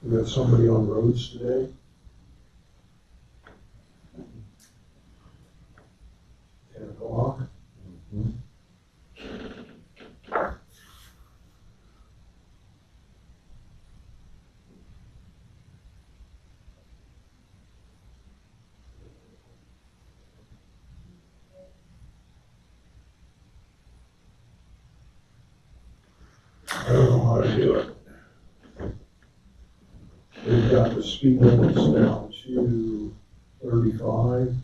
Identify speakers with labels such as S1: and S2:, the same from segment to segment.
S1: We got somebody on roads today. 10 o'clock. I don't know how to do it. We've got the speed limits down to 35,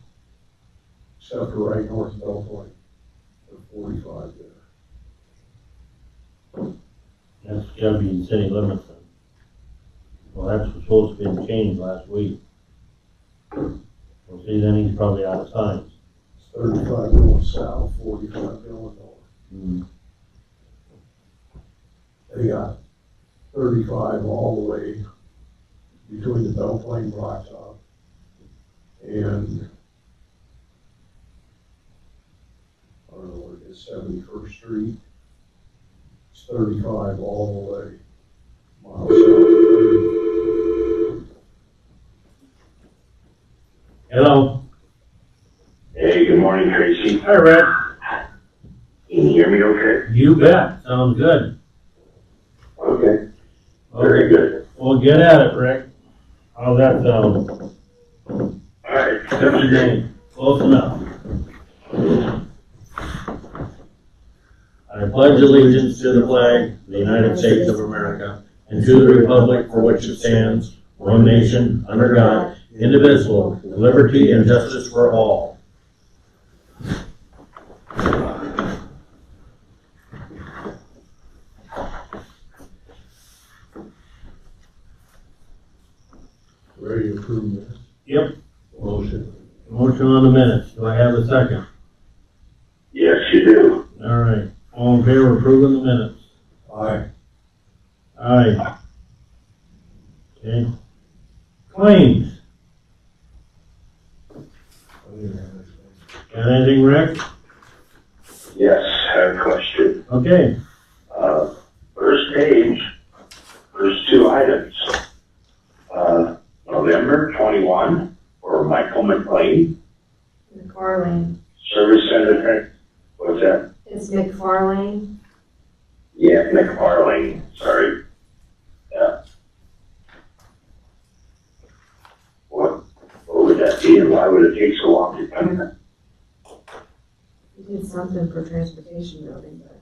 S1: except for right north of Bell Point, or 45 there.
S2: That's gotta be in city limits then. Well, that's supposed to be changed last week. Well, see, then he's probably out of signs.
S1: It's 35 going south, 45 going north. They got 35 all the way between the Bell Plain Blacktop and, I don't know what it is, 71st Street. It's 35 all the way miles south.
S2: Hello?
S3: Hey, good morning, Tracy.
S2: Hi, Rick.
S3: Can you hear me okay?
S2: You bet. Sounds good.
S3: Okay, very good.
S2: Well, get at it, Rick. How's that sound?
S3: All right.
S2: What's your name? Close enough. I pledge allegiance to the flag of the United States of America and to the republic for which it stands, one nation, under God, indivisible, with liberty and justice for all.
S1: Ready to approve this?
S2: Yep.
S1: Motion.
S2: Motion on the minutes. Do I have a second?
S3: Yes, you do.
S2: All right. All in favor of approving the minutes?
S1: Aye.
S2: Aye. Okay. Claims. Got anything, Rick?
S3: Yes, I have a question.
S2: Okay.
S3: First page, first two items. November 21 for Michael McLean,
S4: McFarlane.
S3: Service Center. What's that?
S4: It's McFarlane.
S3: Yeah, McFarlane, sorry. Yeah. What would that be and why would it take so long to come in?
S4: He did something for transportation building, but,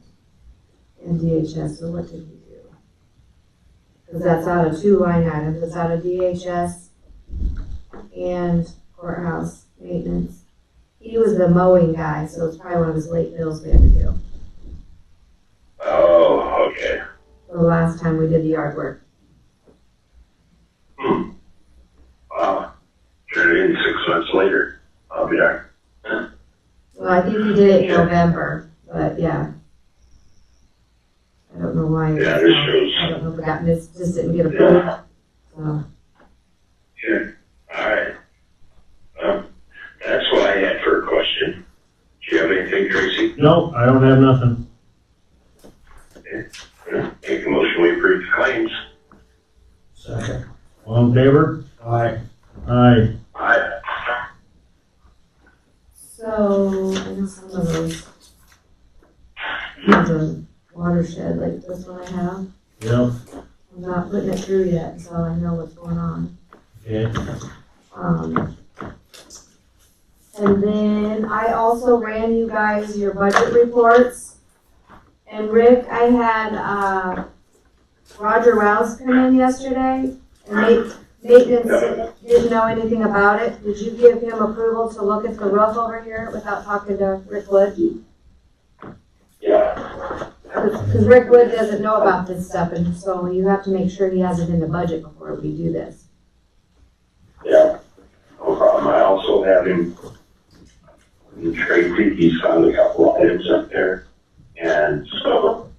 S4: and DHS, so what did he do? Because that's out of two line items, it's out of DHS and courthouse maintenance. He was the mowing guy, so it's probably one of his late bills we had to do.
S3: Oh, okay.
S4: The last time we did the yard work.
S3: Wow. Turn it in 6 months later. I'll be there.
S4: Well, I think he did it in November, but yeah. I don't know why.
S3: Yeah, this shows.
S4: I don't know if it got missed, just didn't get approved, so.
S3: Sure. All right. Well, that's what I had for a question. Do you have anything, Tracy?
S2: No, I don't have nothing.
S3: Make a motion, we approve the claims.
S1: Second.
S2: All in favor?
S1: Aye.
S2: Aye.
S3: Aye.
S4: So, I know some of those have a watershed, like this one I have.
S2: Yep.
S4: I'm not putting it through yet, so I know what's going on.
S2: Okay.
S4: And then I also ran you guys your budget reports. And Rick, I had, Roger Rouse come in yesterday, and maintenance didn't know anything about it. Did you give him approval to look at the roof over here without talking to Rick Wood?
S3: Yeah.
S4: Because Rick Wood doesn't know about this stuff, and so you have to make sure he has it in the budget before we do this.
S3: Yeah. No problem. I also have him in Tracy. He's found a couple items up there. And so,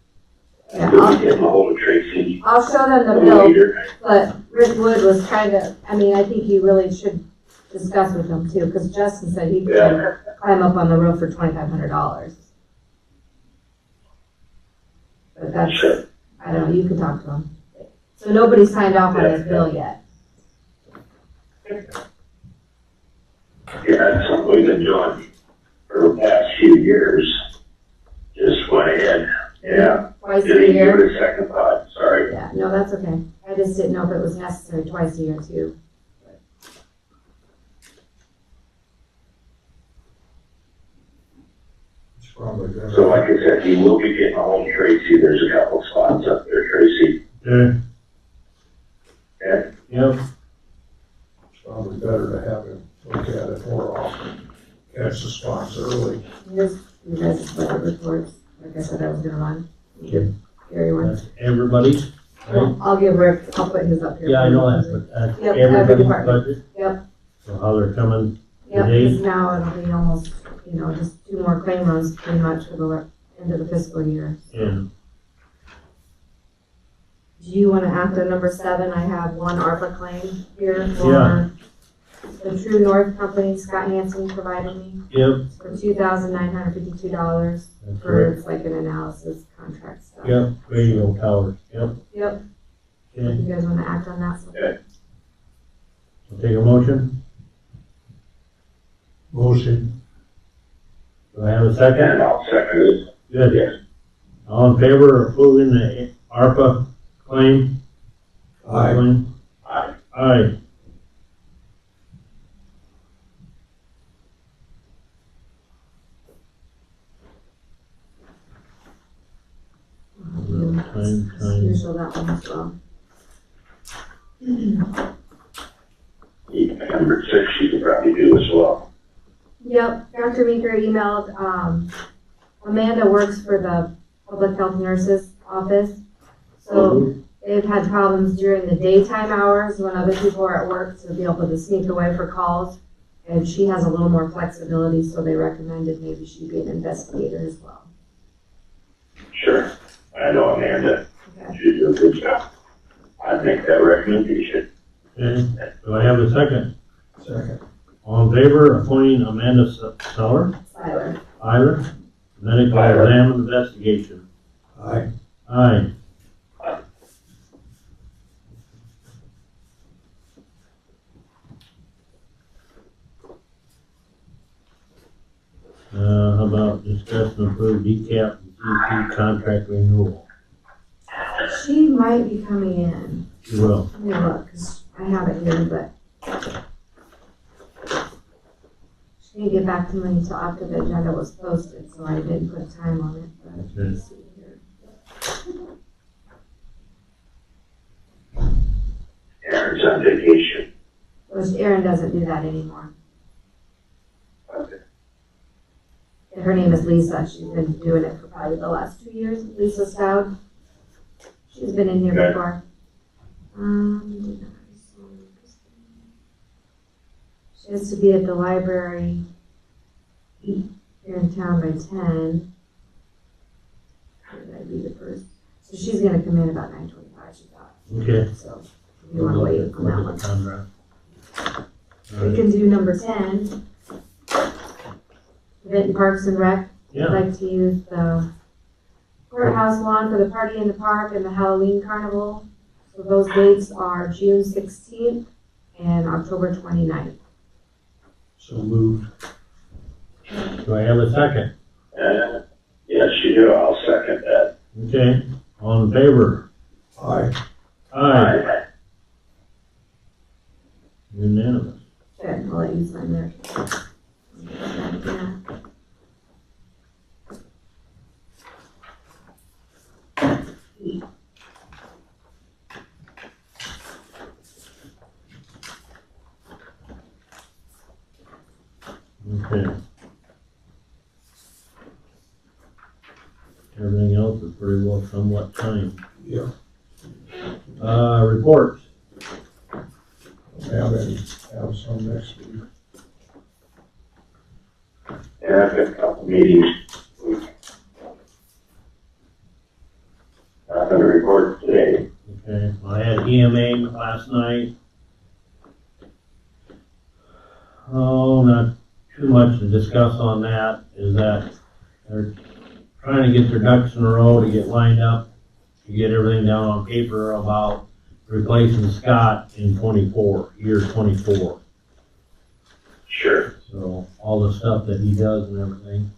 S4: Yeah,
S3: we'll get a hold of Tracy
S4: I'll show them
S3: a
S4: the
S3: little
S4: bill,
S3: later.
S4: but Rick Wood was trying to, I mean, I think you really should discuss with them too, because Justin said he'd
S3: Yeah.
S4: climb up on the roof for $2,500. But that's,
S3: Sure.
S4: I don't know, you can talk to him. So nobody signed off on his bill yet.
S3: Yeah, that's something we've been doing for the past few years. Just went ahead, yeah.
S4: Twice a
S3: Didn't give
S4: year?
S3: it a second thought, sorry.
S4: Yeah, no, that's okay. I just didn't know if it was necessary twice a year too.
S1: It's probably better.
S3: So like I said, you will be getting a hold of Tracy, there's a couple spots up there, Tracy.
S2: Okay,
S3: Yeah,
S2: yep,
S1: It's probably better to have him look at it more often, catch the spots early.
S4: Here's you guys' budget reports. Like I said, I was gonna run. Give Gary one.
S2: that's everybody's, right?
S4: Well, I'll give Rick, I'll put his up here.
S2: Yeah, I know that, but that's
S4: Yep, every
S2: everybody's
S4: department.
S2: budget?
S4: Yep.
S2: So how they're coming,
S4: Yep,
S2: Today?
S4: because now it'll be almost, just 2 more claim runs pretty much for the end of the fiscal year.
S2: and,
S4: Do you wanna act on number 7? I have one ARPA claim here
S2: Yeah.
S4: for the True North Company Scott Hansen provided me.
S2: yep,
S4: It's for $2,952
S2: that's
S4: for,
S2: right,
S4: it's like an analysis contract stuff.
S2: yep, radio towers, yep,
S4: Yep,
S2: okay,
S4: you guys wanna act on that? So-
S2: so take a motion,
S1: Motion.
S2: do I have a second?
S3: and I'll second it,
S2: Good,
S3: yes.
S2: all in favor of approving the ARPA claim?
S1: Aye.
S2: Claim?
S3: Aye.
S2: Aye. Time.
S4: Initial that one as well.
S3: Number 6, you could probably do as well.
S4: Yep, Dr. Meeker emailed, Amanda works for the public health nurses office. So they've had problems during the daytime hours when other people are at work to be able to sneak away for calls. And she has a little more flexibility, so they recommended maybe she be an investigator as well.
S3: Sure, I know Amanda,
S4: Okay.
S3: she do a good job. I make that recommendation.
S2: Okay, do I have a second?
S1: Second.
S2: All in favor of appointing Amanda Seller,
S4: Tyler.
S2: Tyler, medical
S3: Tyler.
S2: exam investigation?
S1: Aye.
S2: Aye. How about discuss and approve DCAP GC contract renewal?
S4: She might be coming in.
S2: You will.
S4: Let me look, 'cause I have it here, but she didn't get back to me until after the agenda was posted, so I didn't put a time on it, but let's see here.
S3: Aaron's on vacation.
S4: Erin doesn't do that anymore.
S3: Okay.
S4: And her name is Lisa. She's been doing it for probably the last 2 years. Lisa Stout. She's been in here
S3: Okay.
S4: before. She has to be at the library here in town by 10. That'd be the first. So she's gonna come in about 9:25, she thought.
S2: Okay.
S4: So if you wanna wait on that
S2: Look
S4: one.
S2: at the contract. All
S4: We
S2: right.
S4: can do number 10. Vinton Parks and Rec. I'd
S2: Yeah,
S4: like to use the courthouse lawn for the party in the park and the Halloween carnival. So those dates are June 16th and October 29th.
S1: So moved.
S2: do I have a second?
S3: Yes, you do, I'll second that.
S2: Okay, all in favor?
S1: Aye.
S2: Aye. Unanimous.
S4: Okay, I'll let you sign there. Yeah.
S2: Okay. Everything else is pretty well somewhat timed.
S1: Yeah.
S2: Reports.
S1: Have some next week.
S3: Yeah, I've got a couple meetings. Nothing to report today.
S2: Okay, I had EMA last night. Oh, not too much to discuss on that, is that they're trying to get their ducks in a row to get lined up, to get everything down on paper about replacing Scott in year 24.
S3: Sure.
S2: So all the stuff that he does and everything.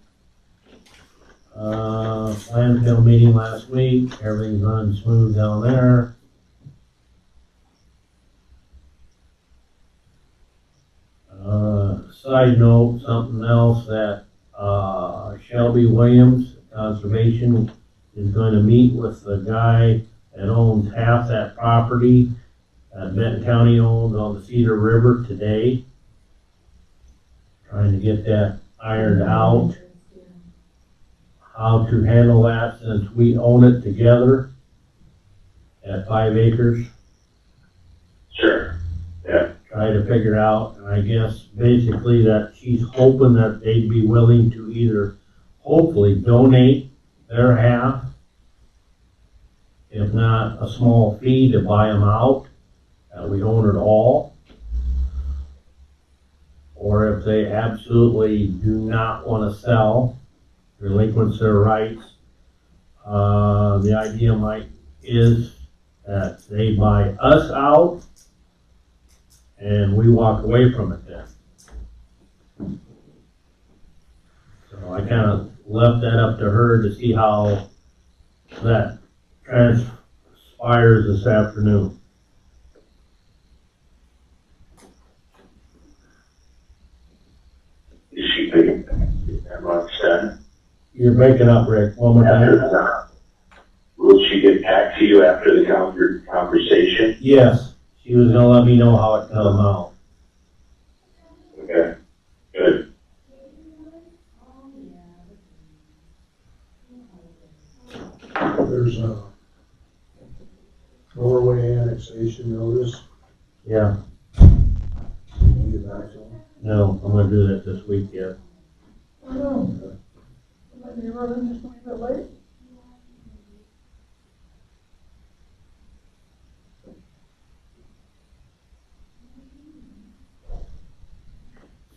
S2: Landfill meeting last week, everything's running smooth down there. Side note, something else that, Shelby Williams, Conservation, is gonna meet with the guy that owns half that property that Benton County owns on the Cedar River today. Trying to get that ironed out, how to handle that since we own it together at 5 acres.
S3: Sure.
S2: Try to figure out, and I guess basically that she's hoping that they'd be willing to either hopefully donate their half, if not a small fee to buy them out, that we own it all. Or if they absolutely do not want to sell, relinquish their rights, the idea is that they buy us out and we walk away from it then. So I kind of left that up to her to see how that transpires this afternoon.
S3: Is she thinking that much done?
S2: You're breaking up, Rick, one more time.
S3: Will she get back to you after the conversation?
S2: Yes, she was gonna let me know how it come out.
S3: Okay, good.
S1: There's a Norway annexation notice.
S2: Yeah,
S1: Can you get back to them?
S2: no, I'm gonna do that this week yet.
S5: I know. Might be running just a little bit late.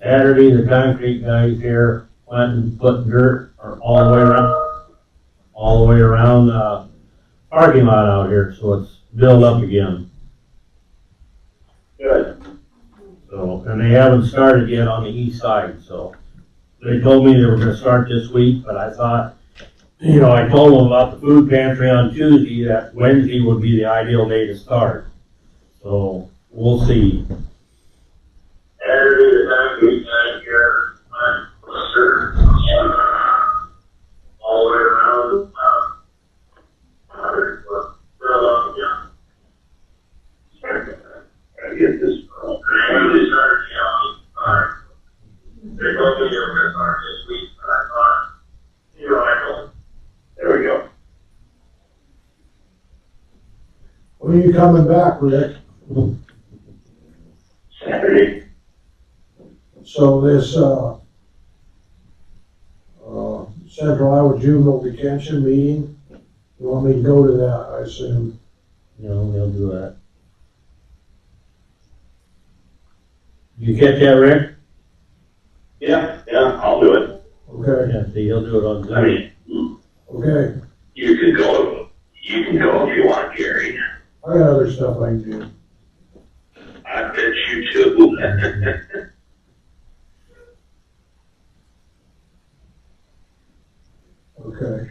S2: Saturday, the concrete guys here went and put dirt all the way around the parking lot out here, so it's built up again.
S3: Good.
S2: So, and they haven't started yet on the east side, so they told me they were gonna start this week, but I thought, I told them about the food pantry on Tuesday, that Wednesday would be the ideal day to start. So, we'll see.
S3: Saturday, the concrete guy here, sir, all the way around, I get this. There we go.
S1: When are you coming back, Rick?
S3: Saturday.
S1: So this, Central Iowa Juvenile Detention meeting, you want me to go to that, I assume?
S2: They'll do that. You catch that, Rick?
S3: Yeah, I'll do it.
S1: Okay,
S2: Yeah, see, he'll do it on
S3: I
S2: Zoom.
S3: mean,
S1: okay.
S3: you can go if you want, Gary.
S1: I got other stuff I can do.
S3: I bet you too.
S1: Okay.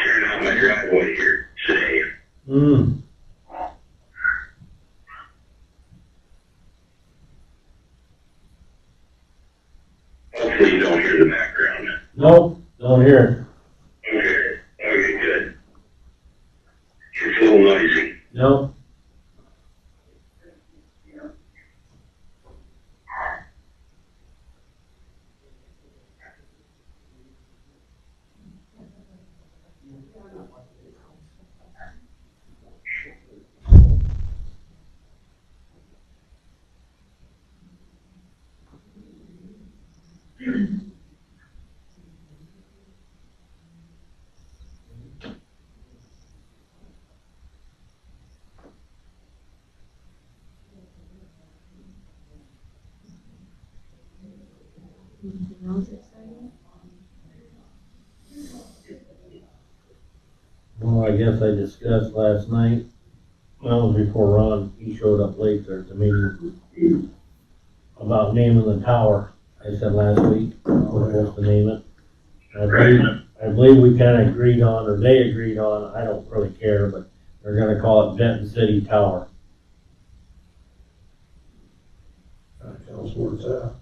S3: Turn on my driveway here today. Hopefully you don't hear the background.
S2: Nope, don't hear
S3: Okay, good. It's a little noisy.
S2: it. Nope.
S4: Anything else exciting?
S2: Well, I guess I discussed last night, well, it was before Ron, he showed up late there at the meeting, about naming the tower. I said last week, we're supposed to name it. I believe we kinda agreed on, or they agreed on, I don't really care, but they're gonna call it Benton City Tower.
S1: Tell us where it's at.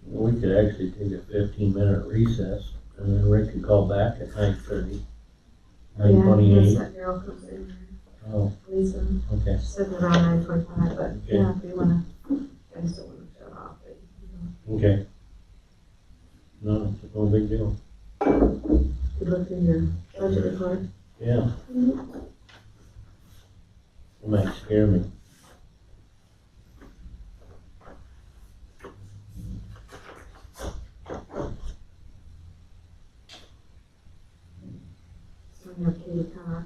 S2: We could actually take a 15-minute recess, and then Rick could call back at 9:30.
S4: Yeah,
S2: 9:28.
S4: that girl comes in,
S2: Oh,
S4: Lisa,
S2: okay.
S4: she's sitting around 9:25, but
S2: Okay.
S4: yeah, if you wanna, I just don't wanna shut off, but, you
S2: Okay. No, it's no big deal.
S4: know, you look through your budget report.
S2: Yeah. It might scare me.
S4: So we have Katie talk.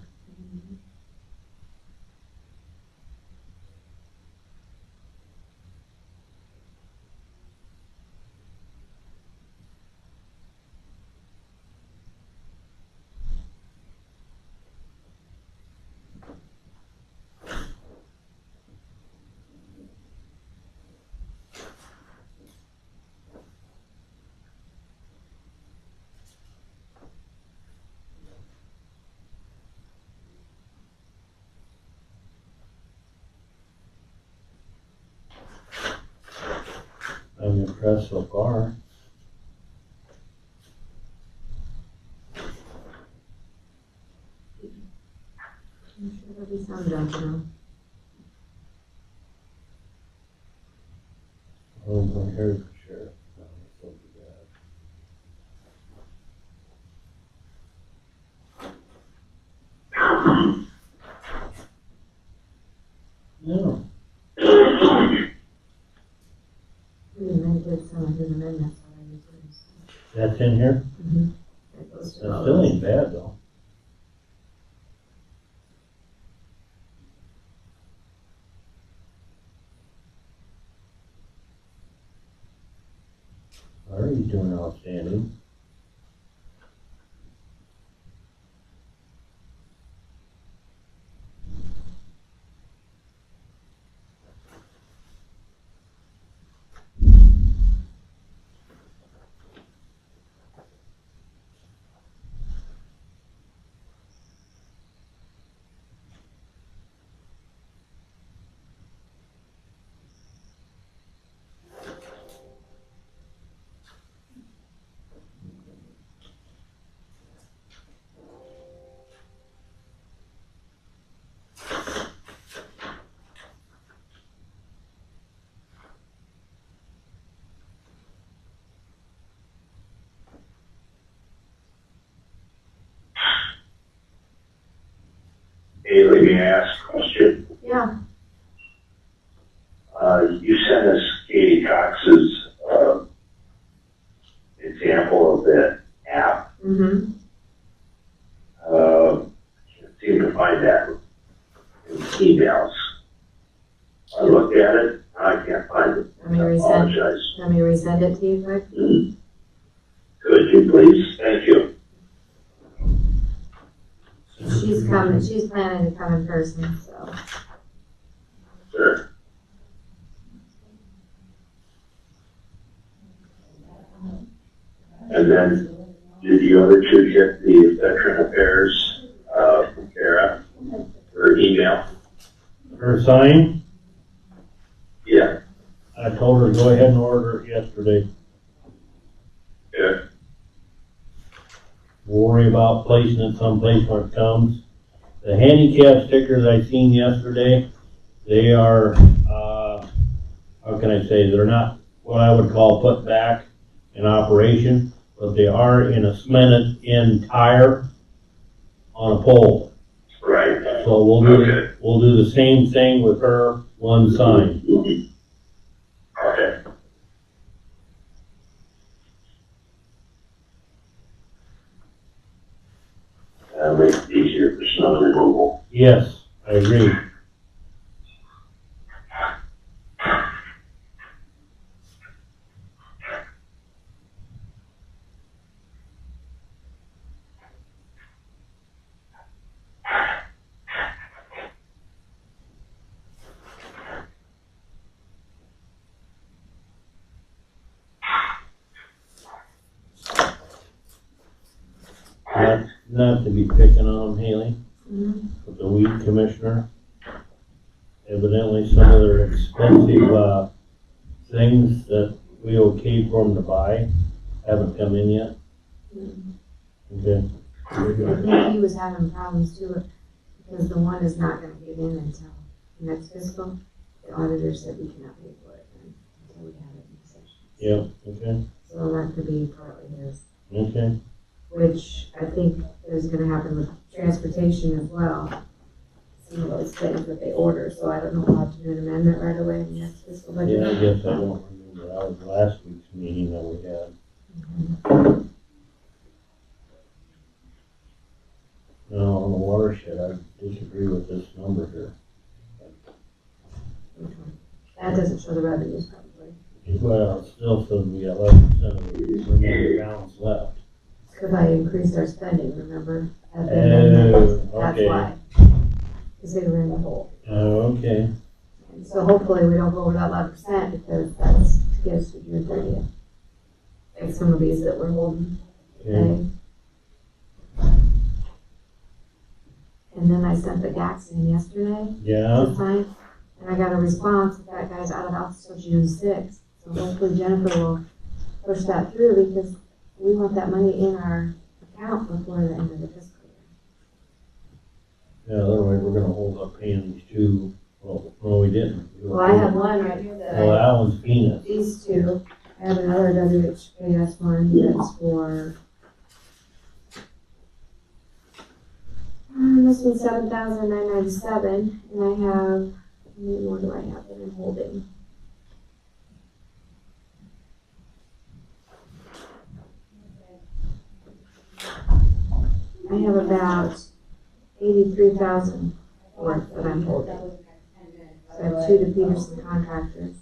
S2: I'm impressed so far.
S4: I'm sure there'll be some done, you know.
S2: Oh, my hair for sure. No, it's so bad. No.
S4: I did some of his amendments already too. So.
S2: That's in here?
S4: That goes to
S2: That
S4: all
S2: still
S4: those.
S2: ain't bad though. Already doing outstanding.
S3: Haley, may I ask a question?
S4: Yeah,
S3: You sent us Katie Cox's, example of the app.
S4: mm-hmm.
S3: Can't seem to find that in emails. I looked at it, I can't find it.
S4: Let me
S3: I
S4: resend,
S3: apologize.
S4: let me resend it to you, Rick.
S3: Could you please? Thank you.
S4: She's planning to come in person, so.
S3: Sure. And then, did the other two get the Veteran Affairs, from Kara, or email?
S2: Her sign,
S3: Yeah,
S2: I told her to go ahead and order it yesterday.
S3: yeah.
S2: We'll worry about placing it someplace when it comes. The handicap stickers I seen yesterday, they are, how can I say, they're not what I would call put back in operation. but they are in a cemented in tire on a pole.
S3: Right.
S2: So we'll do the same thing with her, one sign.
S3: Okay. That makes it easier for snow removal.
S2: Yes, I agree. Not to be picking on them, Haley, but the weed commissioner, evidently some of their expensive, things that we okayed for them to buy haven't come in yet. Okay,
S4: I think he was having problems too, because the one is not gonna get in until next fiscal. The auditor said we cannot pay for it until we have it in session.
S2: yeah, okay,
S4: So that could be partly his,
S2: okay,
S4: which I think is gonna happen with transportation as well. Some of those things that they order, so I don't know how to do an amendment right away in next fiscal budget.
S2: yeah, I guess I don't remember, that was last week's meeting that we had. No, on the watershed, I disagree with this number here.
S4: That doesn't show the revenues probably,
S2: Well, it still says we got 11% of the remaining balance left.
S4: because I increased our spending, remember? At the amendment.
S2: Oh,
S4: That's
S2: okay.
S4: why. Because they were in the hole.
S2: Oh, okay,
S4: And so hopefully we don't go over that 11% because that's to get us to June 30th. Like some of these that we're holding
S2: okay,
S4: today. And then I sent the GACs in yesterday
S2: yeah,
S4: to sign, and I got a response that that guy's out of office till June 6th. So hopefully Jennifer will push that through because we want that money in our account before the end of the fiscal year.
S2: yeah, otherwise we're gonna hold up paying these two, well, no, we didn't.
S4: Well, I have one right here that
S2: Well, that one's peanuts.
S4: these two. I have another WHKS one that's for, this one's 7,997, and I have, how many more do I have that I'm holding? I have about 83,000 worth that I'm holding. So I have two to Peterson contractors.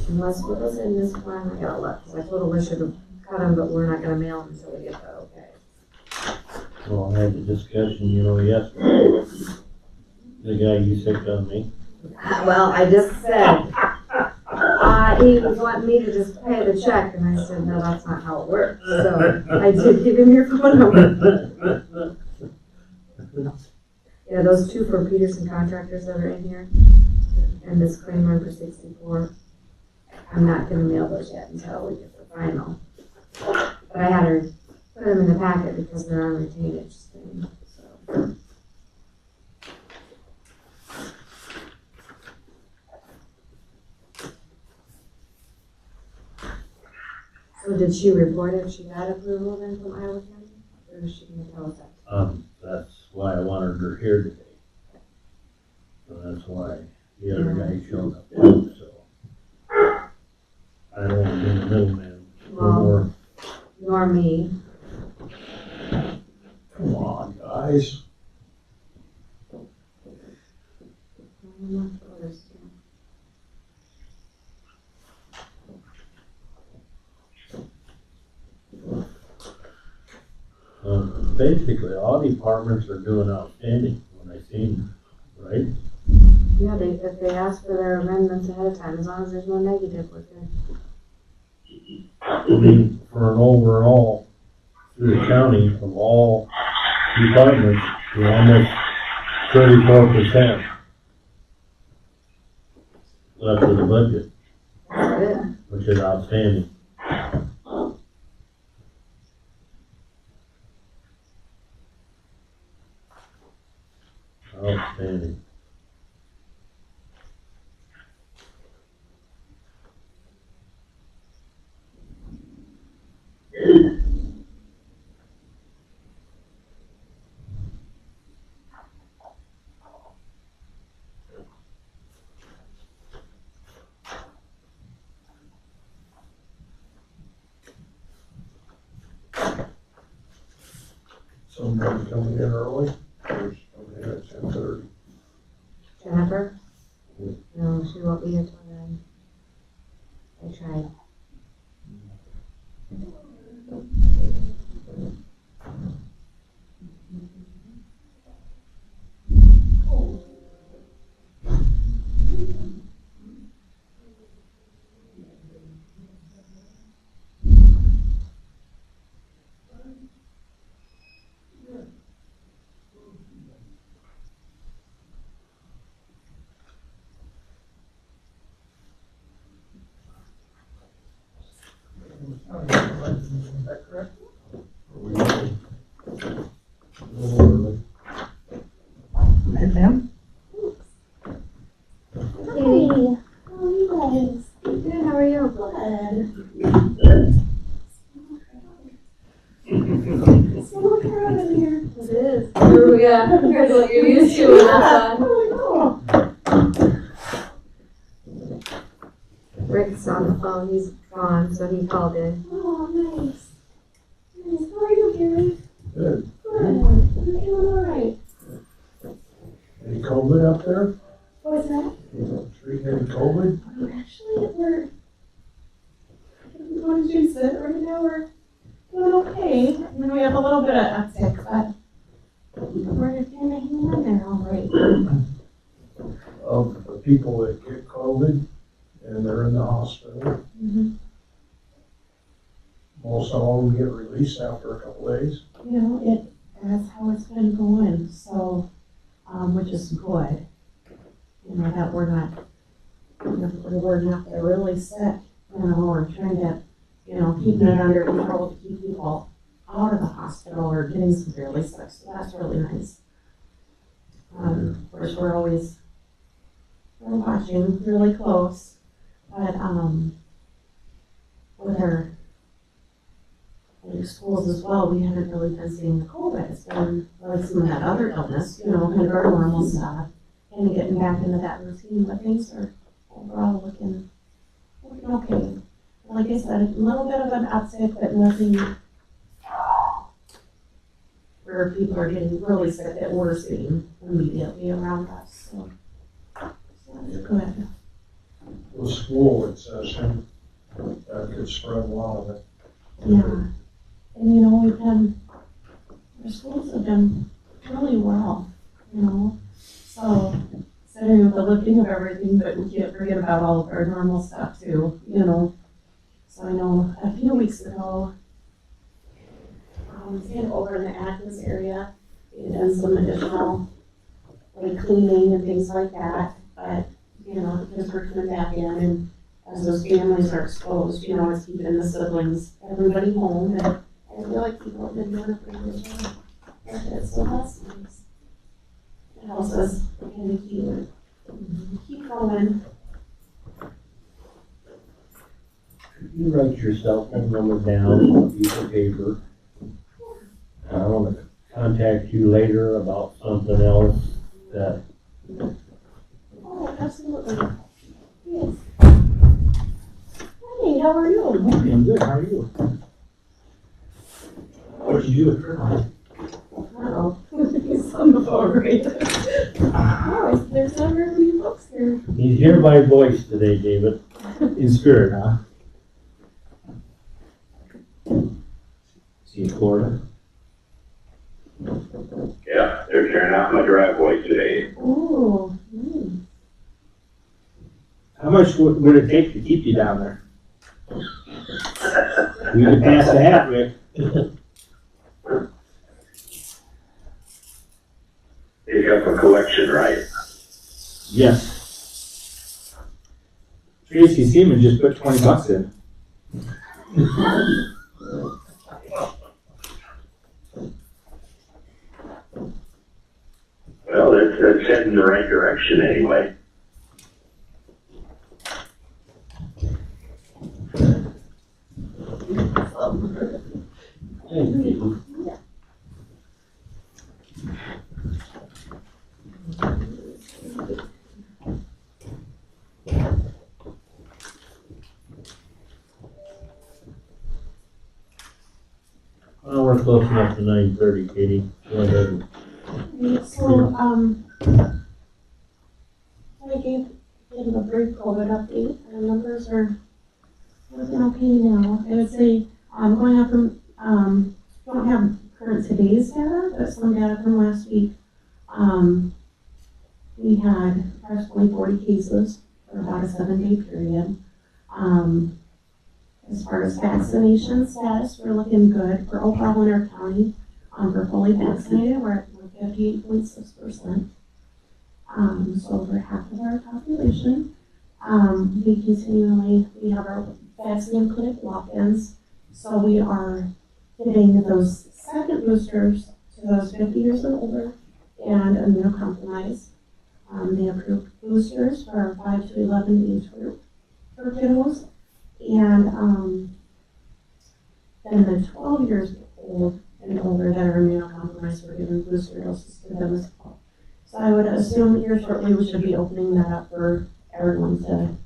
S4: Unless what was in this one, I gotta look, because I told Alicia to cut them, but we're not gonna mail them until we get the okay.
S2: Well, I had the discussion, yesterday. The guy you sick on me.
S4: Well, I just said, he was wanting me to just pay the check, and I said, no, that's not how it works. So I did give him your phone number. Yeah, those two for Peterson contractors that are in here, and this claim run for 64. I'm not gonna mail those yet until we get the final. But I had her put them in the packet because they're on retainage thing, so. So did she report if she got approval then from Iowa County? Or is she gonna tell us that?
S2: That's why I wanted her here today. So that's why the other guy showed up too, so. I don't want to be the middleman no
S4: Well,
S2: more.
S4: nor me.
S1: Come on, guys.
S2: Basically, all departments are doing outstanding when I see them, right?
S4: Yeah, if they ask for their amendments ahead of time, as long as there's no negative, we're good.
S2: I mean, for an overall, through the county, of all departments, we're almost 34% left of the budget,
S4: That's good.
S2: which is outstanding. Outstanding.
S1: somebody coming in early, or is she coming in at 10:30?
S4: Jennifer? No, she won't be here till then. I tried.
S5: Is that correct?
S1: Are we ready? A little early.
S5: And them?
S4: Hey. How are you guys? Good, how are you?
S6: So look around in here.
S4: It is. Yeah, compared to what you're used to, and that's
S6: Oh,
S4: Rick's on the phone, he's gone, so he called in.
S6: oh, nice. Nice. How are you, Gary?
S1: Good.
S6: Good. I'm doing all right.
S1: Any COVID up there?
S6: What was that?
S1: Treating any COVID?
S6: Actually, we're, what did you say? Right now we're doing okay. I mean, we have a little bit of uptick, but we're kind of hanging in there all right.
S1: Of the people that get COVID and they're in the hospital,
S6: Mm-hmm.
S1: most of them get released after a couple days.
S6: You know, that's how it's been going, so, which is good. You know, that we're not really sick, you know, or trying to, you know, keeping it under control to keep people out of the hospital or getting severely sick, so that's really nice. Of course, we're watching really close, but, with our schools as well, we haven't really been seeing the COVID. It's been like some of that other illness, you know, kind of our normal stuff, kind of getting back into that routine, but things are overall looking okay. Like I said, a little bit of an uptick, but nothing where people are getting really sick that we're seeing immediately around us, so that's good.
S1: The school in session, that could spread a lot of it.
S6: Yeah, and you know, our schools have done really well, you know, so considering the lifting of everything, but we can't forget about all of our normal stuff too, you know. So I know a few weeks ago, kind of over in the Athens area, we had done some additional, like cleaning and things like that, but, you know, the kids were coming back in, and as those families are exposed, you know, it's keeping the siblings, everybody home, and I feel like people have been doing a pretty good job with it, so that's nice. It helps us kind of keep going.
S2: You write your cell phone number down on a piece of paper. I want to contact you later about something else that,
S6: Oh, absolutely. Yes. Hey, how are you?
S7: I'm good, how are you? What did you do at Fairmont?
S6: Uh-oh. He's on the phone right there. Oh, there's not very many folks here.
S2: he's here by voice today, David.
S7: In spirit, huh? Is he in Florida?
S3: Yeah, they're tearing out my driveway today.
S6: Oh, nice.
S7: How much would it take to keep you down there? We could pass the hat, Rick.
S3: Pick up a collection, right?
S7: Yes. Tracy Seaman just put $20 in.
S3: Well, it's heading in the right direction anyway.
S2: Thank you. Well, we're close enough to 9:30, Katie. Go ahead.
S6: So, I gave a brief COVID update. The numbers are looking okay now. I would say, going up from, don't have current today's data, but some data from last week. We had approximately 40 cases for about a 7-day period. As far as vaccination status, we're looking good for overall in our county. For fully vaccinated, we're at 58.6%. So over half of our population. We have our vaccine clinic walk-ins. So we are giving those second boosters to those 50 years and older and immunocompromised. They approved boosters for our 5 to 11 age group for kiddos. And then the 12 years old and older that are immunocompromised, we're giving booster doses to them as well. So I would assume here shortly we should be opening that up for everyone to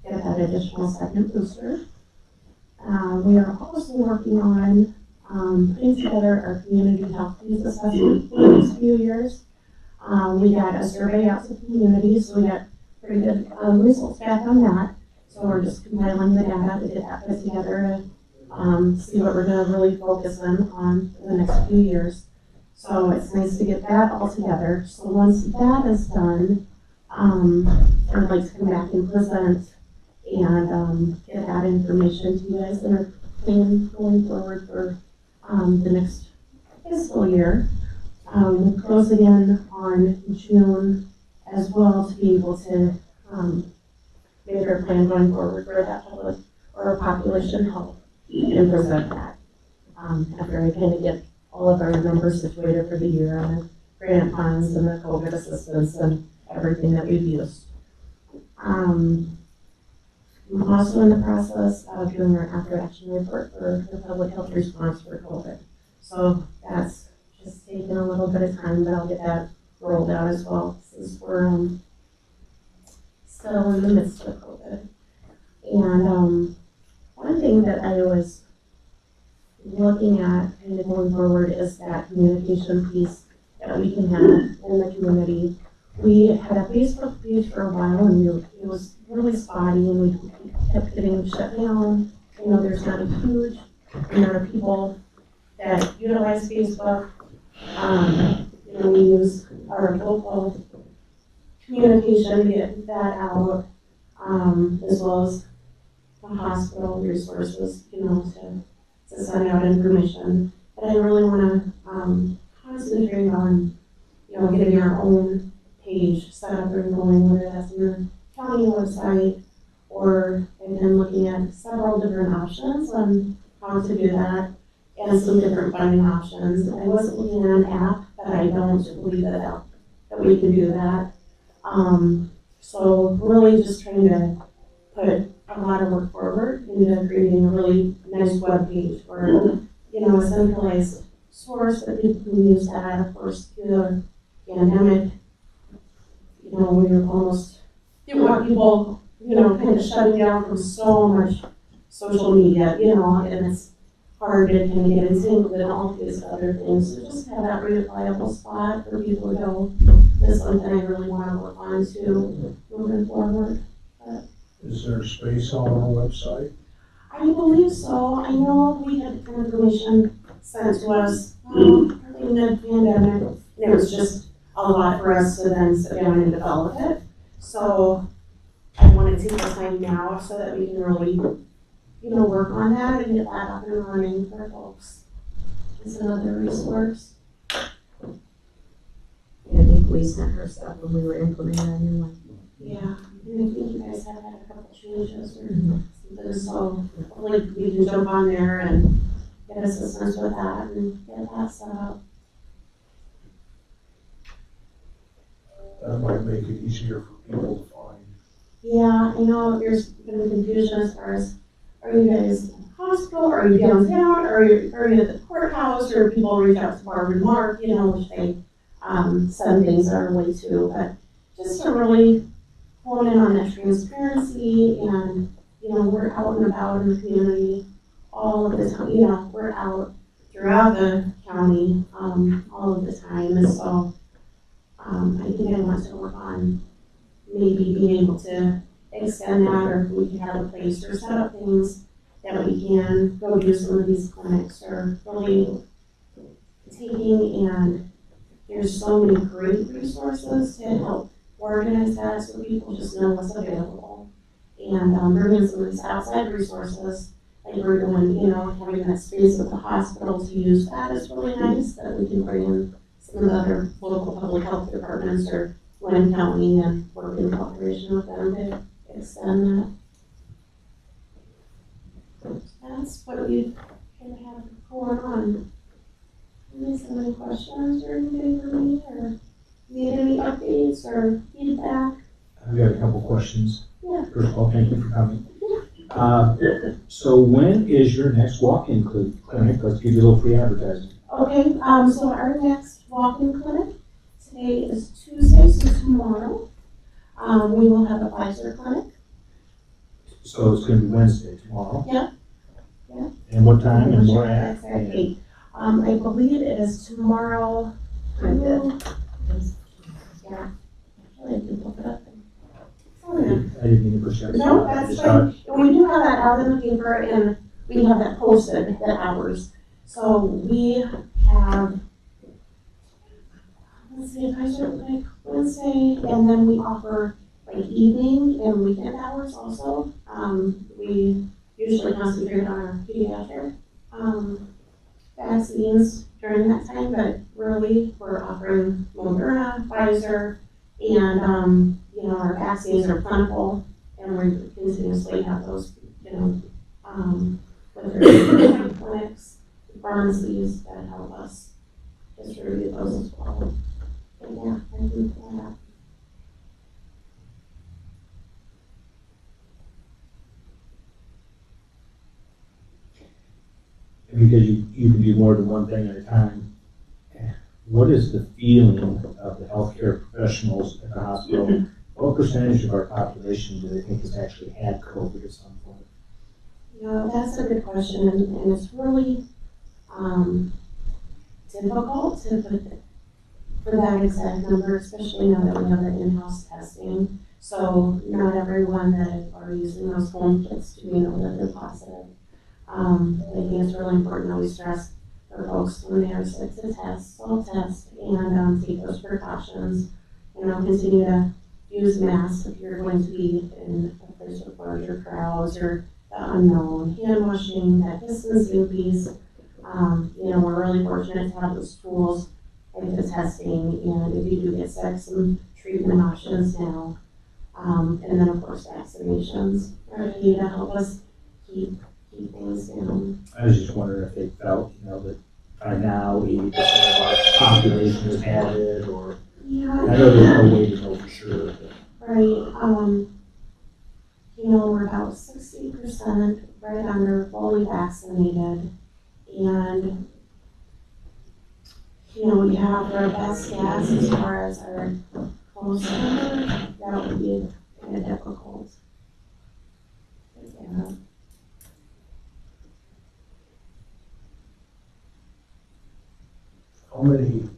S6: get that additional second booster. We are also working on putting together our community health needs assessment for the next few years. We got a survey out to the community, so we got pretty good results back on that. So we're just compiling the data to get that put together and see what we're going to really focus on for the next few years. So it's nice to get that all together. So once that is done, I'd like to come back and present and get that information to you guys and our plan going forward for the next fiscal year. We'll close again on June as well to be able to make our plan going forward for that public or population health and present that after I kind of get all of our numbers situated for the year on the grant funds and the COVID assistance and everything that we've used. I'm also in the process of doing our after action report for the public health response for COVID. So that's just taking a little bit of time, but I'll get that rolled out as well since we're still in the midst of COVID. And one thing that I was looking at kind of going forward is that communication piece that we can have in the community. We had a Facebook page for a while and it was really spotty and we kept getting shut down. You know, there's not a huge amount of people that utilize Facebook. You know, we use our local communication to get that out, as well as the hospital resources, you know, to send out information. But I really want to concentrate on, you know, getting our own page set up and going, whether that's in the county website or again looking at several different options on how to do that and some different funding options. I was looking at an app, but I don't believe that we can do that. So really just trying to put a lot of work forward into creating a really nice web page or, you know, a centralized source that people can use that. Of course, through the pandemic, you know, we were almost, didn't want people, you know, kind of shutting down from so much social media, you know, and it's hard to kind of get entangled in all these other things. So just have that reliable spot for people to go. Is something I really want to work on too, moving forward.
S1: Is there space on our website?
S6: I believe so. I know we had information sent to us early in the pandemic, and it was just a lot for us to then sit down and develop it. So I want to take the time now so that we can really, you know, work on that and get that up and running for folks. It's another resource.
S8: I think we sent her stuff when we were implementing our new one.
S6: Yeah, and I think you guys have had a couple changes or something, so hopefully we can jump on there and get assistance with that and get that set up.
S1: That might make it easier for people to find.
S6: Yeah, I know there's been confusion as far as, are you guys in the hospital, are you downtown, are you at the courthouse, or people reach out to Barb and Mark, you know, which they send things our way to, but just to really hone in on that transparency and, you know, we're out and about in the community all of the time, you know, we're out throughout the county, all of the time, and so, I think I want to work on maybe being able to extend that, or if we can have a place or set up things that we can go do some of these clinics, or really taking, and there's so many great resources to help organize that so people just know what's available. And bringing some of these outside resources, like we're doing, you know, having that space at the hospital to use that is really nice, that we can bring in some of the other local public health departments or Lynn County and work in cooperation with them to extend that. That's what we kind of have going on. Any questions or anything for me, or need any updates or feedback?
S7: I've got a couple questions.
S6: Yeah.
S7: First of all, thank you for coming. So when is your next walk-in clinic? Let's give you a little free advertising.
S6: Okay, so our next walk-in clinic today is Tuesday, so tomorrow, we will have a Pfizer clinic.
S7: So it's gonna be Wednesday, tomorrow?
S6: Yeah. Yeah.
S7: And what time and where at?
S6: That's at 8. I believe it is tomorrow.
S8: I did.
S6: Yeah. Actually, I can look it up. Oh, yeah.
S7: I didn't mean to push that.
S6: No,
S7: I
S6: that's
S7: just
S6: fine.
S7: thought-
S6: And we do have that out in the paper, and we have that posted, the hours. So we have, let's see, if I start like Wednesday, and then we offer like evening and weekend hours also. We usually concentrate on our pediatric, vaccines during that time, but really we're offering Moderna, Pfizer, and, you know, our vaccines are plentiful, and we continuously have those, you know, with our clinics, pharmacies that help us distribute those as well. And yeah, I think that.
S7: Because you can do more than one thing at a time. What is the feeling of the healthcare professionals at the hospital? What percentage of our population do they think has actually had COVID at some point?
S6: Yeah, that's a good question, and it's really, difficult to put for that exact number, especially now that we have the in-house testing. So not everyone that are using those home kits do know that they're positive. I think it's really important that we stress for folks when they are sick to test, self-test, and take those precautions. You know, continue to use masks if you're going to be in a place with larger crowds or the unknown, hand washing, that distancing piece. You know, we're really fortunate to have those tools like the testing, and if you do get sick, some treatment options now. And then of course vaccinations are key to help us keep things down.
S7: I was just wondering if they felt, you know, that by now 80% of our population has had it, or
S6: Yeah.
S7: I know there's no way to know for sure. But
S6: Right, you know, we're about 60% right under fully vaccinated, and, you know, we have our best guess as far as our close number, that would be kind of difficult. Yeah.
S1: How many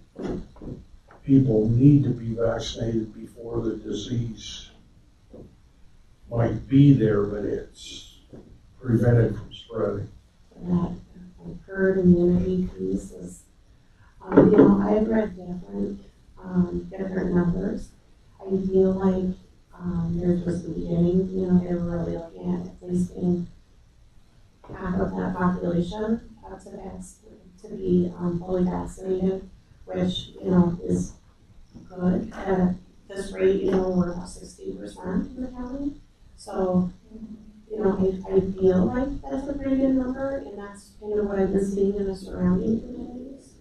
S1: people need to be vaccinated before the disease might be there, but it's prevented from spreading?
S6: That herd immunity piece is, you know, I've read different numbers. I feel like, there's just the beginning, you know, they were really looking at least getting half of that population to be fully vaccinated, which, you know, is good. At this rate, you know, we're about 60% in the county. So, you know, I feel like that's a pretty good number, and that's kind of what I've been seeing in the surrounding communities.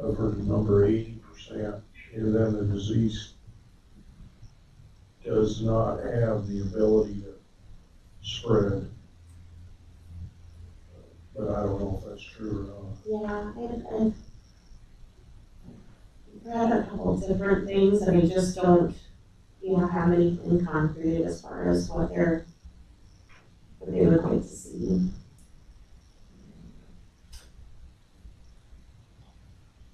S1: I've heard the number 80%, and then the disease does not have the ability to spread. But I don't know if that's true or not.
S6: Yeah, I've read a couple of different things, and I just don't have anything concrete as far as what they would like to see.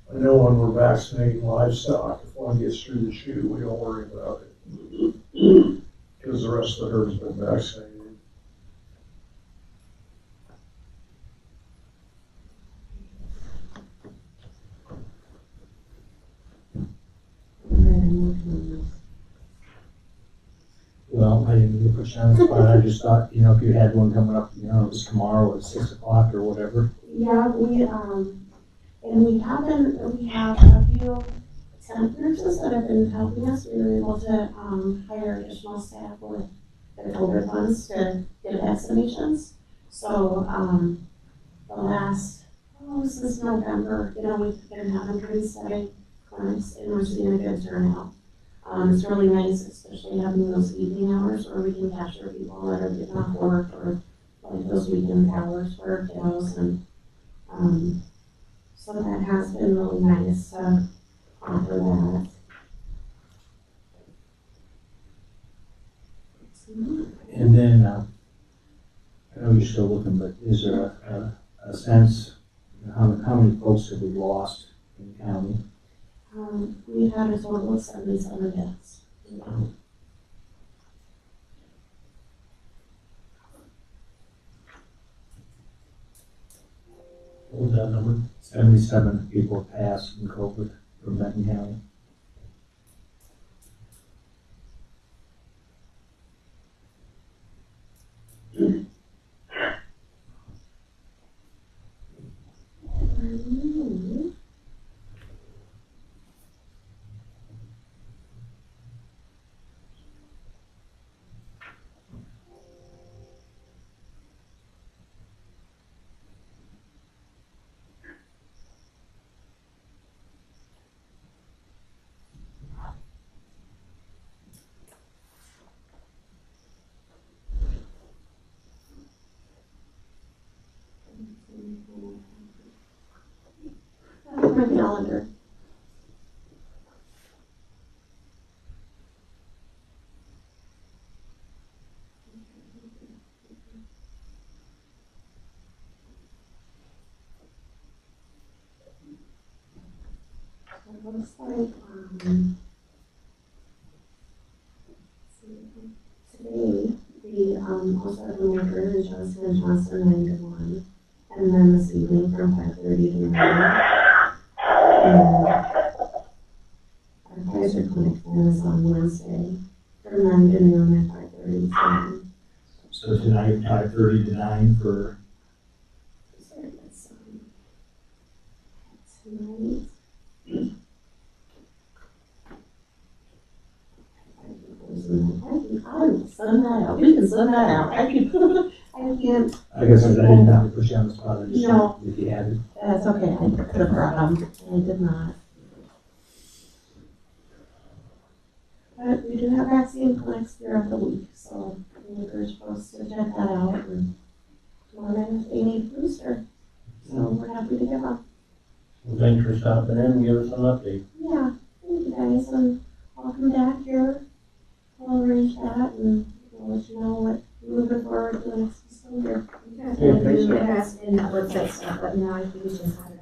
S1: I know when we're vaccinating livestock, if one gets through the chute, we don't worry about it. Because the rest of the herd's been vaccinated.
S7: Well, I didn't mean to push you on the spot, I just thought, you know, if you had one coming up, you know, it was tomorrow at 6 o'clock or whatever.
S6: Yeah, we have a few temp nurses that have been helping us. We were able to, hire additional staff with their older ones to get vaccinations. So, since November, you know, we've been having pretty steady clinics and we're seeing a good turnout. It's really nice, especially having those evening hours where we can capture people that are getting off work or like those weekend hours for kiddos and, so that has been really nice to offer that.
S7: And then, I know you're still looking, but is there a sense, how many folks have we lost in the county?
S6: We've had a total of 77 deaths.
S2: What was that number?
S7: 77 people have passed from COVID from Benton County.
S6: My calendar. So it looks like, today, we, also have a worker in Johnson & Johnson 9 to 1, and then this evening from 5:30 to 9. And our Kaiser clinic then is on Wednesday from 9 to noon at 5:30 to 7.
S7: So tonight, 5:30 to 9 for,
S6: Sorry, that's, tonight. I can send that out. We can send that out. I can't.
S7: I guess I didn't have to push you on the spot, I just,
S6: No.
S7: if you had it.
S6: That's okay. I could have brought them. I did not. But we do have vaccine clinics throughout the week, so we're supposed to check that out and let them if they need a booster. So we're happy to give them.
S2: Well, thanks for stopping in and give us an update.
S6: Yeah, thank you guys, and I'll come back here. We'll arrange that and we'll let you know what we're moving forward to the next fiscal year.
S2: Yeah, thanks.
S4: You asked in that website stuff, but now I think we just have it.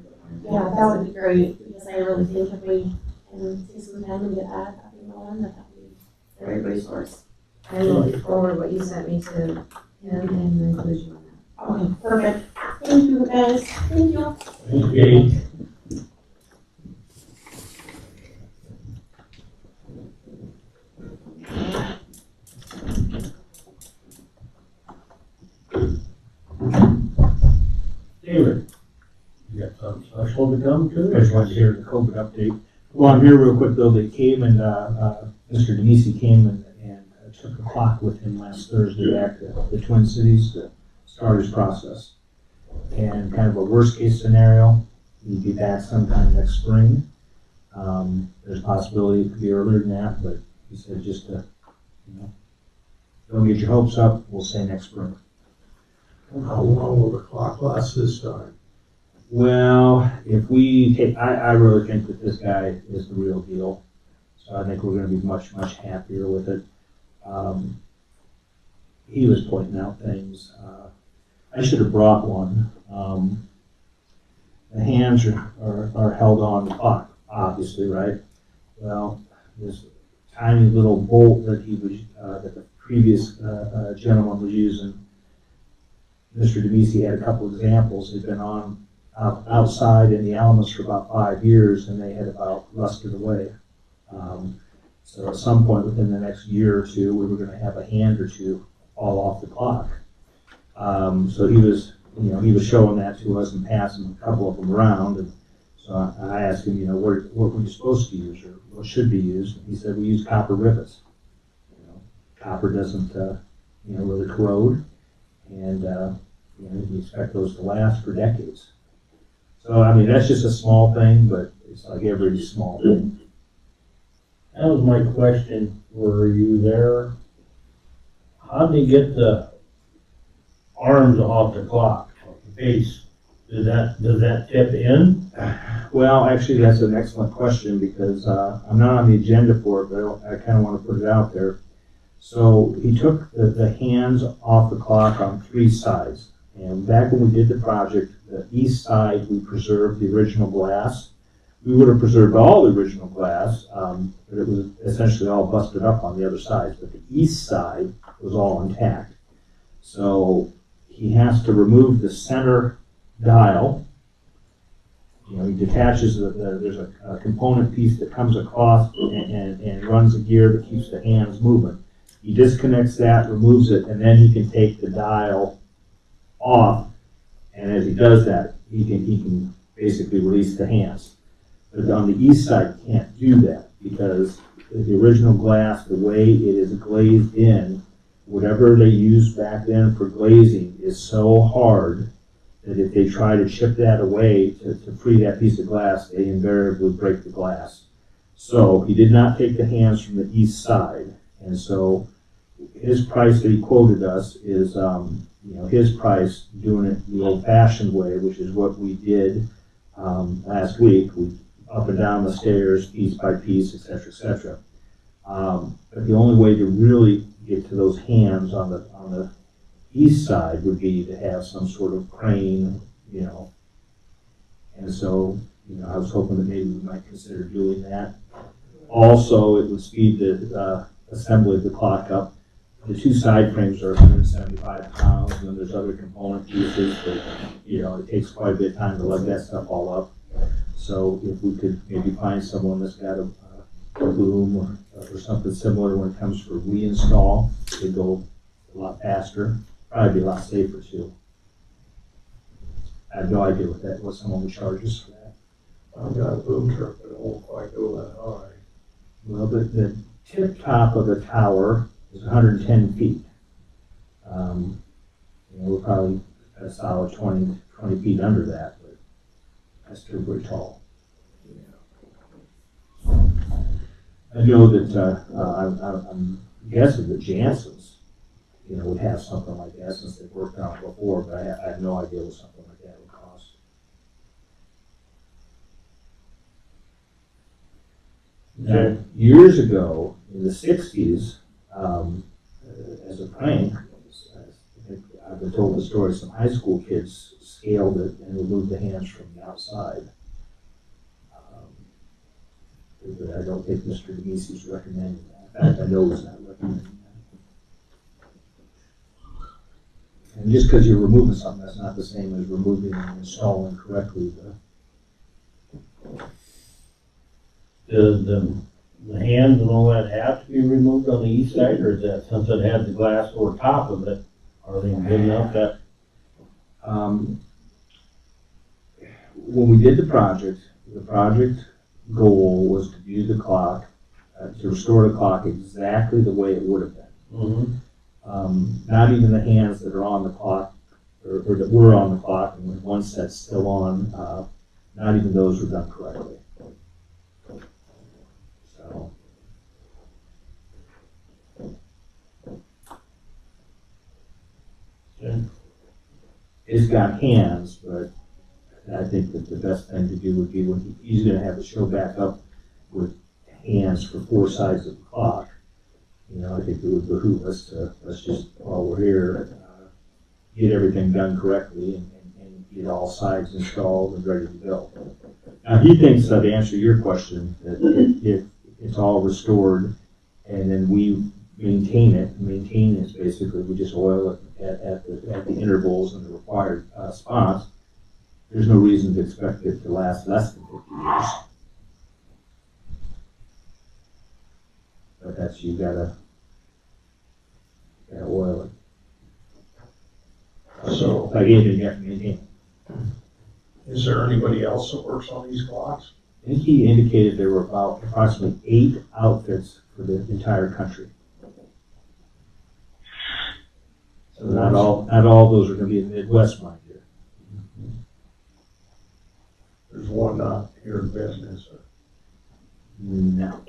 S6: Yeah, that would be great, because I really think if we can take some time and get that up and going, that would be a great resource.
S4: I will forward what you sent me to him and include you on that.
S6: Okay, perfect. Thank you, guys. Thank you.
S2: Thanks, Katie. David, you got something special to come to?
S7: I just wanted to hear the COVID update. Well, I'm here real quick though, they came and, Mr. Denisi came and took a clock with him last Thursday back to the Twin Cities to start his process. And kind of a worst case scenario, he'd be back sometime next spring. There's a possibility it could be earlier than that, but he said just to, don't get your hopes up, we'll say next spring.
S1: How long will the clock last this time?
S7: Well, if we take, I really think that this guy is the real deal. So I think we're gonna be much, much happier with it. He was pointing out things, I should have brought one. The hands are held on the clock, obviously, right? Well, this tiny little bolt that he was, that the previous gentleman was using, Mr. DeBisi had a couple examples. They'd been on outside in the elements for about 5 years, and they had about rusted away. So at some point within the next year or two, we were going to have a hand or two fall off the clock. So he was showing that to us and passing a couple of them around. And so I asked him, what were you supposed to use, or what should be used? And he said, we use copper rivets. Copper doesn't, really corrode, and you expect those to last for decades. So I mean, that's just a small thing, but it's like every small thing.
S2: That was my question. Were you there? How'd they get the arms off the clock, the base? Does that tip in?
S7: Well, actually, that's an excellent question, because I'm not on the agenda for it, but I kind of want to put it out there. So he took the hands off the clock on 3 sides. And back when we did the project, the east side, we preserved the original glass. We would have preserved all the original glass, but it was essentially all busted up on the other sides. But the east side was all intact. So he has to remove the center dial. He detaches there's a component piece that comes across and runs a gear that keeps the hands moving. He disconnects that, removes it, and then he can take the dial off. And as he does that, he can basically release the hands. But on the east side, you can't do that, because the original glass, the way it is glazed in, whatever they used back then for glazing is so hard that if they try to chip that away to free that piece of glass, they invariably break the glass. So he did not take the hands from the east side, and so his price that he quoted us is, his price doing it the old-fashioned way, which is what we did last week. We up and down the stairs, piece by piece, et cetera, et cetera. But the only way to really get to those hands on the east side would be to have some sort of crane, And so, I was hoping that maybe we might consider doing that. Also, it would speed the assembly of the clock up. The 2 side frames are 175 pounds, and then there's other component pieces that, it takes quite a bit of time to lug that stuff all up. So if we could maybe find someone that's got a boom or something similar when it comes for reinstall, it'd go a lot faster, probably be a lot safer too. I have no idea what someone would charge us for that.
S1: I've got a boom truck, but it won't quite go that high.
S7: Well, the tip top of the tower is 110 feet. We're probably a solid 20 feet under that, but that's still pretty tall. I know that I'm guessing that Jansen's, would have something like that since they've worked on it before, but I have no idea what something like that would cost. Now, years ago, in the 60s, as a prank, I've been told the story, some high school kids scaled it and removed the hands from the outside. But I don't think Mr. DeBisi is recommending that. In fact, I know he's not recommending that. And just because you're removing something, that's not the same as removing and installing correctly.
S2: Does the hands and all that have to be removed on the east side, or is that, since it had the glass over top of it, are they good enough that?
S7: When we did the project goal was to do the clock, to restore the clock exactly the way it would have been. Not even the hands that are on the clock, or that were on the clock, and one set's still on, not even those were done correctly. So.
S2: Okay.
S7: It's got hands, but I think that the best thing to do would be when he's going to have the show back up with hands for 4 sides of the clock. You know, I think it would behoove us to, let's just, while we're here, get everything done correctly and get all sides installed and ready to go. Now, he thinks, to answer your question, that if it's all restored and then we maintain it, is basically, we just oil it at the intervals and the required spots, there's no reason to expect it to last less than 50 years. But that's, you gotta oil it.
S1: So,
S7: Like anything, you have to maintain it.
S1: is there anybody else that works on these clocks?
S7: I think he indicated there were about approximately 8 outfits for the entire country. So not all those are gonna be in the Midwest, mind you.
S1: There's one not here in business.
S7: No.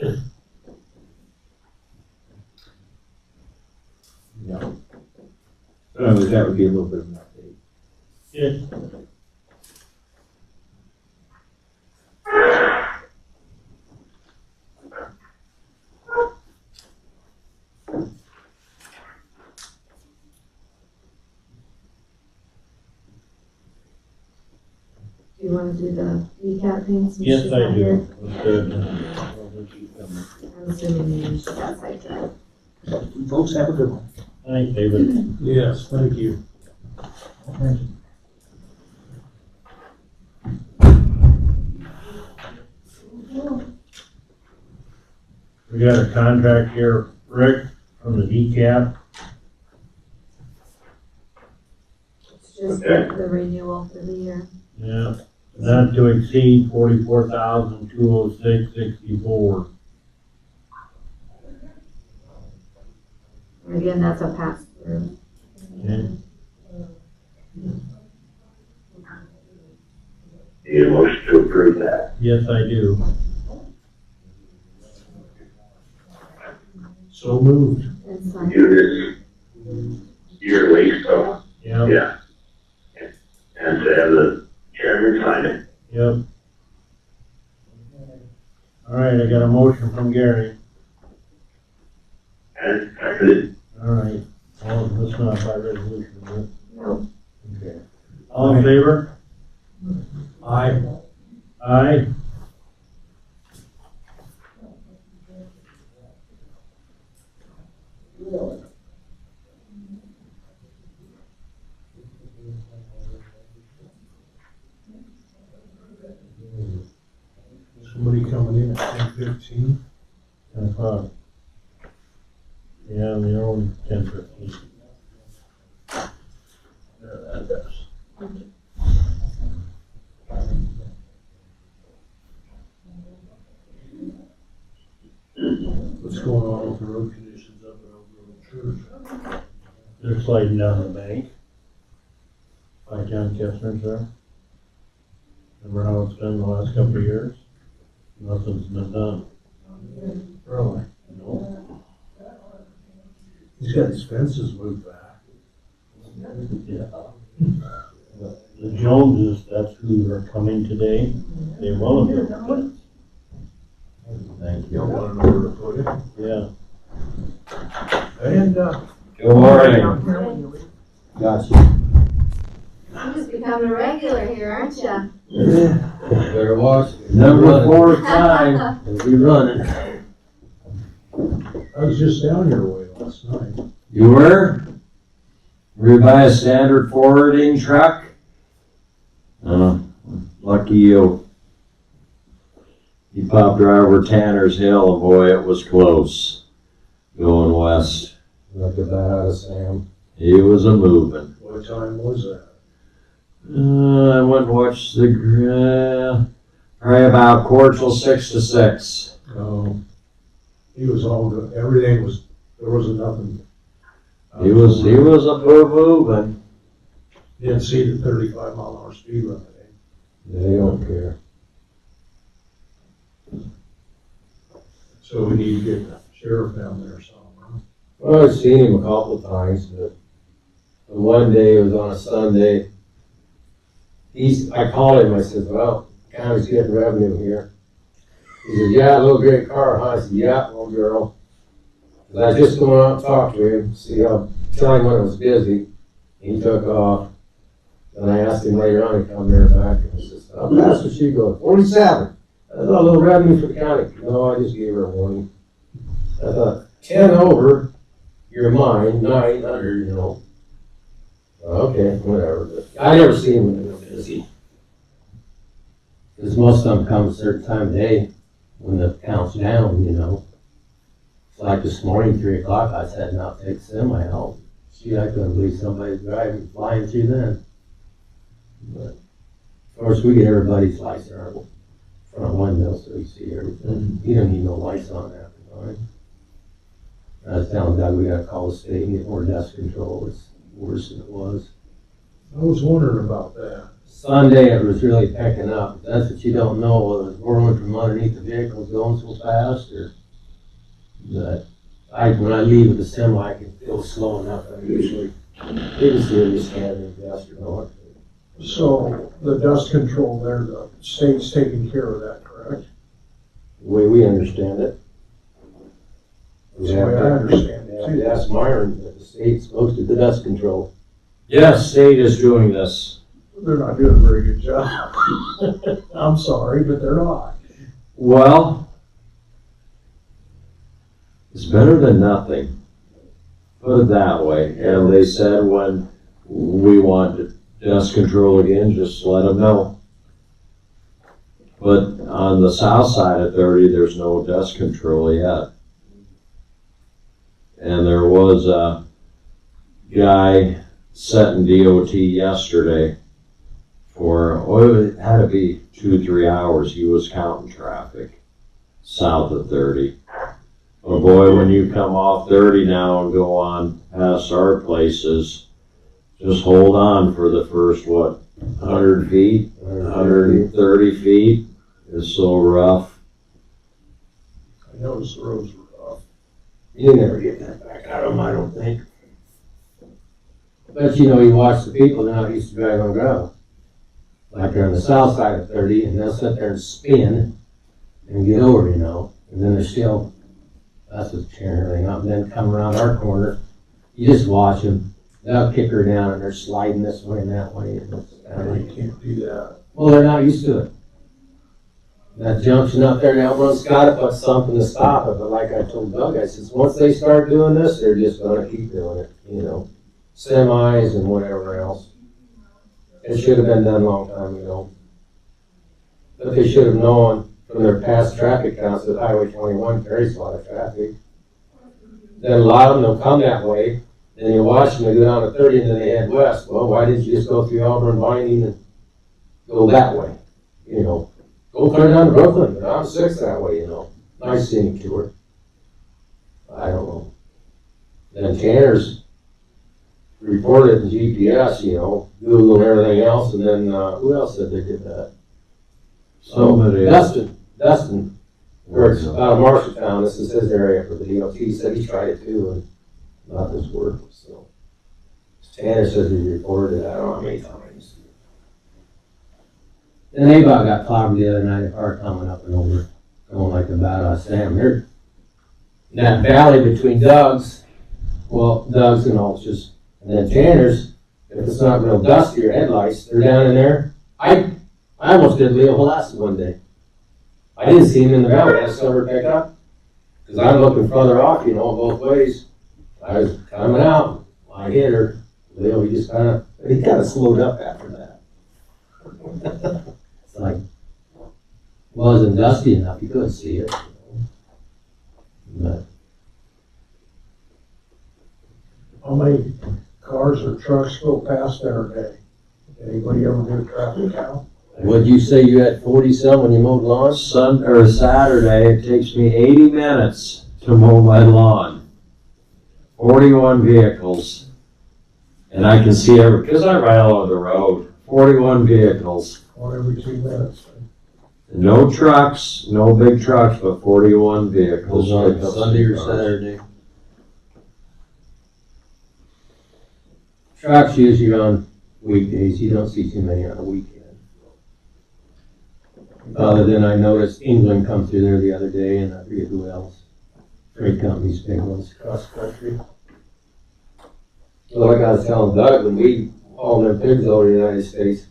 S7: No. So that would be a little bit of an update.
S2: Yeah.
S8: Do you wanna do the decap things?
S2: Yes, I do. Let's do it.
S8: I'm assuming you should that side track.
S7: Folks, have a good one.
S2: Thanks, David.
S1: Yes, thank you.
S2: We got a contract here, Rick, from the DCAP.
S8: It's just the renewal for the year.
S2: Yeah, not to exceed 44,206.64.
S8: And again, that's a pass through.
S2: Okay.
S3: Need a motion to approve that.
S2: Yes, I do.
S1: So moved.
S8: It's like,
S3: Do this yearly, so,
S2: Yep,
S3: yeah. And to have the chairman sign it.
S2: yep. All right, I got a motion from Gary.
S3: And seconded.
S2: All right. Well, that's not by resolution, is it?
S8: no,
S2: Okay. All in favor?
S1: Aye.
S2: Aye.
S1: Somebody coming in at 10:15.
S2: 10 o'clock. Yeah, they're only 10:15. There, that does.
S1: What's going on with the road conditions up at Oak Grove Church?
S2: They're sliding down the bank. By John Kessner's there. Remember how it's been the last couple of years? Nothing's been done.
S1: Really?
S2: No.
S1: He's got his fences moved back.
S2: Yeah. The Joneses, that's who are coming today. They will have built the fence. Thank
S1: You don't
S2: you.
S1: want to know where to put it.
S2: Yeah.
S1: And,
S2: Good morning.
S7: Gotcha.
S4: I'm just becoming a regular here, aren't you?
S9: Better watch.
S2: Number 4 time, we'll be running.
S1: I was just down your way last night.
S9: You were? Were you by a standard forwarding truck? Lucky you. You popped right over Tanner's Hill, and boy, it was close. Going west.
S7: Look at that, Sam.
S9: He was a moving.
S1: What time was that?
S9: I went and watched the, probably about quarter till 6 to 6.
S1: Oh, he was all good. Everything was, there wasn't nothing.
S9: He was a moving.
S1: Didn't see the 35-mile-an-hour speed limit.
S7: They don't care.
S1: So we need to get the sheriff down there somewhere.
S10: Well, I've seen him a couple of times, but the one day, it was on a Sunday. I called him, I said, well, county's getting revenue here. He said, yeah, little gray car, huh? I said, yeah, little girl. 'Cause I was just going out and talk to him, tell him when it was busy. He took off. And I asked him later on to come there back, and he says, how fast was she going? 47. I thought, a little revenue for the county. No, I just gave her a warning. I thought, 10 over, you're mine, 9 under, you know. Okay, whatever. But I never see him when they were busy. Because most of them come a certain time of day when the count's down, you know. It's like this morning, 3 o'clock, I was heading out to take semi out. Gee, I couldn't believe somebody's driving, flying through then. But, of course, we get everybody's lights in our front window, so you see everything. You don't need no lights on after 9. I was telling Doug, we gotta call the state and get more dust control. It's worse than it was.
S1: I was wondering about that.
S10: Sunday, it was really picking up. That's what you don't know, whether it was whirling from underneath the vehicles going so fast, or that when I leave with the semi, I can feel slow enough. I usually didn't see it just standing in dust or not.
S1: So the dust control there, the state's taking care of that, correct?
S10: The way we understand it.
S1: That's the way I understand it too.
S10: That's Myron, that the state's supposed to do the dust control.
S9: Yes, state is doing this.
S1: They're not doing a very good job. I'm sorry, but they're not.
S9: Well, it's better than nothing. Put it that way. And they said when we want dust control again, just let them know. But on the south side of 30, there's no dust control yet. And there was a guy setting DOT yesterday for, it had to be 2-3 hours. He was counting traffic south of 30. Oh boy, when you come off 30 now and go on past our places, just hold on for the first, 100 feet, 130 feet. It's so rough.
S1: I noticed the roads were rough.
S10: You never get that back out of them, I don't think. But you know, you watch the people, they're not used to driving on gravel. Like they're on the south side of 30, and they'll sit there and spin and get over, you know. And then they're still, that's what's tearing everything up. And then come around our corner, you just watch them. They'll kick her down, and they're sliding this way and that way. And it's
S1: You can't do that.
S10: well, they're not used to it. That junction up there, now everyone's got to put something to stop it. But like I told Doug, I says, once they start doing this, they're just going to keep doing it, you know. Semis and whatever else. It should have been done a long time ago. But they should have known from their past traffic counts that Highway 21 carries a lot of traffic. Then a lot of them will come that way, and you watch them, they go down to 30 and then they head west. Well, why didn't you just go through Auburn, Vining and go that way? You know, go clear down to Brooklyn, but I'm 6 that way, you know. Nice scenic tour. I don't know. Then Tanner's reported in GPS, you know, Google and everything else, and then, who else said they did that?
S9: Somebody else.
S10: Dustin works out of Marshalltown, this is his area for the DOT, he said he tried it too, and nothing's worked, so. Tanner says he reported it, I don't know how many times. And they about got clobbered the other night, a car coming up and over, going like the Badass Sam, they're in that valley between Doug's and Altus, and then Tanner's, if it's not real dusty or headlights, they're down in there. I almost did Leo Velasquez one day. I didn't see him in the valley, I had a silver pickup, because I'm looking further off, you know, both ways. I was coming out, I hit her. Leo, he kind of slowed up after that. It's like, wasn't dusty enough, you couldn't see it. But
S1: How many cars or trucks go past there a day? Anybody ever do a traffic count?
S10: what'd you say, you had 40-some when you mowed lawns?
S9: Saturday, it takes me 80 minutes to mow my lawn. 41 vehicles. And I can see because I ride along the road, 41 vehicles.
S1: One every 2 minutes.
S9: No trucks, no big trucks, but 41 vehicles.
S10: Was on Sunday or Saturday? Trucks usually on weekdays, you don't see too many on a weekend. Other than I noticed England come through there the other day, and I forget who else. Freight companies, big ones across the country. Well, like I was telling Doug, when we haul them pigs over the United States,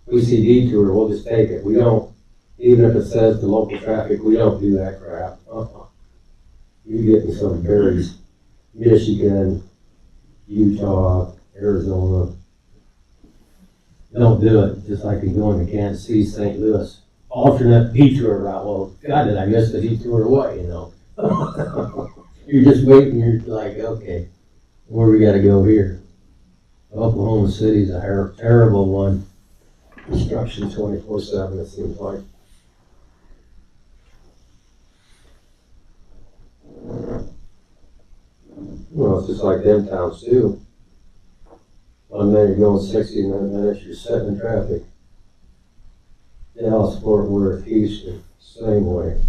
S10: we see detour, we'll just take it. We don't, even if it says the local traffic, we don't do that crap. You get in some berries, Michigan, Utah, Arizona. Don't do it, just like you go into Kansas City, St. Louis. Alternate detour route. Well, God, did I miss the detour or what, you know? You're just waiting, you're like, okay, where we gotta go here? Oklahoma City's a terrible one. Construction 24/7, it seems like. Well, it's just like them towns too. One minute you're going 60, and another minute you're sitting in traffic. Dallas, Fort Worth, Houston, same way.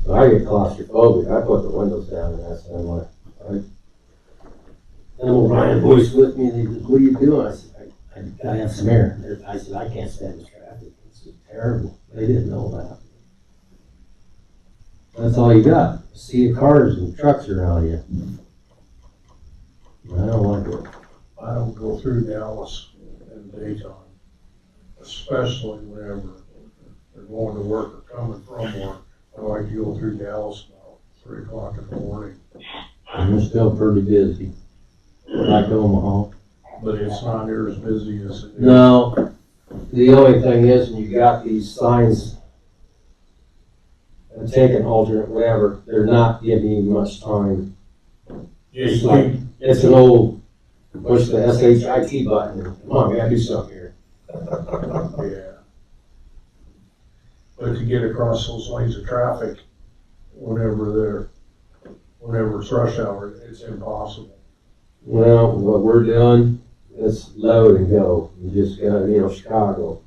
S10: So I get claustrophobic. I put the windows down in that same way. And old Ryan Boyce with me, and he goes, "What are you doing?" I said, I gotta have some air. I said, I can't stand this traffic. It's terrible. They didn't know that. That's all you got. A sea of cars and trucks around you. I don't like it.
S1: I don't go through Dallas in the daytime, especially whenever they're going to work or coming from work. I like to go through Dallas about 3 o'clock in the morning,
S10: And we're still pretty busy. Like Omaha.
S1: but it's not near as busy as it is.
S10: No, the only thing is, when you got these signs, take an alternate, whatever, they're not giving you much time. It's like, it's an old, push the SHIT button, and, come on, we gotta do something here.
S1: Yeah. But to get across those lanes of traffic, whenever it's rush hour, it's impossible.
S10: Well, what we're doing, is load and go. You just got, Chicago.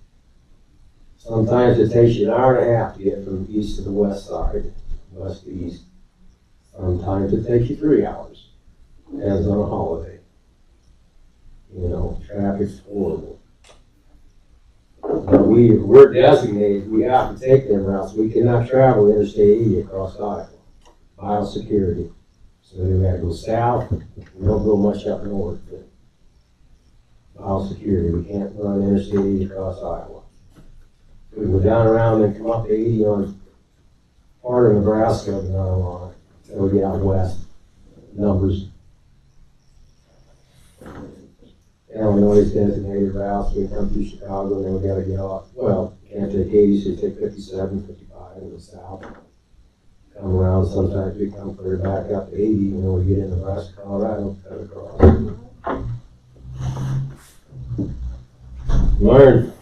S10: Sometimes it takes you an hour and a half to get from east to the west side, west to east. Sometimes it takes you 3 hours, as on a holiday. Traffic's horrible. But we're designated, we have to take them routes. We cannot travel Interstate 80 across Iowa. Biosecurity. So we gotta go south, we don't go much up north, but biosecurity, we can't run Interstate 80 across Iowa. We go down around and come up to 80 on part of Nebraska, but not a lot. So we get out west, numbers. Illinois designated routes, we come through Chicago, and then we gotta get off, well, can't take 80, so you take 57, 55, and go south. Come around, sometimes we come clear back up to 80, and then we get in Nebraska, Colorado, cut across. Learn.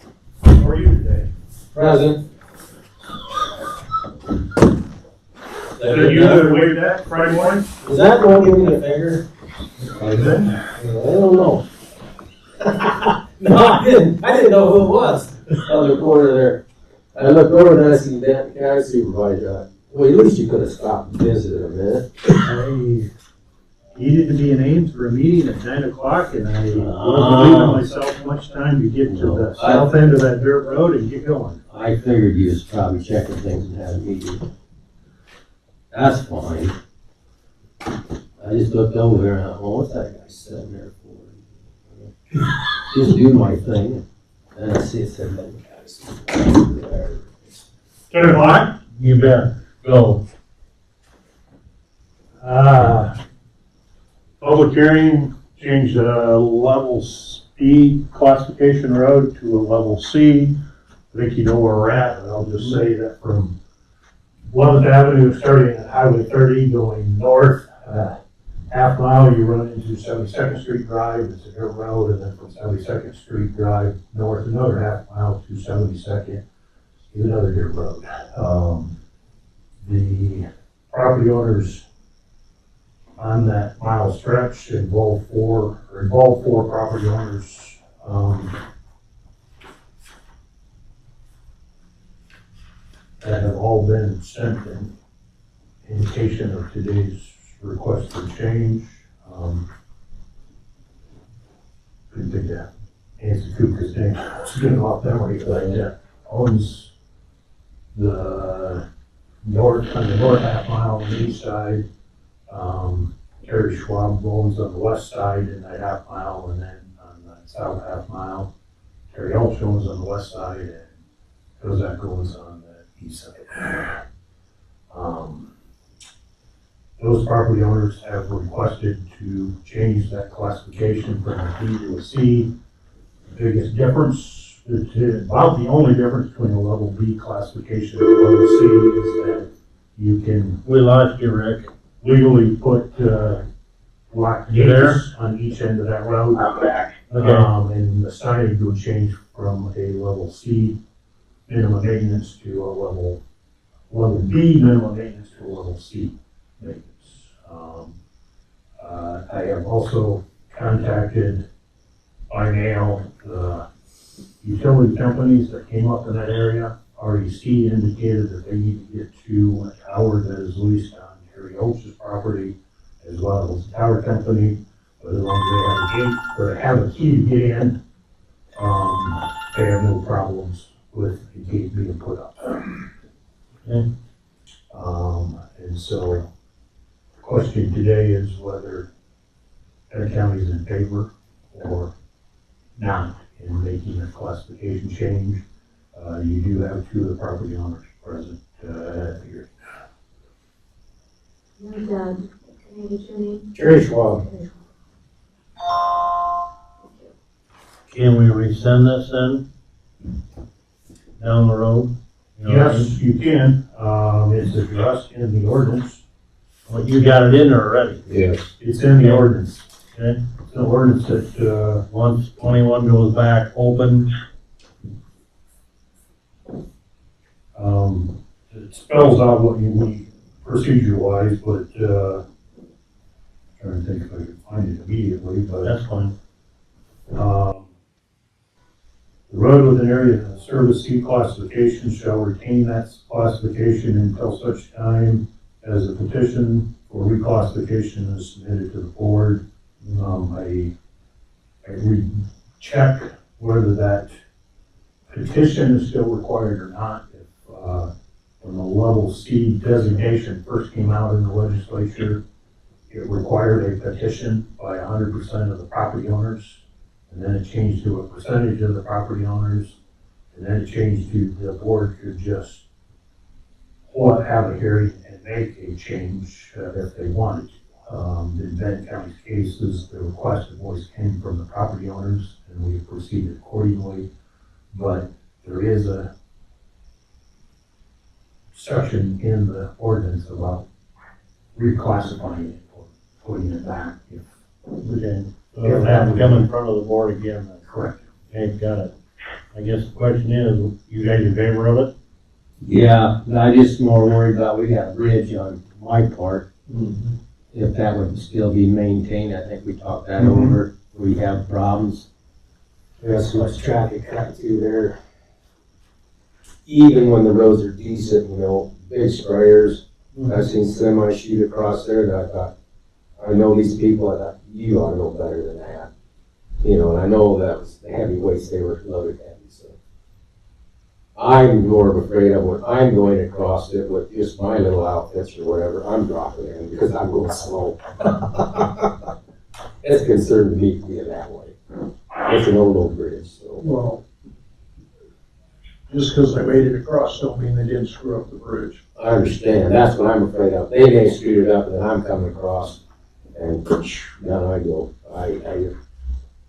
S1: How are you today?
S10: Present.
S1: Did you wave that Friday morning?
S10: Is that one giving me a finger?
S1: I did.
S10: I don't know. No, I didn't. I didn't know who it was. On the corner there. I looked over and I see that guy supervisor. Well, at least you could have stopped and visited a minute.
S7: I needed to be in Ames for a meeting at 9 o'clock, and I wasn't leaving myself much time to get to the south end of that dirt road and get going.
S10: I figured you was probably checking things and had a meeting. That's fine. I just looked over there and I thought, well, what's that guy sitting there for? Just do my thing. And I see it said, that guy's
S1: 10 o'clock?
S2: You bet. Go.
S11: Public hearing, change the level B classification road to a level C. I think you know where we're at, and I'll just say that from 11th Avenue, starting at Highway 30, going north, half mile, you run into 72nd Street Drive, it's a dirt road, and then from 72nd Street Drive north, another half mile to 72nd is another dirt road. The property owners on that mile stretch involve four property owners. That have all been sent an indication of today's request for change. Couldn't think of Nancy Cooper's name. It's getting off memory, but owns the north, on the north half mile on the east side. Terry Schwab owns on the west side in that half mile, and then on the south half mile, Terry Elch owns on the west side, and Kozak owns on the east side. Those property owners have requested to change that classification from a B to a C. The biggest difference, about the only difference between a level B classification and a level C is that you can
S2: We lost you, Rick.
S11: legally put, lock
S2: You there?
S11: gates on each end of that road.
S3: I'm back.
S2: Okay.
S11: And the signage would change from a level C minimum maintenance to a level B minimum maintenance to a level C maintenance. I have also contacted by mail the utility companies that came up in that area. REC indicated that they need to get to a tower that is leased on Terry Oaks' property, as well as the tower company. But as long as they have a gate, or have a key to get in, they have no problems with the gate being put up.
S2: Okay.
S11: And so, the question today is whether Benton County is in favor or not in making a classification change. You do have two of the property owners present here.
S4: And, can I get your name?
S10: Terry Schwab.
S2: Can we rescind this then? Down the road? You know what I mean?
S11: Yes, you can. It's addressed in the ordinance.
S2: Well, you got it in there already.
S10: Yes.
S11: It's in the ordinance.
S2: Okay.
S11: It's the ordinance that,
S2: Once 21 goes back open,
S11: it spells out what you need procedure-wise, but, trying to think if I can find it immediately, but,
S2: that's fine.
S11: the road with an area of service C classification shall retain that classification until such time as a petition for reclassification is submitted to the board. I recheck whether that petition is still required or not. If, when the level C designation first came out in the legislature, it required a petition by 100% of the property owners. And then it changed to a percentage of the property owners. And then it changed to the board could just have a hearing and make a change if they wanted. In Benton County's cases, the requested voice came from the property owners, and we proceeded accordingly. But there is a section in the ordinance about reclassifying it or putting it back if
S2: Okay. So it'll have to come in front of the board again then.
S11: correct.
S2: Okay, got it. I guess the question is, you guys in favor of it?
S10: Yeah, I just more worried about, we got a bridge on my part. If that would still be maintained, I think we talked that over. We have problems. There's so much traffic cut through there. Even when the roads are decent, you know, big sprayers. I've seen semis shoot across there that I thought, I know these people, I thought, you ought to know better than that. You know, and I know that was the heavy weights they were loaded heavy, so. I'm more afraid of when I'm going across it with just my little outfits or whatever, I'm dropping in because I'm going slow. It's a concern to me being that way. It's an old bridge, so.
S1: Well, just because they made it across don't mean they didn't screw up the bridge.
S10: I understand, that's what I'm afraid of. They may screw it up and then I'm coming across and down I go.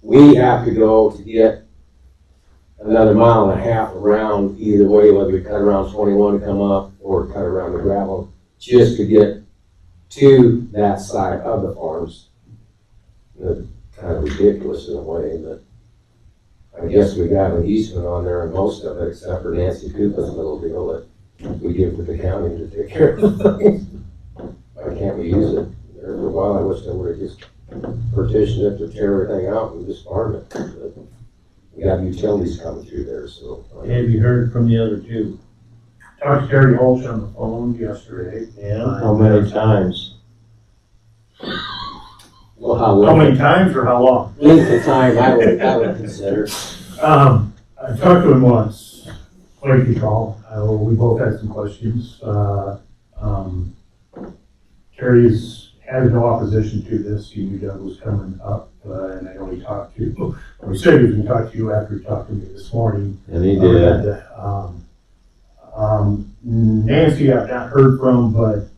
S10: We have to go to get another mile and a half around either way, whether we cut around 21 to come up or cut around the gravel, just to get to that side of the farms. It's kind of ridiculous in a way, but I guess we got an easement on there and most of it, except for Nancy Koopa's little deal that we give to the county to take care of the things. Why can't we use it? There for a while, I wish they would have just partitioned it to tear everything out and just farm it. But we got utilities coming through there, so.
S2: Have you heard from the other two?
S11: Talked to Terry Holch on the phone yesterday.
S2: Yeah.
S10: How many times? Well,
S11: How many times or how long?
S10: length of time I would consider.
S11: I talked to him once. lengthy call. We both had some questions. Terry has no opposition to this. He knew Doug was coming up, and I know he talked to, or he said he was gonna talk to you after he talked to me this morning.
S9: And he did.
S11: Nancy I've not heard from, but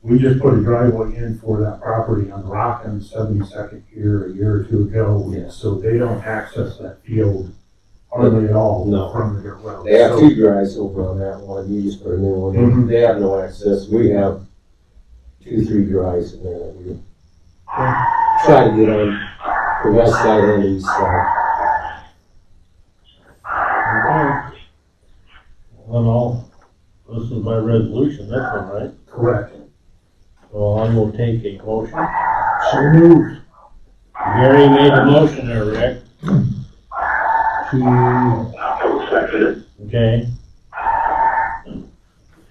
S11: we just put a driveway in for that property on Rockin' 72nd here a year or two ago.
S10: Yeah.
S11: So they don't access that field hardly at all
S10: No.
S11: from the dirt road.
S10: They have
S11: So-
S10: two drives over on that one, you just put a new one in,
S11: Mhm.
S10: they have no access, we have 2, 3 drives in there that we try to get on the west side and the east side.
S2: Okay. Well, no, this is by resolution, this one, right?
S11: Correct.
S2: So I will take a motion.
S11: So moved.
S2: Gary made the motion there, Rick,
S3: I will second it.
S2: okay?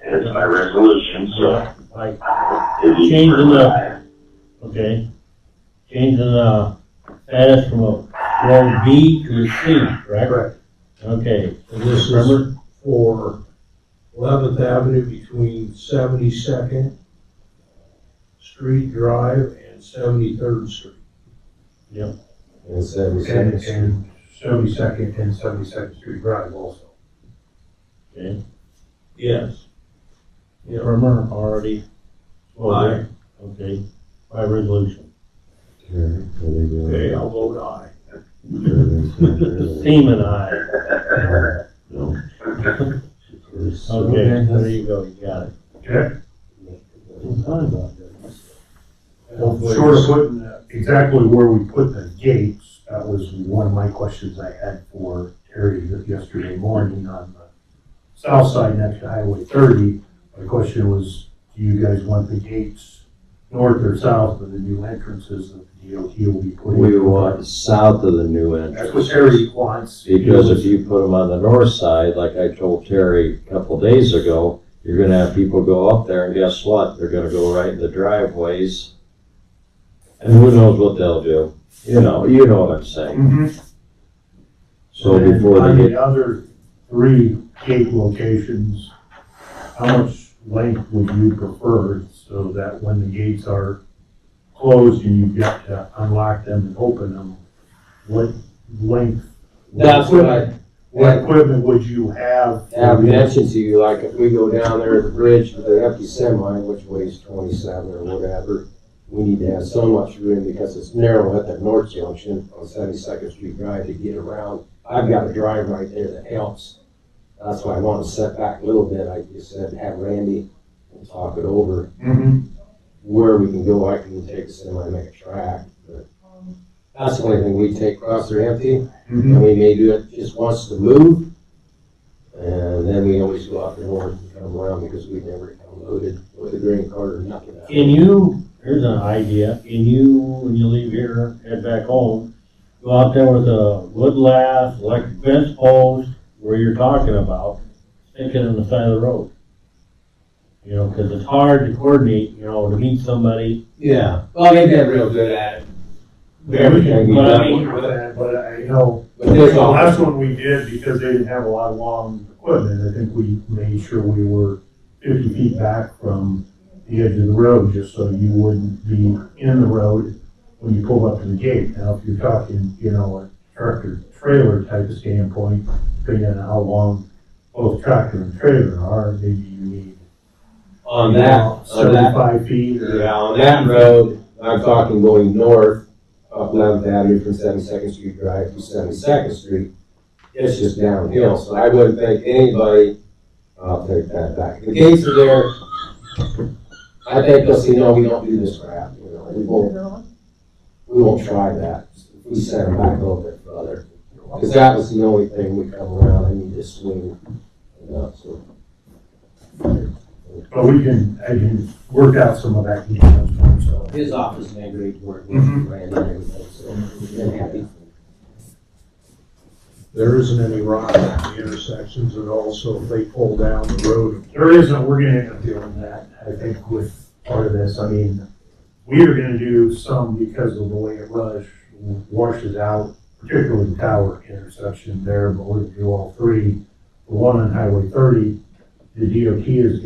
S3: And it's by resolution, so.
S2: Like,
S3: if you
S2: Changing the-
S3: prefer,
S2: okay, changing the status from a road B to a C, correct?
S11: Correct.
S2: Okay,
S1: And this is
S2: remember,
S1: for 11th Avenue between 72nd Street Drive and 73rd Street.
S10: And
S11: And,
S10: 72nd Street.
S11: and 72nd and 72nd Street Drive also.
S2: okay,
S1: Yes. Yeah.
S2: Primer already.
S1: Aye.
S2: Okay, by resolution.
S9: Terry, what are you
S1: Okay,
S9: doing?
S1: I'll vote aye.
S2: Seaman, aye.
S9: No.
S2: Okay, there you go, you got it.
S11: Okay?
S1: Hopefully
S11: Short of putting exactly where we put the gates, that was one of my questions I had for Terry yesterday morning on the south side next to Highway 30. My question was, do you guys want the gates north or south of the new entrances that the DOT will be putting?
S9: We want south of the new
S11: That's what
S9: entrance.
S11: Terry wants.
S9: Because if you put them on the north side, like I told Terry a couple days ago, you're gonna have people go up there and guess what? They're gonna go right in the driveways. And who knows what they'll do? You know what I'm saying.
S11: Mhm.
S9: So
S11: And
S9: before
S11: on
S9: they
S11: the
S9: get,
S11: other 3 gate locations, how much length would you prefer so that when the gates are closed and you've got to unlock them and open them, what length?
S10: That's what I,
S11: What equipment would you have?
S10: have mentioned to you, like if we go down there at the bridge with the empty semi, which weighs 27 or whatever, we need to have so much room because it's narrow at the north junction on 72nd Street Drive to get around. I've got a drive right there that helps. That's why I want to set back a little bit. I just said, have Randy talk it over
S11: Mhm.
S10: where we can go. I can take a semi and make a track. But that's the only thing we take across there empty.
S11: Mhm.
S10: And we may do it just once to move. And then we always go out the north and come around because we never come loaded with a grain cart or nothing.
S2: Can you, here's an idea, can you, when you leave here, head back home, go out there with a wood lath, electric fence post, where you're talking about, stick it in the side of the road? You know, cause it's hard to coordinate, to meet somebody.
S10: Yeah, well, they've been real good at it.
S11: Everything,
S2: But I
S11: but
S2: mean-
S11: I know,
S10: But there's
S11: the
S10: all,
S11: last one we did, because they didn't have a lot of long equipment, I think we made sure we were 50 feet back from the edge of the road, just so you wouldn't be in the road when you pull up to the gate. Now, if you're talking, a tractor trailer type of standpoint, depending on how long both tractor and trailer are, maybe you need
S10: on that,
S11: 75 feet or.
S10: yeah, on that road, I'm talking going north up 11th Avenue from 72nd Street Drive to 72nd Street. It's just downhill, so I wouldn't think anybody, I'll take that back. The gates are there. I think they'll say, no, we don't do this crap, we won't try that. We send them back a little bit further. Because that was the only thing we come around, I need to swing, so.
S11: But I can work out some of that details for you, so.
S10: His office made great work with Randy and everything, so we've been happy.
S1: There isn't any rock at the intersections at all, so if they pull down the road.
S11: There isn't, we're gonna end up doing that, I think, with part of this. I mean, we are gonna do some because of the way it washes out, particularly the tower intersection there, but we're gonna do all 3. the one on Highway 30, the DOT is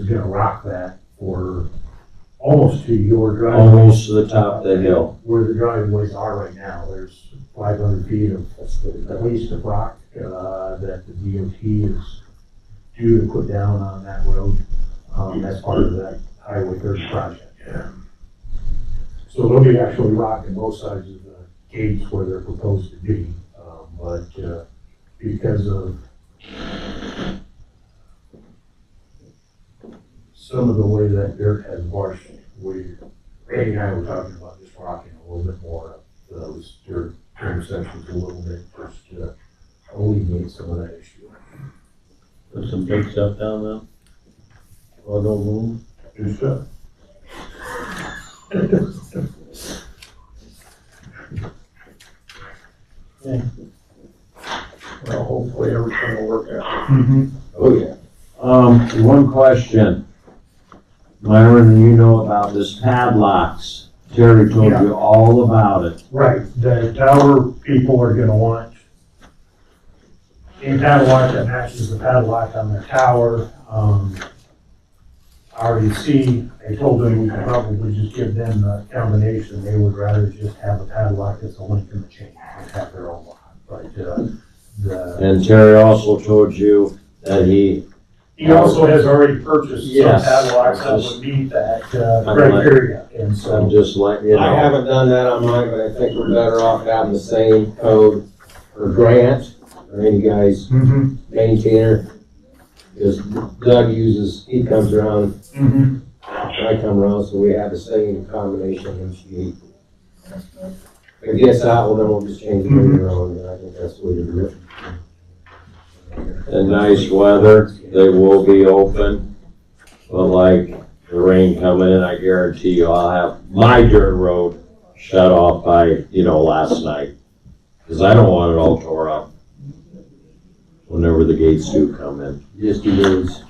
S11: gonna rock that for almost to your driveway.
S9: Almost to the top of the hill.
S11: Where the driveways are right now, there's 500 feet of at least of rock, that the DOT is due to put down on that road, as part of that Highway 30 project. So they'll be actually rocking both sides of the gates where they're proposed to be, but, because of some of the way that dirt has washed, Randy and I were talking about just rocking a little bit more of those dirt trim sections a little bit, just to alleviate some of that issue.
S2: Put some big stuff down there. Or no room.
S11: Do stuff.
S1: Well, hopefully everything will work out.
S9: Oh, yeah. One question. Myron, you know about this padlocks. Terry told you all about it.
S11: Right, the tower people are gonna want a padlock that matches the padlock on their tower. REC, I told them we could probably just give them the combination. They would rather just have a padlock that's a link in the chain and have their own lock. But,
S9: And Terry also told you that he
S11: also has already purchased some
S9: Yes.
S11: padlocks that would meet that criteria. And
S9: I'm
S11: so,
S9: just letting you know.
S10: I haven't done that on mine, but I think we're better off having the same code for Grant or any guy's maintainer. Because Doug he comes around, I come around, so we have the same combination each gate. If it gets out, well, then we'll just change it later on, and I think that's the way to do it.
S9: In nice weather, they will be open. But like the rain coming in, I guarantee you I'll have my dirt road shut off by, last night. Cause I don't want it all tore up whenever the gates do come in.
S10: Just do those.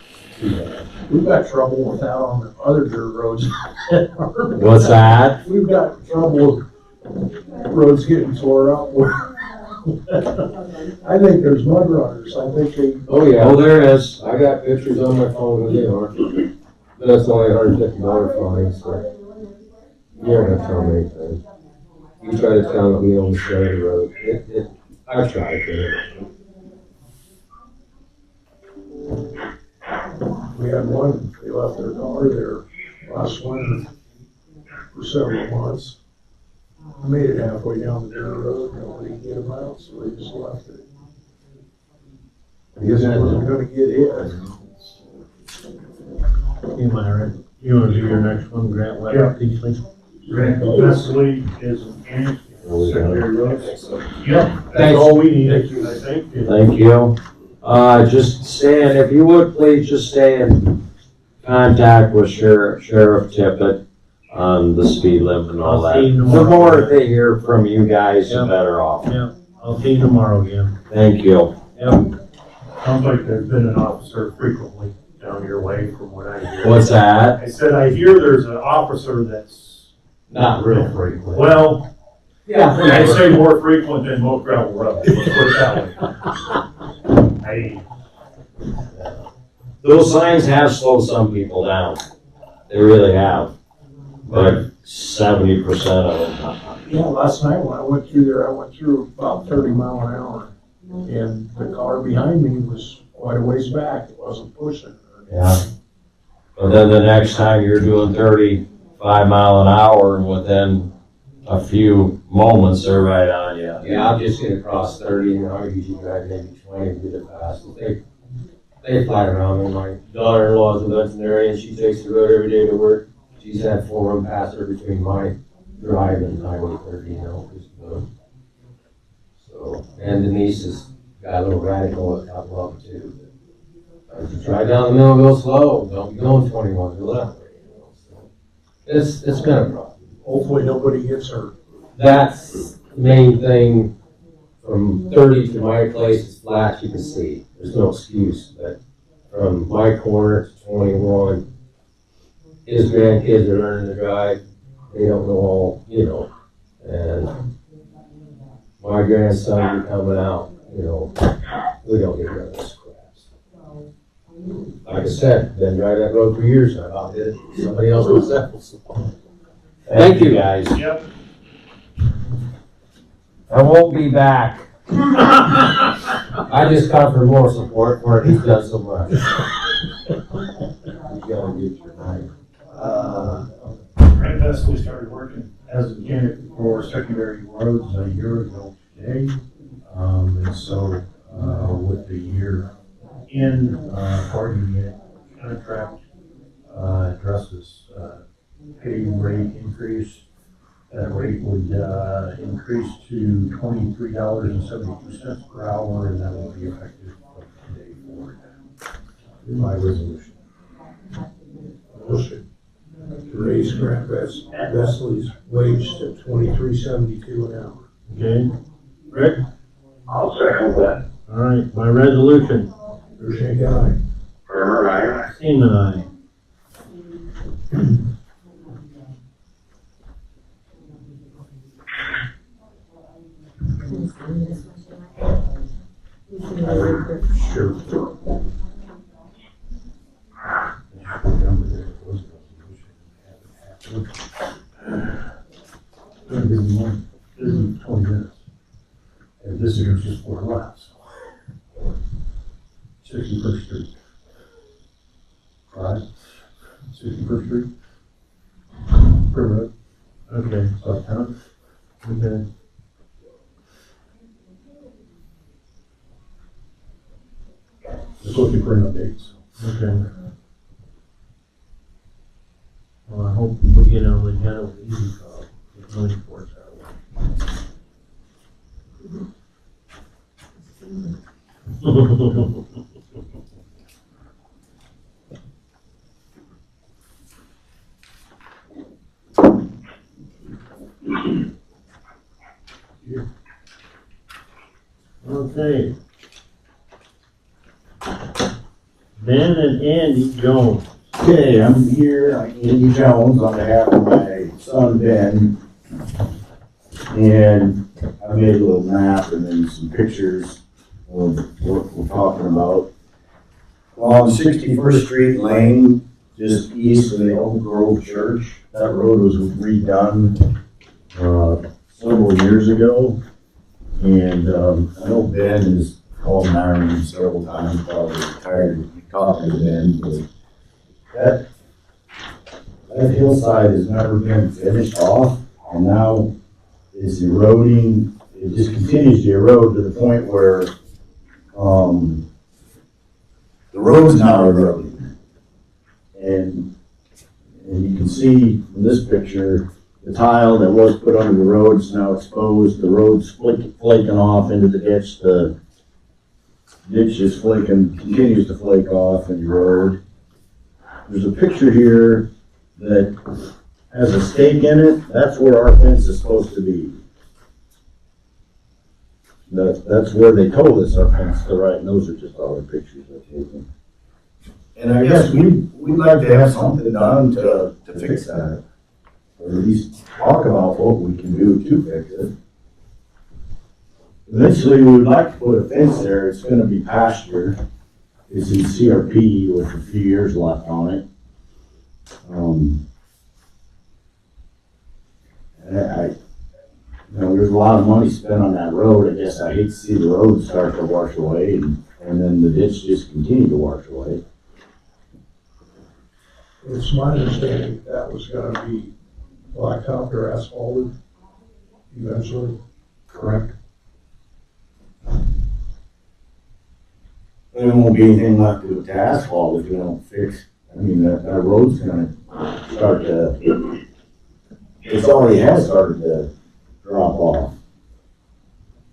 S1: We've got trouble with that on the other dirt roads.
S9: What's that?
S1: We've got trouble with roads getting tore up. I think there's mud runners. I think they.
S10: Oh, yeah.
S9: Oh, there is.
S10: I got pictures on my phone when they are. But that's only $150 fine, so. You don't have to tell me anything. You try to tell me on the side of the road. I tried to.
S1: We had one, they left their car there last winter for several months. I made it halfway down the dirt road, nobody could get them out, so they just left it. I guess it wasn't gonna get hit.
S2: Hey, Myron, you wanna do your next one, Grant Webb, Peasley?
S11: Grant Wesley is in Secondary Roads. Yep, that's
S10: Thanks.
S11: all we need, I think.
S9: Thank you. If you would please just stay in contact with Sheriff Tippett on the speed limit and all that.
S2: I'll see you
S9: The
S2: tomorrow.
S9: more they hear from you guys, the
S2: Yeah.
S9: better off.
S2: Yeah, I'll see you tomorrow, Jim.
S9: Thank you.
S2: Yep.
S11: Sounds like there's been an officer frequently down your way from what I hear.
S9: What's that?
S11: I said, I hear there's an officer that's,
S10: Not real frequent.
S11: well,
S10: Yeah.
S11: I'd say more frequent than most gravel roads, let's put it that way.
S9: Those signs have slowed some people down. They really have. But 70% of them.
S1: Yeah, last night when I went through there, I went through about 30 mile an hour. And the car behind me was quite a ways back, it wasn't pushing.
S9: Yeah. But then the next time you're doing 35 mile an hour and within a few moments, they're right on you.
S10: Yeah, I'll just get across 30 and I'll usually drive maybe 20 and get it fast. They fly around, and my daughter-in-law's a veterinarian, and she takes the road every day to work. She's had 4 of them pass her between my drive and Highway 30, So, and Denise has got a little radical at top level too. If you drive down the middle, go slow, don't be going 21, go left. So, it's been a problem.
S1: Hopefully nobody gets hurt.
S10: That's the main thing. From 30 to my place, it's flat, you can see. There's no excuse, but from my corner to 21, his grandkids are learning to drive. They don't know all, and my grandson be coming out, we don't get nervous. said, been driving that road for years, I about did it, somebody else myself, so. Thank you, guys.
S11: Yep.
S10: I won't be back. I just come for more support for it, he's done so much. You gotta get your night.
S11: Brent Vesely started working as a mechanic for secondary roads a year ago today. And so, with the year in, party unit contract, addresses, pay rate increase. That rate would, increase to $23.72 per hour, and that will be effective today forward.
S10: My resolution.
S1: Motion to raise Grant Vesley's wage to $23.72 an hour.
S2: Okay, Rick?
S3: I'll second that.
S2: All right, by resolution,
S1: Rushay, aye.
S3: Turner, aye.
S2: Seaman, aye.
S1: Sure.
S11: This is 20 minutes. And this year's just 4 laps. 61st Street. Right? 61st Street. River Road.
S2: Okay,
S11: South Town.
S2: okay.
S11: Just looking for an update, so.
S2: Okay. Well, I hope we get on the general easy call. Get money for it that way. Okay. Ben and Andy Jones.
S12: Okay, I'm here, Andy Jones, on behalf of my son Ben. And I made a little map and then some pictures of what we're talking about. On 61st Street Lane, just east of the Oak Grove Church, that road was redone several years ago. And I know Ben has called Myron several times, probably tired of talking to Ben, but that hillside has never been finished off, and now it's eroding. It just continues to erode to the point where the road's now eroding. And you can see from this picture, the tile that was put under the road is now exposed. The road's flaking off into the ditch. The ditch is flaking, continues to flake off and erode. There's a picture here that has a stake in it. That's where our fence is supposed to be. That's where they told us our fence to right, and those are just all the pictures I've taken. And I guess we'd like to have something done to fix that. Or at least talk about what we can do to fix it. Eventually, we would like to put a fence there. It's gonna be pasture. It's in CRP with a few years left on it. There's a lot of money spent on that road. I guess I hate to see the road start to wash away and then the ditch just continue to wash away.
S1: It's my understanding that was gonna be blacktopped or asphalted eventually.
S12: Correct. There won't be anything left to asphalt if you don't fix. I mean, that road's gonna start to, it's already has started to drop off.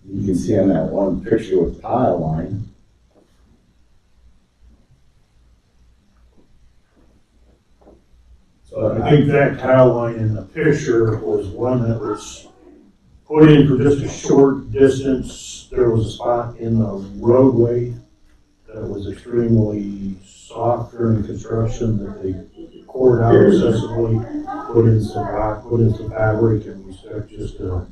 S12: You can see on that one picture with the tile line.
S11: So I think that tile line in the picture was one that was put in for just a short distance. There was a spot in the roadway that was extremely soft during construction that they cored out excessively, put in some rock, put in some fabric, and we stuck just a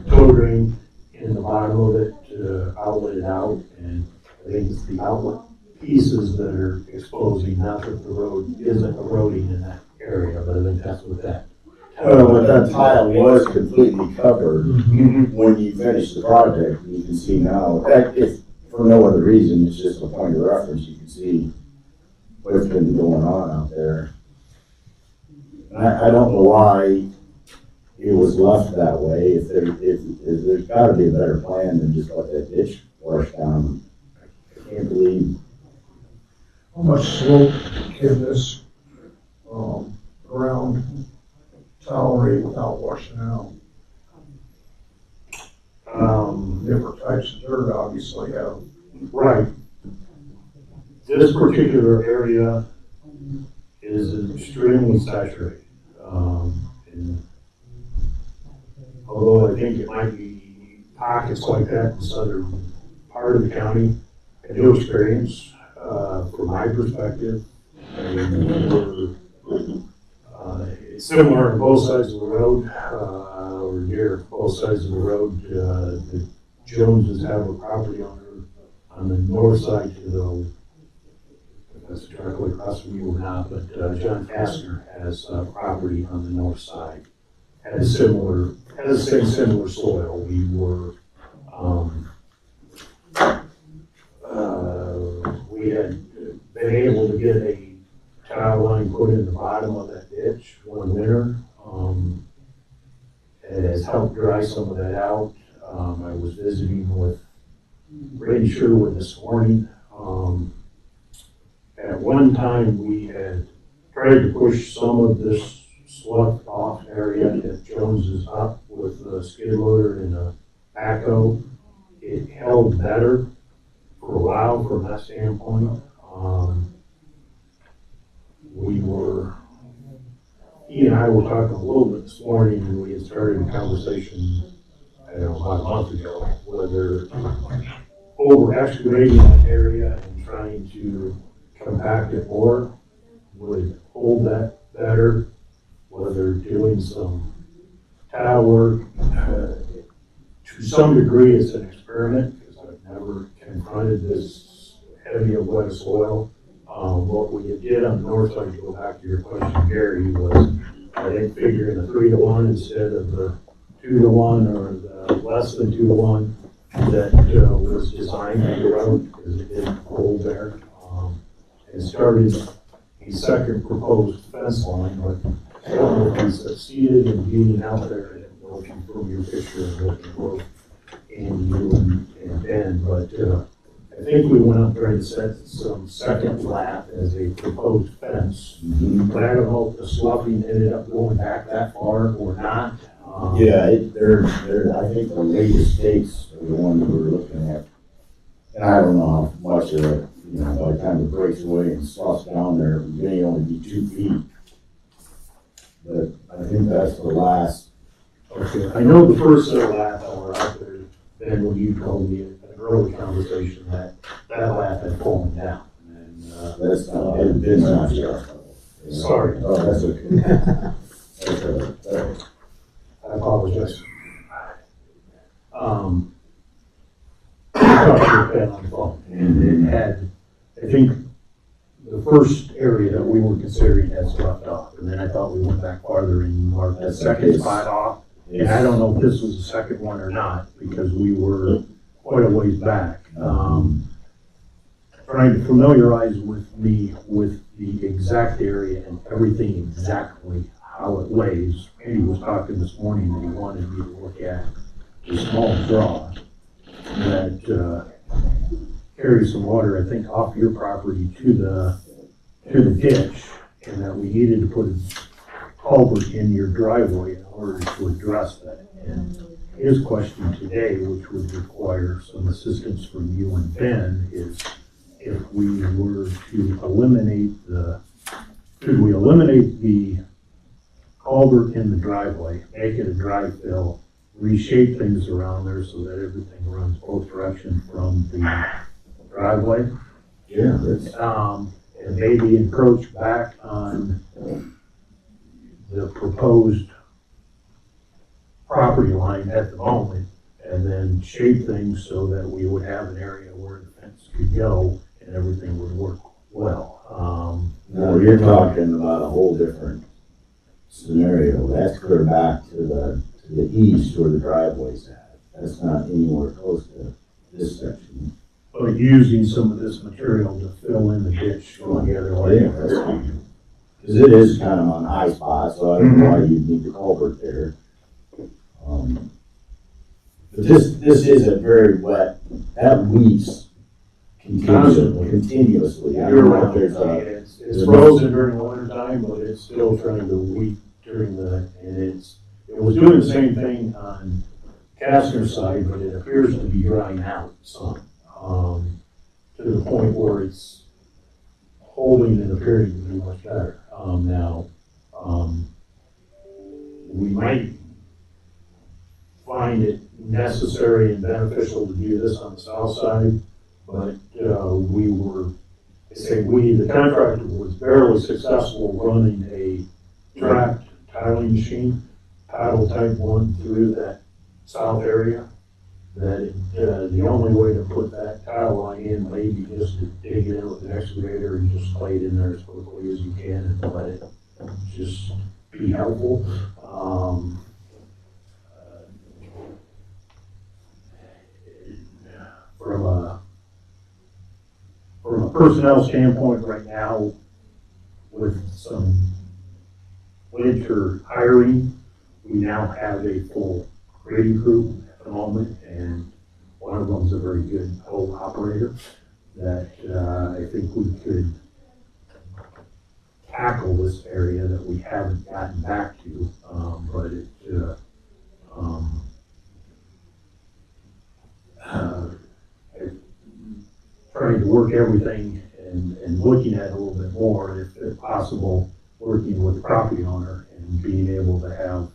S11: toe drain in the bottom of it to outlet it out, and I think it's the outlet pieces that are exposing, not that the road isn't eroding in that area, but I think that's what that.
S12: But that tile was completely covered when you finished the project, you can see now, if, for no other reason, it's just a point of reference, you can see what's been going on out there. I don't know why it was left that way, if there's gotta be a better plan than just let that ditch wash down. I can't believe.
S1: How much slope can this, ground tolerate without washing out? Different types of dirt obviously have.
S11: Right. This particular area is extremely saturated. And although I think it might be pockets like that in the southern part of the county, I do experience, from my perspective, it's similar on both sides of the road, or near both sides of the road. The Joneses have a property owner on the north side to the, if that's directly across from you or not, but John Kastner has property on the north side. Has the same similar soil. We were, we had been able to get a tile line put in the bottom of that ditch one winter. It has helped dry some of that out. I was visiting with Randy Sherwood this morning. At one time, we had tried to push some of this sloughed off area at Jones's up with a skid loader and a backhoe. It held better for a while from that standpoint. He and I were talking a little bit this morning, and we had started a conversation, I don't know, about a month ago, whether over excavating that area and trying to compact it more would hold that better, whether doing some tile work. To some degree, it's an experiment, because I've never confronted this heavy of wet soil. What we did on the north side, to go back to your question, Gary, was I think figuring a 3-to-1 instead of the 2-to-1 or the less than 2-to-1 that was designed for the road, because it didn't hold there. And started a second proposed fence line, but I don't know if we succeeded in getting out there. I didn't know if you from your picture and looking for Andy and Ben, but I think we went up there and set some second lap as a proposed fence. But I don't know if the sloughing ended up going back that far or not.
S12: Yeah, I think the latest stakes are the one that we're looking at. And I don't know how much of it, by the time it breaks away and sloughs down there, it may only be 2 feet. But I think that's the last.
S11: Okay, I know the first set of laps that were out there, then when you told me in an early conversation that lap had fallen down. And,
S12: That's not, it's not sure.
S11: Sorry.
S12: Oh, that's okay. That's okay.
S11: I apologize. I talked to Ben on the phone, and it had, I think, the first area that we were considering had left off, and then I thought we went back farther and marked that second spot off. And I don't know if this was the second one or not, because we were quite a ways back. Trying to familiarize with me with the exact area and everything exactly how it lays. Randy was talking this morning that he wanted me to look at a small draw that carries some water, I think, off your property to the ditch, and that we needed to put a culvert in your driveway in order to address that. And his question today, which would require some assistance from you and Ben, is if we were to eliminate could we eliminate the culvert in the driveway, make it a dry fill, reshape things around there so that everything runs both directions from the driveway?
S12: Yeah, that's.
S11: And maybe encroach back on the proposed property line at the moment, and then shape things so that we would have an area where the fence could go, and
S7: and everything would work well.
S12: No, you're talking about a whole different scenario. That's clear back to the east where the driveway's at. That's not anywhere close to this section.
S7: But using some of this material to fill in the ditch going the other way.
S12: Yeah, that's fine. Cause it is kind of on high spot, so I don't know why you'd need the culvert there. But this is a very wet, that weeps continuously. I don't know if there's a,
S7: It's frozen during the winter time, but it's still trying to weep during it was doing the same thing on Kastner's side, but it appears to be drying out some, to the point where it's holding and appearing to be much better. Now, we might find it necessary and beneficial to do this on the south side, but the contractor was barely successful running a tracked tiling machine, paddle type one, through that south area. That the only way to put that tile line in may be just to dig it in with an excavator and just lay it in there as quickly as you can and let it just be helpful. From a personnel standpoint right now, with some winter hiring, we now have a full grading crew at the moment, and one of them's a very good hoe operator that I think we could tackle this area that we haven't gotten back to, but trying to work everything and looking at it a little bit more, if possible, working with the property owner and being able to have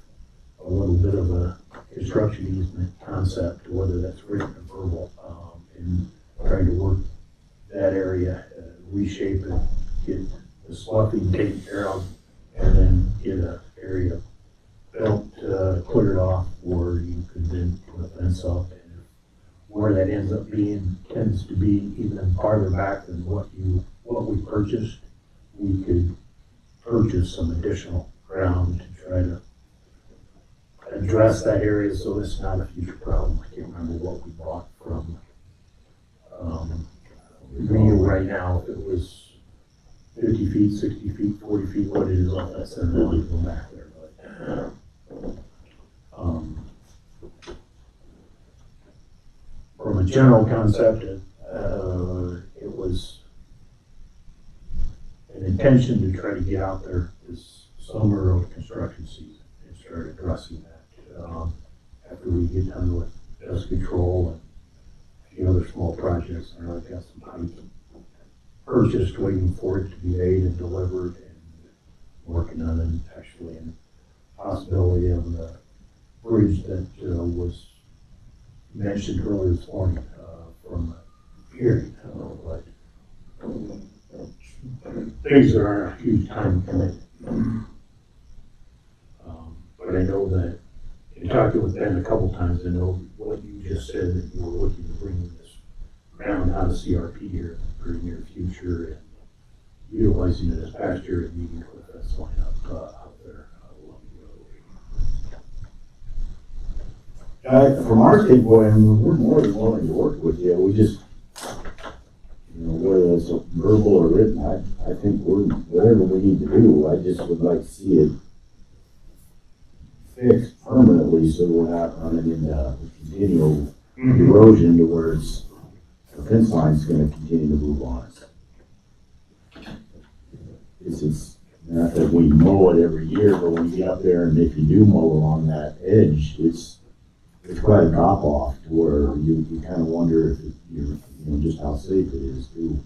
S7: a little bit of a construction easement concept, whether that's written or verbal, and trying to work that area, reshape it, get the sloughing taken care of, and then get an area built, cleared off where you could then put a fence up. And where that ends up being tends to be even farther back than what we purchased. We could purchase some additional ground to try to address that area so it's not a future problem. I can't remember what we bought from Rio right now. If it was 50 feet, 60 feet, 40 feet, what it is off that center line, go back there. But, from a general concept, it was an intention to try to get out there this summer of construction season and start addressing that. After we get done with dust control and a few other small projects, I know I've got some pipe purchased, waiting for it to be made and delivered, and working on it actually, and possibility of the bridge that was mentioned earlier this morning from hearing, but things that aren't a huge time commitment. But I know that in talking with Ben a couple times, I know what you just said, that you were looking to bring this ground out of CRP here in the very near future and utilizing it as pasture and needing to put a fence line up out there along the road.
S12: From our standpoint, we're more than willing to work with you. We just, whether it's verbal or written, I think whatever we need to do, I just would like to see it fixed permanently so we're not running into continual erosion to where the fence line's gonna continue to move on us. It's not that we mow it every year, but when you get up there and if you do mow along that edge, it's quite a drop off to where you kind of wonder if you're, just how safe it is too.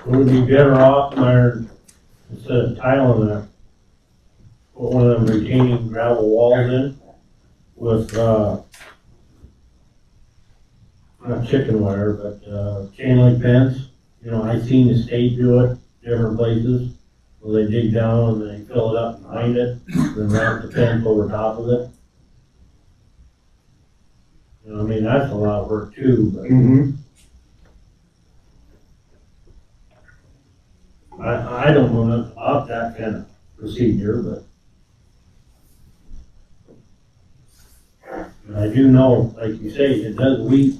S2: Would we be better off, Myron, instead of tiling it, put one of them retaining gravel walls in with, not chicken wire, but, chain link fence? I've seen the state do it, different places, where they dig down and they fill it up behind it, then wrap the fence over top of it. You know, I mean, that's a lot of work too, but
S11: Mm-hmm.
S2: I don't know enough about that kind of procedure, but I do know, like you say, it does weed.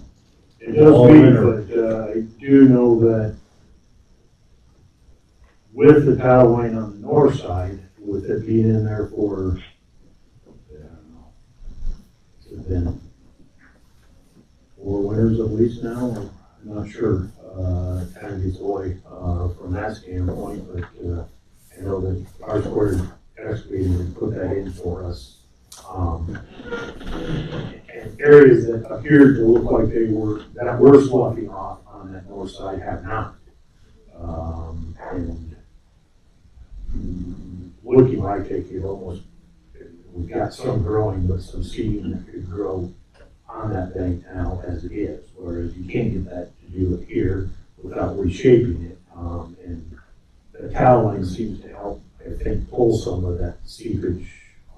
S11: It does
S2: All
S11: weed,
S2: winter.
S11: but, I do know that with the tile line on the north side, with it being in there for, I don't know, it's been 4 winters at least now, I'm not sure. Kind of gets away, from that standpoint, but, I know that our squared excavating would put that in for us. And areas that appeared to look like that were sloughing off on that north side have not. And looking like they could almost, we've got some growing, but some seeding that could grow on that bank now as it is, whereas you can't get that to do it here without reshaping it. And the tile line seems to help, I think, pull some of that seepage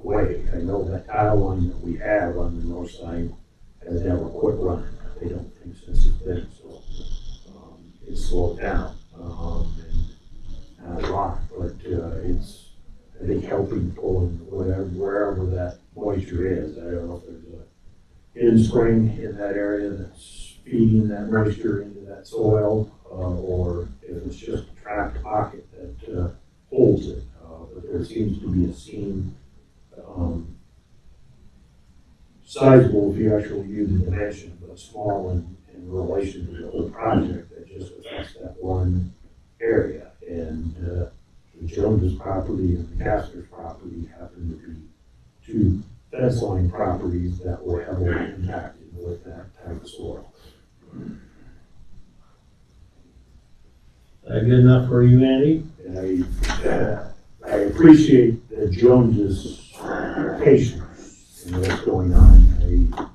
S11: away. I know that tile line that we have on the north side has never quit running. They don't think since it's been, so it's slowed down. And not a lot, but it's, I think, helping pulling wherever that moisture is. I don't know if there's a in-spring in that area that's feeding that moisture into that soil, or if it's just a trapped pocket that holds it. But there seems to be a seam sizable if you actually use the dimension, but small in relation to the whole project that just affects that one area. And the Jones's property and the Castor's property happen to be 2 fence line properties that were heavily impacted with that type of soil.
S2: That good enough for you, Andy?
S11: And I appreciate the Jones's patience in what's going on.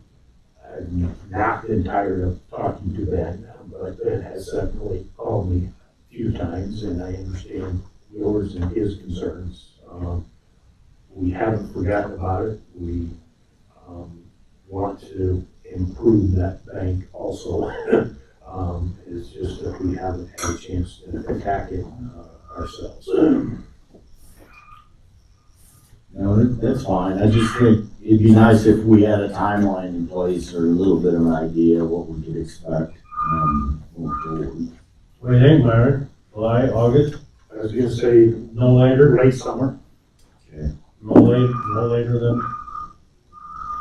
S11: I've not been tired of talking to Ben, but Ben has certainly called me a few times, and I understand yours and his concerns. We haven't forgotten about it. We want to improve that bank also. It's just that we haven't had a chance to attack it ourselves.
S12: No, that's fine. I just think it'd be nice if we had a timeline in place or a little bit of an idea of what we could expect, going forward.
S2: What do you think, Myron? July, August,
S11: I was gonna say
S2: no later?
S11: late summer.
S2: No later than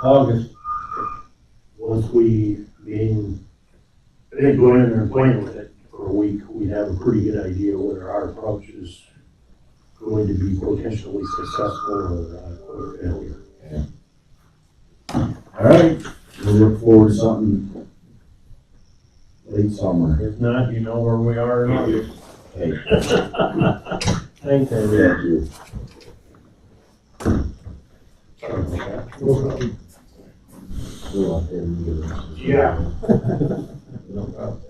S2: August.
S11: Once we, I think going in there and playing with it for a week, we'd have a pretty good idea whether our approach is going to be potentially successful or a failure.
S12: All right, we'll look forward to something late summer.
S2: If not, you know where we are in August.
S12: Okay.
S2: Thanks, Andy.
S12: Thank you.
S11: Sorry about that.
S12: Still out there in the other-
S11: Yeah.
S12: No problem.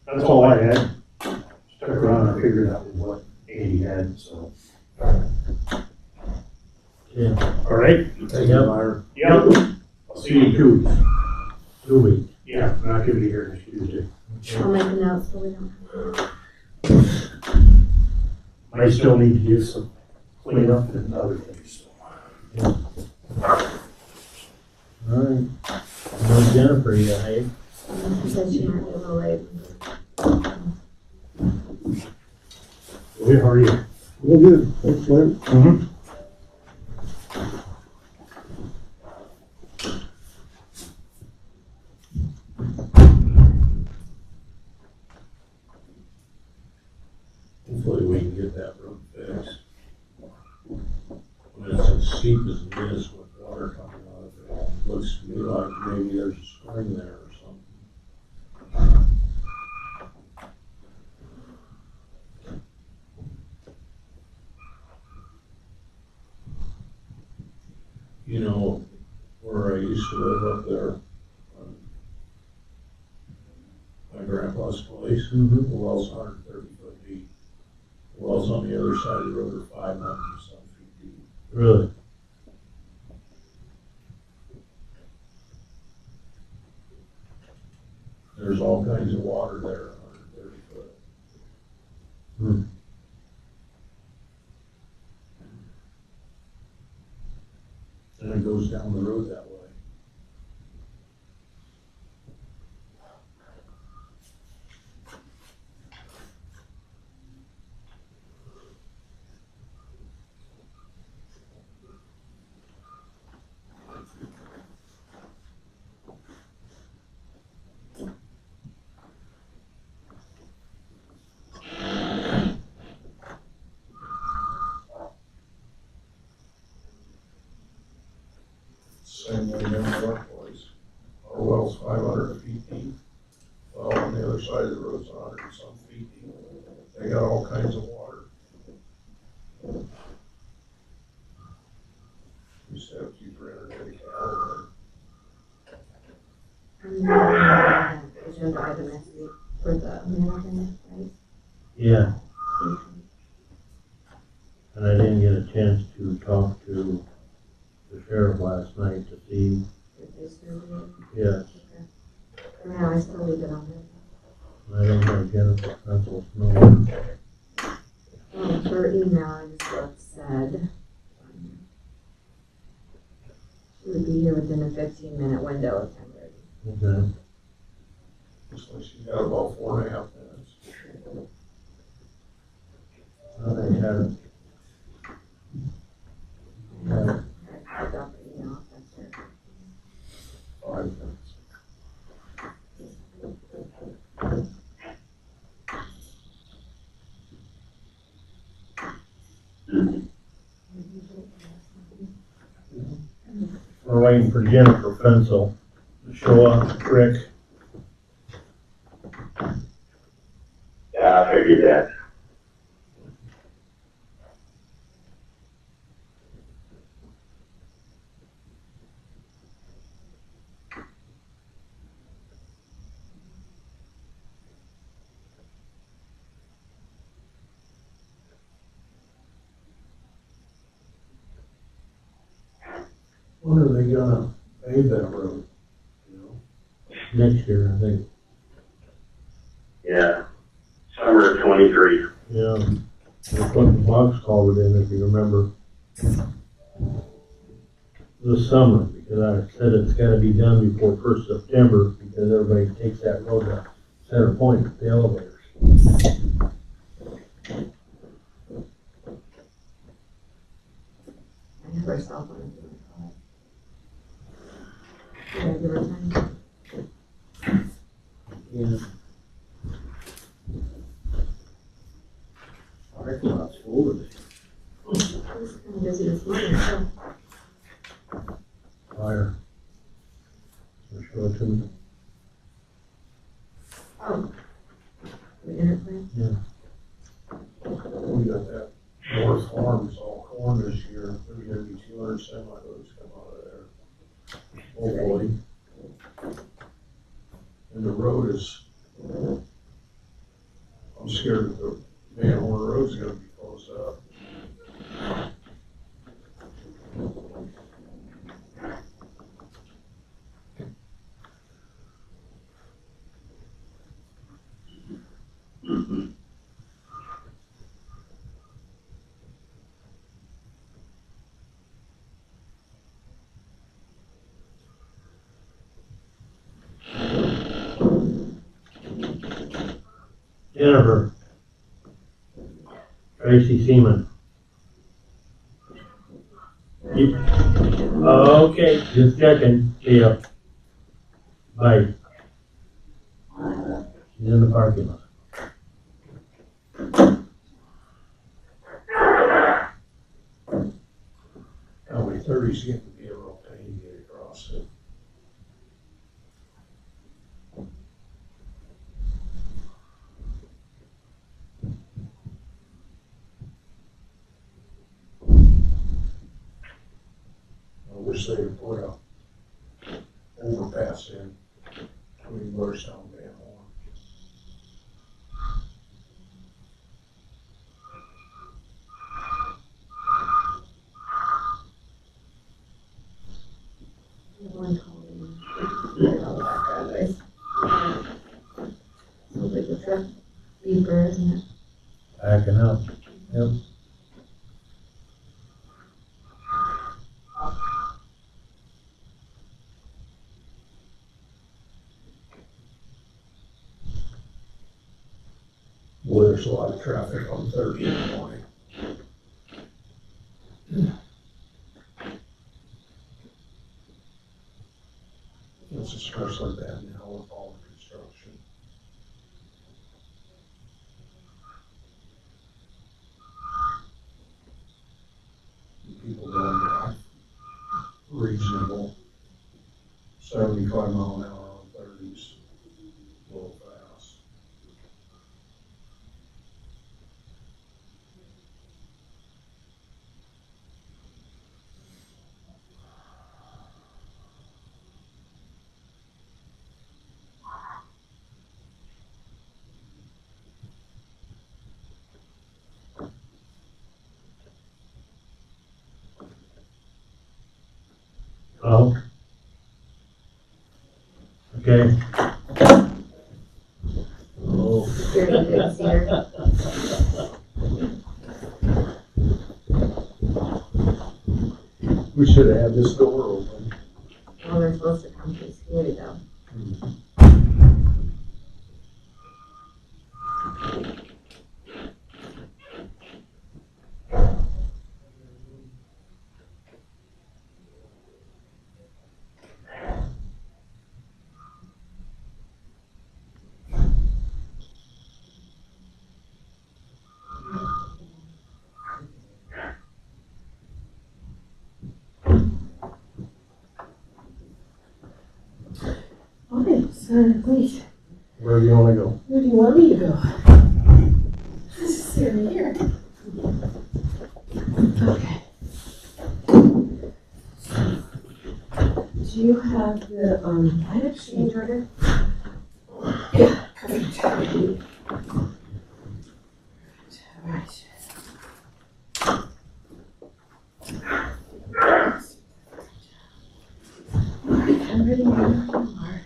S11: That's all I had. Stuck around and figured out what Andy had, so.
S2: Yeah.
S11: All right?
S2: Yep.
S11: Yep. I'll see you in 2 weeks.
S2: 2 weeks.
S11: Yeah, I'm not gonna be here next Tuesday.
S4: I'll make a note so we don't.
S11: Might still need to do some cleanup and other things.
S2: All right. No Jennifer yet, hey?
S4: She said she might be a little late.
S11: How are you?
S1: Well, good, thanks, Lynn.
S11: Mm-hmm.
S1: Hopefully we can get that road fixed. When it's as steep as it is with water coming out of it, it looks to me like maybe there's a spring there or something. You know, where I used to live up there, on my grandpa's place, the well's 130 foot deep. The wells on the other side of the road are 500 and some feet deep.
S2: Really?
S1: There's all kinds of water there, 130 foot. And it goes down the road that way. Same way down our place. Our well's 500 feet deep. Well, on the other side of the road's 100 and some feet deep. They got all kinds of water. We used to have 200-300 head of cattle
S8: Agenda item next week for the American, right?
S2: Yeah, and I didn't get a chance to talk to the sheriff last night to see,
S8: If they still do
S2: yes,
S8: it. For now, I still leave it on there.
S2: I don't have Jennifer Pencil's number.
S8: Her email, I just looked, said she would be here within a 15-minute window of 10:30.
S2: Okay,
S1: Looks like she's got about 4.5 minutes.
S2: they had it.
S8: I got the email, that's it.
S1: 5 minutes.
S2: We're waiting for Jennifer Pencil to show up, Rick.
S3: Yeah, I figured that.
S1: When are they gonna pave that road? You know?
S2: Next year, I think.
S3: Yeah. Summer of 23.
S2: Yeah, they put the box culvert in, if you remember. This summer, because I said it's gotta be done before 1st September, because everybody takes that road to Center Point, the elevators.
S8: I never saw one of them. Yeah, give her time.
S2: Yeah.
S7: Parking lot's full today.
S8: I was kind of busy this morning, so.
S2: Fire. So show it to me.
S8: Oh. The interplant?
S1: We got that North Farms all corn this year. There's gonna be 200 semi-loads come out of there. Hopefully. And the road is, I'm scared that the Van Horn Road's gonna be closed up.
S2: Jennifer. Tracy Seaman. Okay, just checking. See ya. Bye. She's in the parking lot.
S1: Highway 30's getting to be a real pain to get across it. I wish they would put a overpass in between Blairstown and Van Horn.
S8: One called in. All the background noise. deeper, isn't it?
S2: Backing up.
S1: Well, there's a lot of traffic on Thursday morning. It's especially bad now with all the construction. People going down reasonable 75 mile an hour on 30s, a little fast.
S2: Oh. Okay. Oh.
S8: Pretty good here.
S1: We should have had this door open.
S8: Well, they're supposed to come through security though.
S6: Okay, so wait,
S1: Where do you wanna go?
S6: where do you want me to go? This is Sarah here. Okay. Do you have the, I actually change order? Yeah, perfect. All right. I'm ready when you are.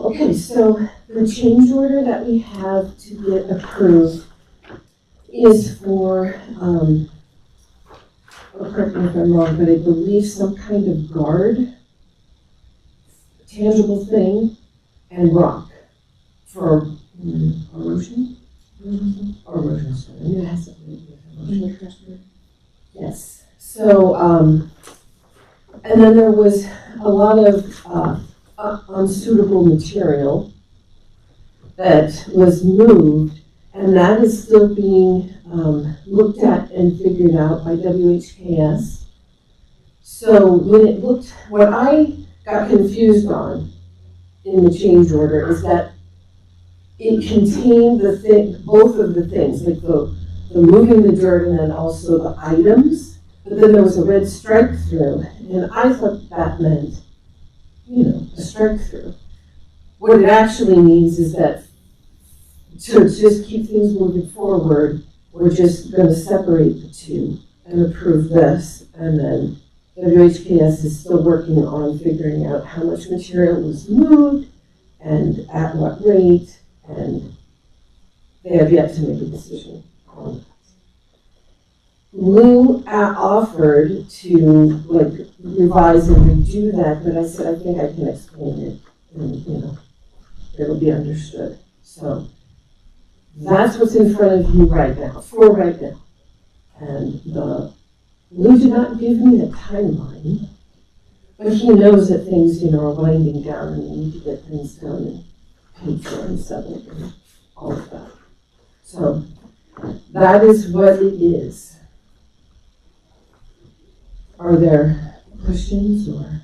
S6: Okay, so the change order that we have to get approved is for, correct me if I'm wrong, but I believe some kind of guard, tangible thing, and rock for erosion? Erosion, sorry. It has something to do with erosion. Yes. So, and then there was a lot of unsuitable material that was moved, and that is still being looked at and figured out by WHKS. So when it looked, what I got confused on in the change order is that it contained the thing, both of the things, like the moving the dirt and then also the items, but then there was a red strike through, and I thought that meant, you know, a strike through. What it actually means is that to just keep things moving forward, we're just gonna separate the two and approve this, and then WHKS is still working on figuring out how much material was moved and at what rate, and they have yet to make a decision on that. Lou offered to like revise and redo that, but I said I think I can explain it, and you know, it'll be understood. So that's what's in front of you right now, for right now. And Lou did not give me a timeline, but he knows that things, you know, are winding down and we need to get things done and paid for and settled and all of that. So that is what it is. Are there questions or?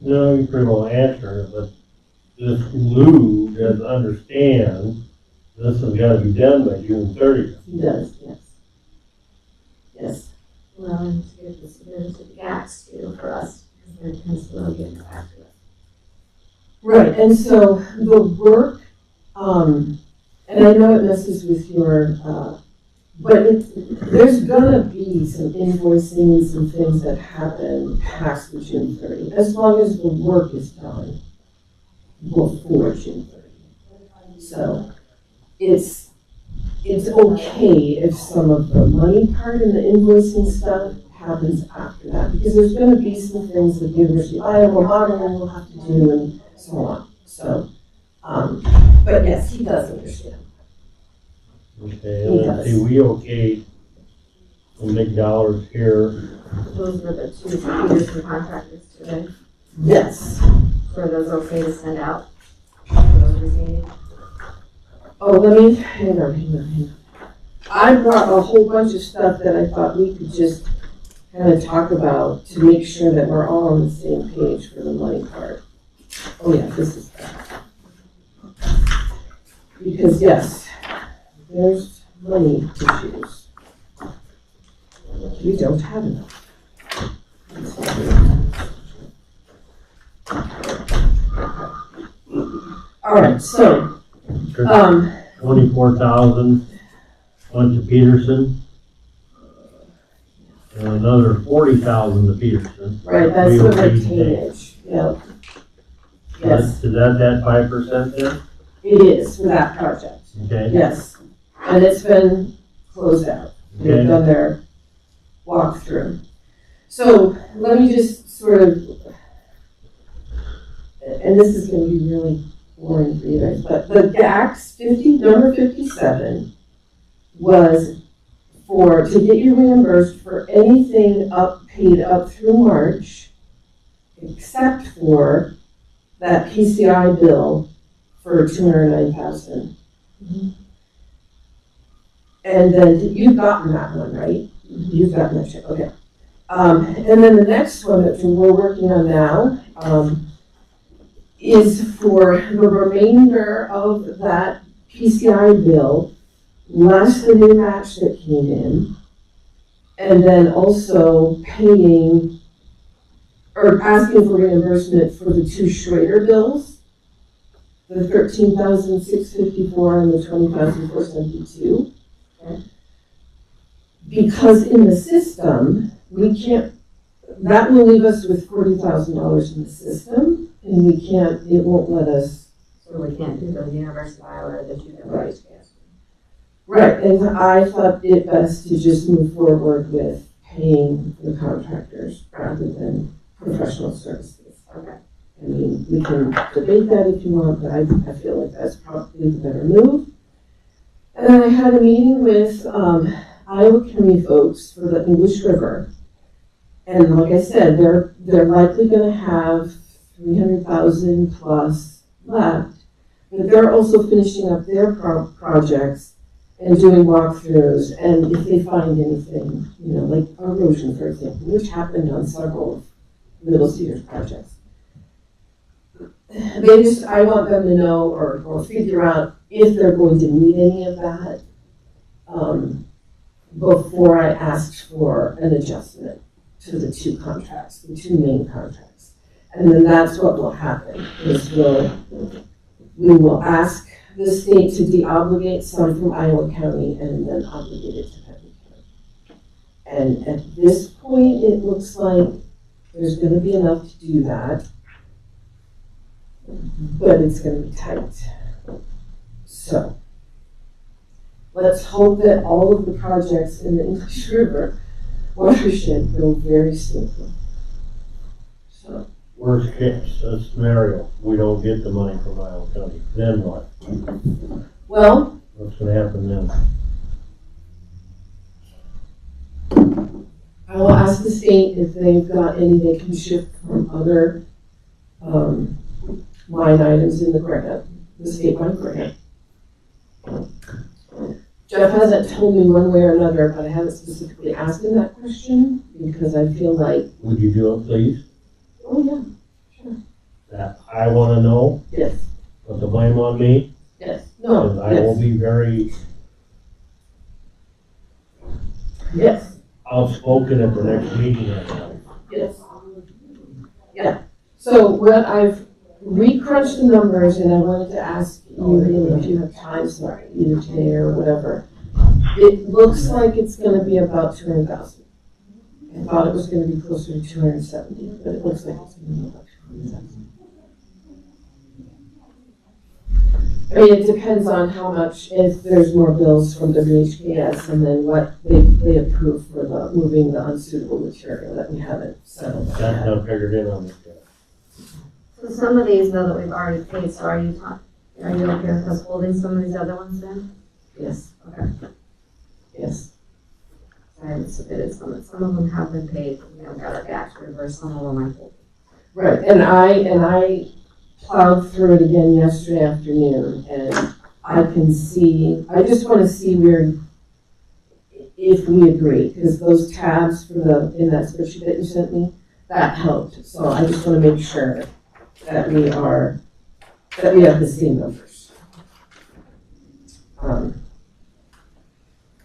S2: No, you pretty well answered it, but this Lou does understand this has gotta be done by June 30th.
S6: He does, yes. Yes.
S8: Well, and to get this, there's the gaps too for us, because they're kind of slow getting back to us.
S6: Right, and so the work, and I know it messes with your, but there's gonna be some invoicing and some things that happen past the June 30, as long as the work is done before June 30. So it's okay if some of the money part and the invoicing stuff happens after that, because there's gonna be some things that the University of Iowa modeling will have to do and so on. So, but yes, he does understand.
S2: Okay, and then see, we okayed some big dollars here.
S4: Those were the two Peterson contractors today.
S6: Yes.
S4: Were those okay to send out? Those received?
S6: Oh, let me, hang on. I brought a whole bunch of stuff that I thought we could just kind of talk about to make sure that we're all on the same page for the money part. Oh yeah, this is that. Because yes, there's money issues. We don't have enough. All right, so,
S2: 24,000 went to Peterson. And another 40,000 to Peterson.
S6: right, that's
S2: We
S6: the
S2: okayed
S6: retainage, yeah. Yes,
S2: Is that 5% then?
S6: it is for that project,
S2: Okay,
S6: yes. And it's been closed out. They've
S2: okay.
S6: done their walkthrough. So let me just sort of, and this is gonna be really boring for you guys, but the GAX number 57 was to get you reimbursed for anything paid up through March, except for that PCI bill for $209,000. And then you've gotten that one, right? You've gotten that check, okay. And then the next one that we're working on now is for the remainder of that PCI bill, less the new match that came in, and then also paying or asking for reimbursement for the two Schrader bills, the $13,654 and the $20,472. Okay. Because in the system, we can't, that will leave us with $40,000 in the system, and it won't let us.
S4: So we can't do the University of Iowa or the two
S6: Right. Right, and I thought it best to just move forward with paying the contractors rather than professional services.
S4: Okay.
S6: I mean, we can debate that if you want, but I feel like that's probably the better move. And then I had a meeting with Iowa County folks for the English River. And like I said, they're likely gonna have 300,000 plus left, but they're also finishing up their projects and doing walkthroughs, and if they find anything, like erosion, for example, which happened on several of Middle Cedars projects. I want them to know or figure out if they're going to need any of that before I asked for an adjustment to the two contracts, the two main contracts. And then that's what will happen, is we will ask the state to deobligate some from Iowa County and then obligate it to Putnam County. And at this point, it looks like there's gonna be enough to do that, but it's gonna be tight. So, let's hope that all of the projects in the English River watershed go very smoothly. So.
S2: Worst case scenario, we don't get the money from Iowa County, then what?
S6: Well,
S2: What's gonna happen then?
S6: I will ask the state if they've got any they can shift from other line items in the grant, the statewide grant. Jeff hasn't told me one way or another, but I haven't specifically asked him that question because I feel like.
S2: Would you do it, please?
S6: Oh, yeah, sure.
S2: That I wanna know,
S6: Yes,
S2: put the blame on me,
S6: yes, no,
S2: because I will
S6: yes,
S2: be very
S6: yes,
S2: outspoken at the next meeting I have.
S6: yes. Yeah, so what I've recrunched the numbers and I wanted to ask you if you have time, so either today or whatever. It looks like it's gonna be about 200,000. I thought it was gonna be closer to 270, but it looks like it's gonna be about 200,000.
S8: I mean, it depends on how much, if there's more bills from WHKS and then what they approve for the moving the unsuitable material that we haven't settled.
S2: That's not figured in on it yet.
S4: So some of these though that we've already paid, so are you okay with us holding some of these other ones then?
S8: Yes,
S4: Okay.
S8: yes.
S4: I haven't submitted some of them have been paid, we haven't got our tax reimbursed, some of them I hope.
S8: Right, and I plowed through it again yesterday afternoon, and I can see, I just wanna see where, if we agree, because those tabs for in that spreadsheet that you sent me, that helped, so I just wanna make sure that we have the same numbers.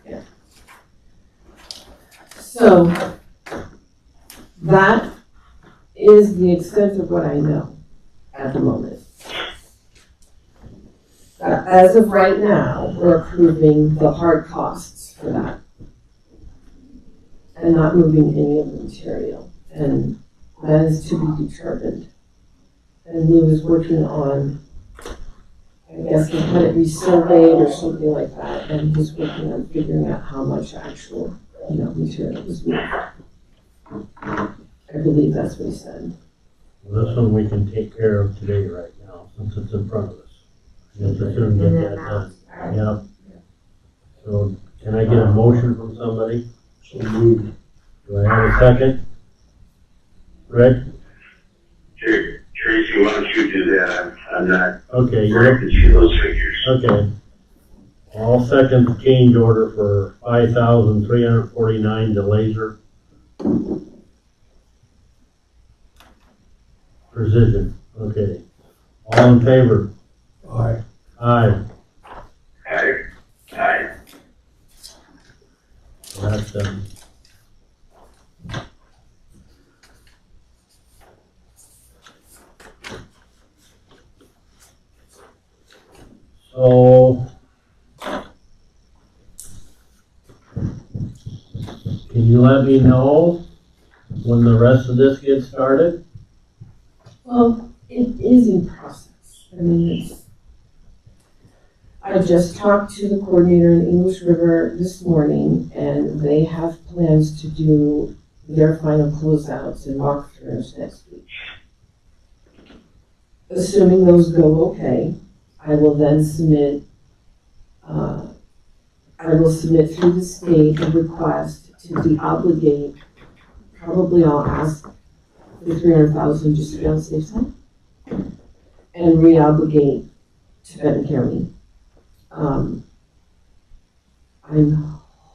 S8: Yeah. So, that is the extent of what I know at the moment. As of right now, we're approving the hard costs for that. And not moving any of the material, and that is to be determined. And he was working on, I guess he had it resurveyed or something like that, and he's working on figuring out how much actual, material was moved. I believe that's what he said.
S2: Well, this one we can take care of today right now, since it's in front of us. Yes, I shouldn't get that done. Yep. So, can I get a motion from somebody?
S1: So moved.
S2: Do I have a second? Rick?
S3: Tracy, why don't you do that? I'm not
S2: Okay,
S3: ready to see those figures.
S2: okay. I'll second the change order for 5,349 to Laser Precision. Okay. All in favor?
S1: Aye.
S2: Aye.
S3: Aye.
S2: So that's done. So, can you let me know when the rest of this gets started?
S8: Well, it is in process. I mean, I just talked to the coordinator in English River this morning, and they have plans to do their final closeouts and walkthroughs next week. Assuming those go okay, I will then submit, through the state a request to de-obligate. Probably I'll ask for 300,000 just to be on the safe side, and re-obligate to Benton County. I'm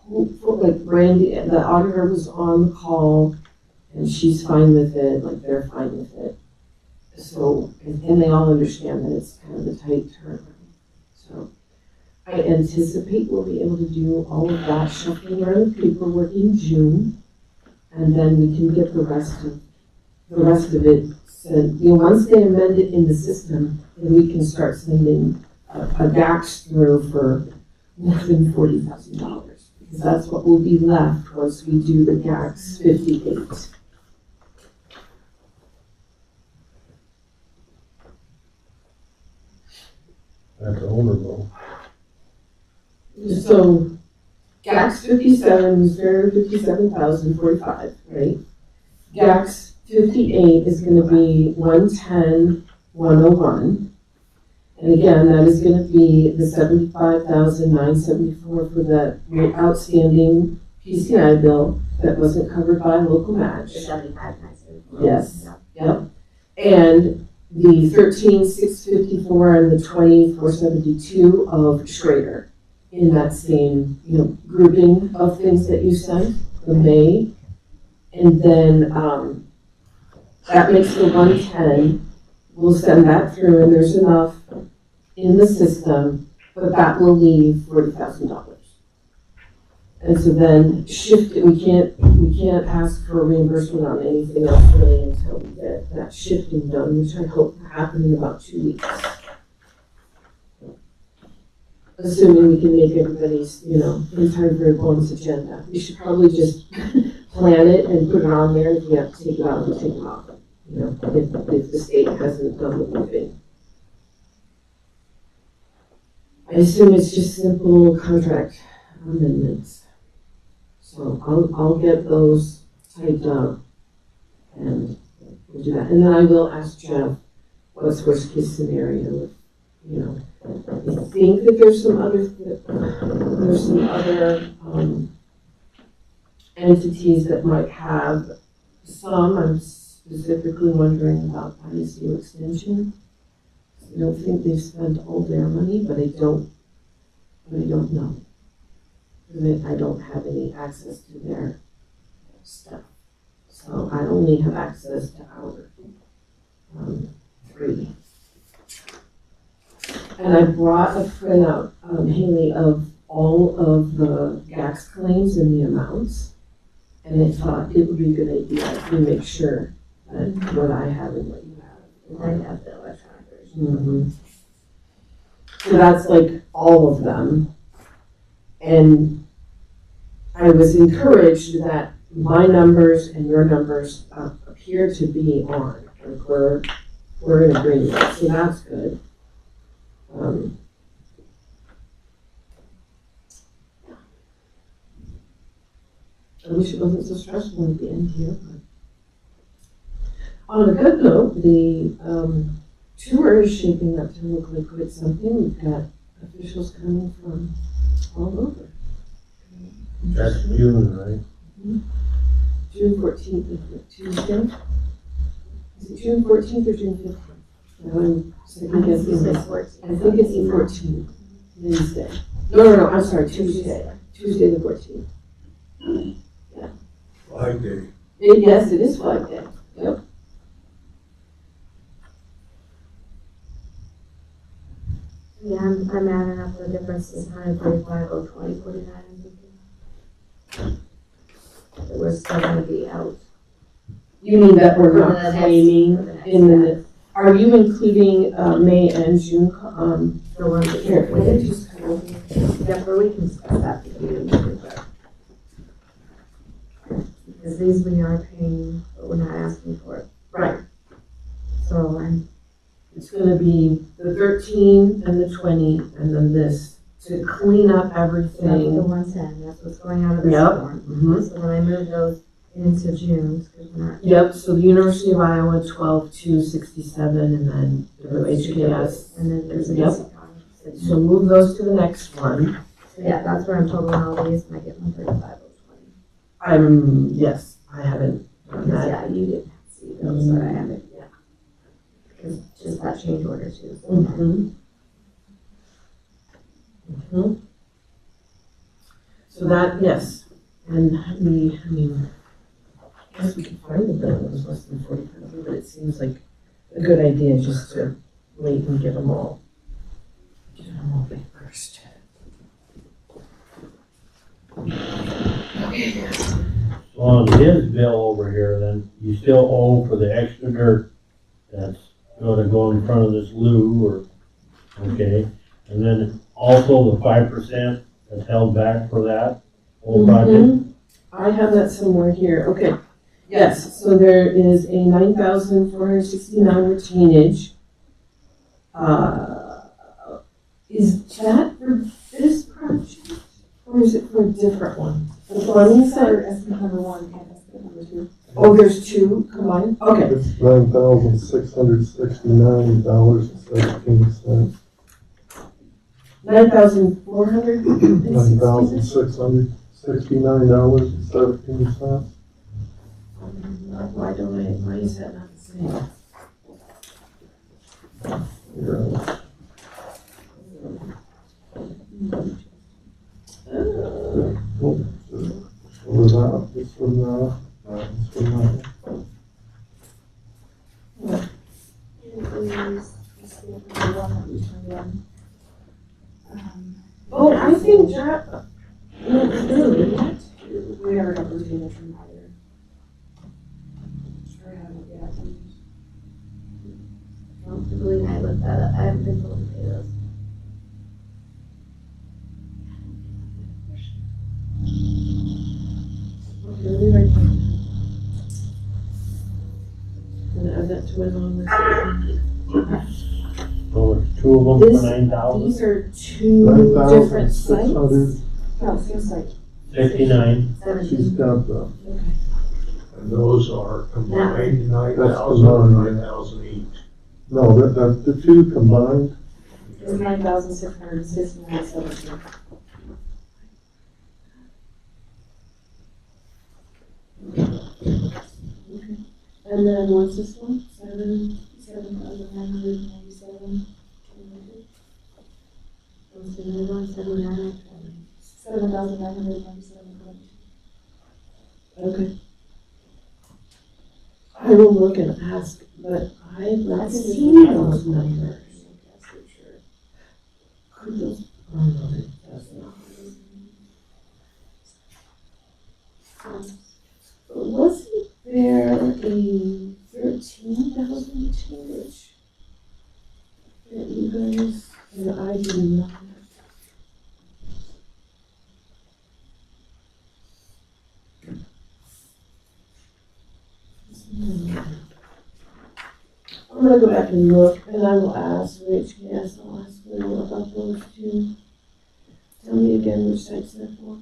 S8: hopeful, like Randy, the auditor was on the call, and she's fine with it, like they're fine with it. So, and they all understand that it's kind of a tight turnaround. So, I anticipate we'll be able to do all of that shuffling around the paperwork in June, and then we can get the rest of it sent. Once they amend it in the system, then we can start sending a GAX through for more than $40,000, because that's what will be left once we do the GAX 58.
S2: That's overload.
S8: So GAX 57 is $357,045, right? GAX 58 is going to be 110,101. And again, that is going to be the $75,974 for the outstanding PCI bill that wasn't covered by local match.
S4: The 75,974.
S8: Yes, yep. And the 13,654 and the 2,472 of Schrader in that same, grouping of things that you sent, the May. And then, that makes the 110. We'll send that through, and there's enough in the system, but that will leave $40,000. And so then shift it, we can't ask for reimbursement on anything else really until we get that shifting done, which I hope to happen in about 2 weeks. Assuming we can make everybody's, in time for everyone's agenda. We should probably just plan it and put it on there. If we have to take it out, we'll take it off. If the state hasn't done the moving. I assume it's just simple contract amendments. So I'll get those typed up and we'll do that. And then I will ask Jeff, what's worst case scenario, you know. I think that there's some other entities that might have some. I'm specifically wondering about ISU Extension. I don't think they've spent all their money, but I don't know. Because I don't have any access to their stuff. So I only have access to our 3. And I brought a printout, Haley, of all of the GAX claims and the amounts. And I thought it would be a good idea to make sure that what I have and what you have.
S4: I have the electronic version.
S8: Mm-hmm. So that's like all of them. And I was encouraged that my numbers and your numbers appear to be on. Like we're in agreement, so that's good. I wish it wasn't so stressful at the end here. But on a good note, the tour is shaping up to look like quite something. We've got officials coming from all over.
S2: That's June, right?
S8: June 14th is Tuesday. Is it June 14th or June 15th? No, I'm second guessing. I think it's the 14th, Wednesday. No, I'm sorry, Tuesday. Tuesday the 14th.
S1: Flag Day.
S8: Yes, it is Flag Day. Yep.
S4: Yeah, I'm adding up the differences, 135, 020, 49, I'm thinking. That we're still gonna be out.
S8: You mean that we're
S4: For the
S8: not
S4: next-
S8: claiming
S4: for the next
S8: in
S4: step.
S8: the, are you including May and June,
S4: The ones that
S8: here,
S4: you're
S8: let me just kind of,
S4: yeah, but we can discuss that if you need to, but. Because these we are paying, but we're not asking for it.
S8: right,
S4: So
S8: it's gonna be the 13 and the 20 and then this to clean up
S4: that's the
S8: everything.
S4: 110, that's what's going out of this
S8: Yep.
S4: form.
S8: Mhm.
S4: So when I move those into June, because we're not.
S8: Yep, so the University of Iowa, 12,267, and then WHKS.
S4: And then there's a
S8: Yep.
S4: basic one.
S8: So move those to the next one.
S4: So yeah, that's where I'm totaling all these, and I get 135, 020.
S8: Yes, I haven't done
S4: Because,
S8: that.
S4: yeah, you didn't see those, so I haven't, yeah. Because just that change order too. So
S8: Mhm. Mhm. So that, yes, and I mean, I guess we could find a bill that was less than 40,000, but it seems like a good idea just to wait and get them all paid first.
S2: So on his bill over here, then, you still owe for the extra dirt that's gonna go in front of this loo, or, okay? And then also the 5% that's held back for that whole project?
S8: Mhm. I have that somewhere here, okay. Yes, so there is a 9,469 retainage. Is that for this project, or is it for a different one? The plumbing side?
S5: estimate number 1 and estimate number 2.
S8: Oh, there's 2 combined? Okay,
S11: It's $9,669.17.
S8: 9,400?
S11: $9,669.17.
S8: Why is that not the same? Oh, I think that,
S5: We never got the retainage from either. Sure haven't yet.
S4: I believe I looked that up, I haven't been told to pay those.
S8: really right there. And add that to my long list.
S2: So it's
S11: two of them
S8: This-
S11: for 9,000.
S8: These are two different sites.
S11: 9,600.
S6: No, same site.
S2: 59.
S11: She's
S4: 17.
S11: got the,
S1: And those are combined,
S11: That's
S1: 9,000,
S11: combined.
S1: 9,000 each.
S11: no, the two combined,
S6: It's 9,669.17. And then what's this one? 7,997. 7,997.
S8: Okay. I will look and ask, but I've not seen those numbers. Could those, oh no, it does not. Wasn't there a 13,000 change that you guys, and I did not? I'm gonna go back and look, and I will ask Rich, yes, I'll ask Will about those two. Tell me again which sites they're for.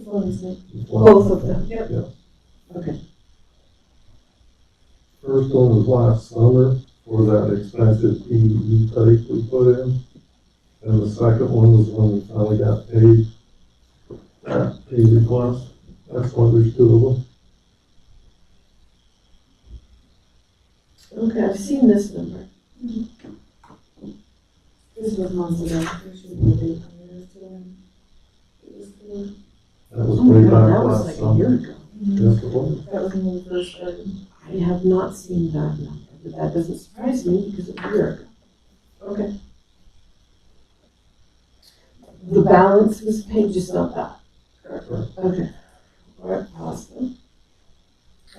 S8: Both of them, yep.
S11: Yeah.
S8: Okay.
S11: First one was last summer for that expensive PE pipe we put in. And the second one was when we finally got paid, that pay request. That's why there's two of them.
S8: Okay, I've seen this number.
S6: This was months ago. There should be a date on this today. It was today.
S11: That was
S8: Oh my
S11: way
S8: God,
S11: back
S8: that was
S11: last
S8: like a
S11: summer.
S8: year ago.
S11: Yes, it was.
S6: That was when we first started.
S8: I have not seen that number, but that doesn't surprise me because it's a year ago. Okay. The balance was paid, just not that.
S11: Correct.
S8: Okay. All right, awesome.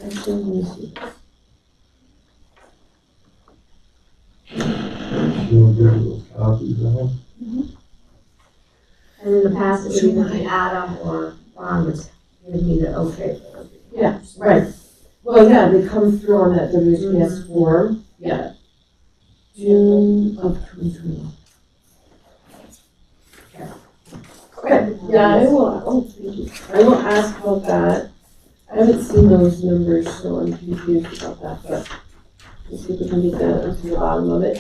S8: Actually, let me see this.
S11: You'll give those copies out.
S4: And in the past, it would either be Adam or Ron would give me the okay.
S8: Yeah, right. Well, yeah, they come through on that WHS form. Yeah. June of 2021. Okay, yeah, I will, oh, thank you. I will ask about that. I haven't seen those numbers, so I'm confused about that, but let's see if we can get that to the bottom of it.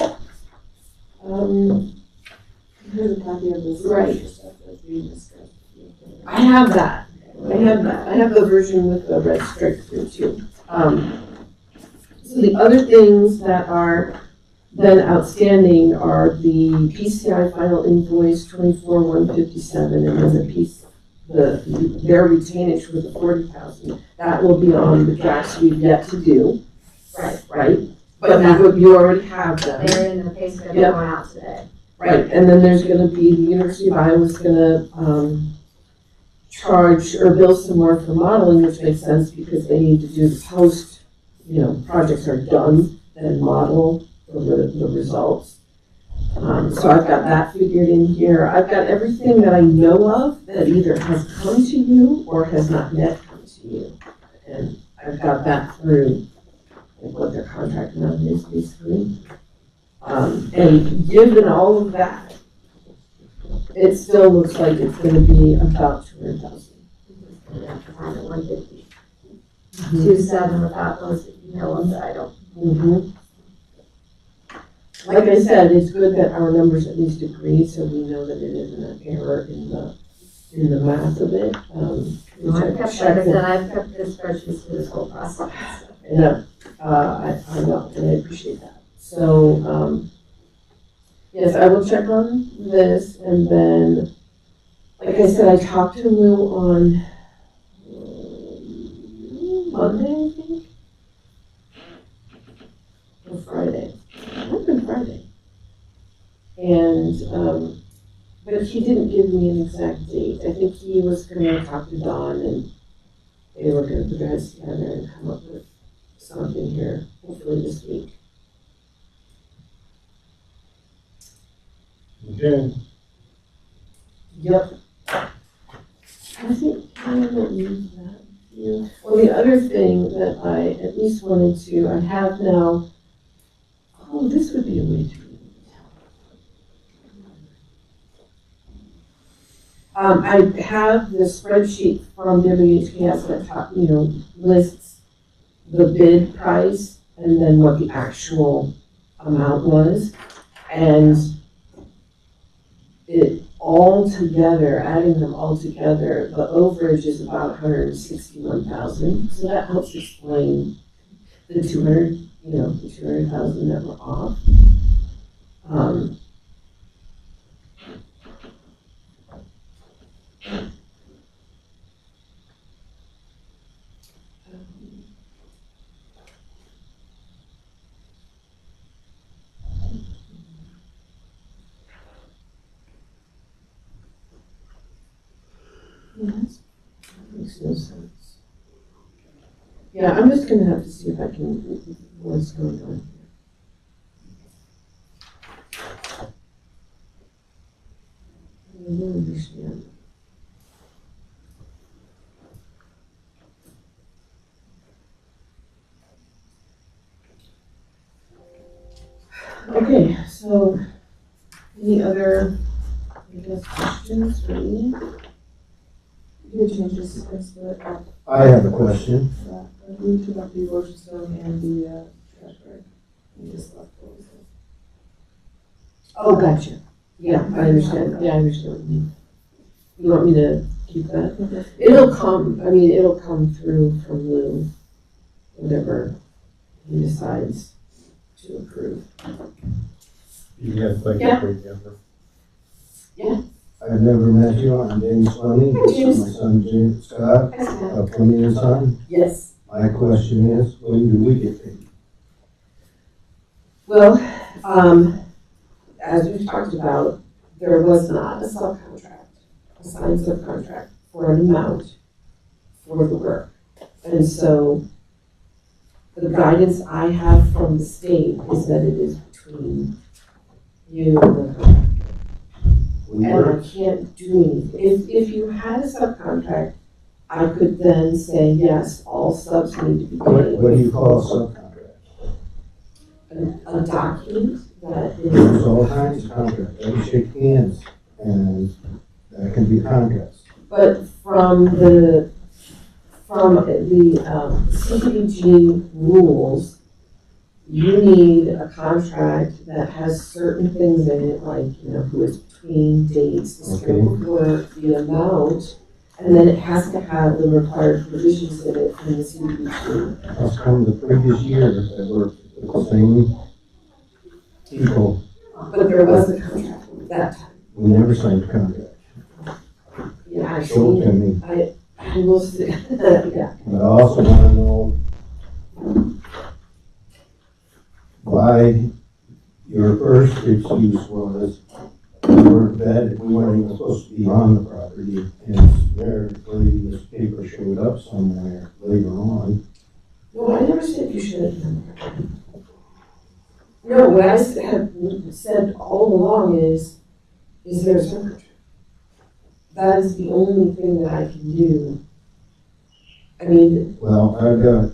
S6: Here's a copy of this.
S8: Right.
S6: Stuff that's being discussed.
S8: I have that. I have that. I have the version with the red stripe through too. So the other things that are then outstanding are the PCI final invoice 24,157, and then the piece, their retainage for the 40,000. That will be on the drafts we've yet to do, right? But you already have them.
S4: They're in the pay schedule
S8: Yep.
S4: going out today.
S8: Right, and then there's gonna be, the University of Iowa's gonna, charge or bill some more for modeling, which makes sense because they need to do the post, projects are done, then model the results. So I've got that figured in here. I've got everything that I know of that either has come to you or has not yet come to you. And I've got that through, like, what their contract amount is basically. And given all of that, it still looks like it's gonna be about 200,000.
S4: Around 150. 2.7 without those details that I don't.
S8: Mhm. Like I said, it's good that our numbers at least agree, so we know that it isn't an error in the math of it. Which
S4: I've kept, like I
S8: checked
S4: said,
S8: in.
S4: I've kept this spreadsheet through this whole process.
S8: Yeah, I know, and I appreciate that. So, yes, I will check on this, and then, like I said, I talked to Lou on Monday, I think, or Friday. Might have been Friday. And, but he didn't give me an exact date. I think he was gonna talk to Don, and they were gonna put their heads together and come up with something here, hopefully this week.
S11: Okay.
S8: Yep. I think I will leave that here. Well, the other thing that I at least wanted to, I have now, oh, this would be a way to I have the spreadsheet from WHKS that lists the bid price and then what the actual amount was. And it all together, adding them all together, the overage is about 161,000. So that helps explain the 200,000 that were off. Yes, that makes no sense. Yeah, I'm just gonna have to see if I can, what's going on here. I don't understand. Okay, so any other, I guess, questions for me?
S5: You can change this as the,
S12: I have a question.
S5: we took up the erosion stone and the, trash bag. We just left those.
S8: Oh, gotcha. Yeah, I understand. Yeah, I understand what you mean. You want me to keep that? It'll come through from Lou, whatever he decides to approve.
S2: You have a question
S8: Yeah.
S2: for you, Jennifer?
S12: I've never met you. I'm James Fleming. This is my son James Scott of Fleming and Son.
S8: Yes.
S12: My question is, when do we get paid?
S8: Well, as we've talked about, there was not a signed subcontract for an amount for the work. And so the guidance I have from the state is that it is between you and the contractor.
S12: We
S8: And
S12: work,
S8: I can't do anything. If you had a subcontract, I could then say, yes, all subs need to be paid.
S12: what do you call a subcontract?
S8: A document that
S12: There's
S8: is,
S12: all kinds of contracts. We shake hands and that can be contracts.
S8: but from the CDBG rules, you need a contract that has certain things in it, like, who is between dates, the scope of work, the amount, and then it has to have the required provisions in it from the CDBG.
S12: That's from the previous year that worked with the same people.
S8: But there was a contract at that time.
S12: We never signed a contract.
S8: Yeah,
S12: Show it to
S8: actually,
S12: me.
S8: I will see, yeah.
S12: But I also want to know why your first excuse was we weren't vetted, we weren't even supposed to be on the property. And apparently this paper showed up somewhere later on.
S8: No, I never said you should have done that. No, what I have said all along is there a subcontract? That is the only thing that I can do. I mean,
S12: Well, I got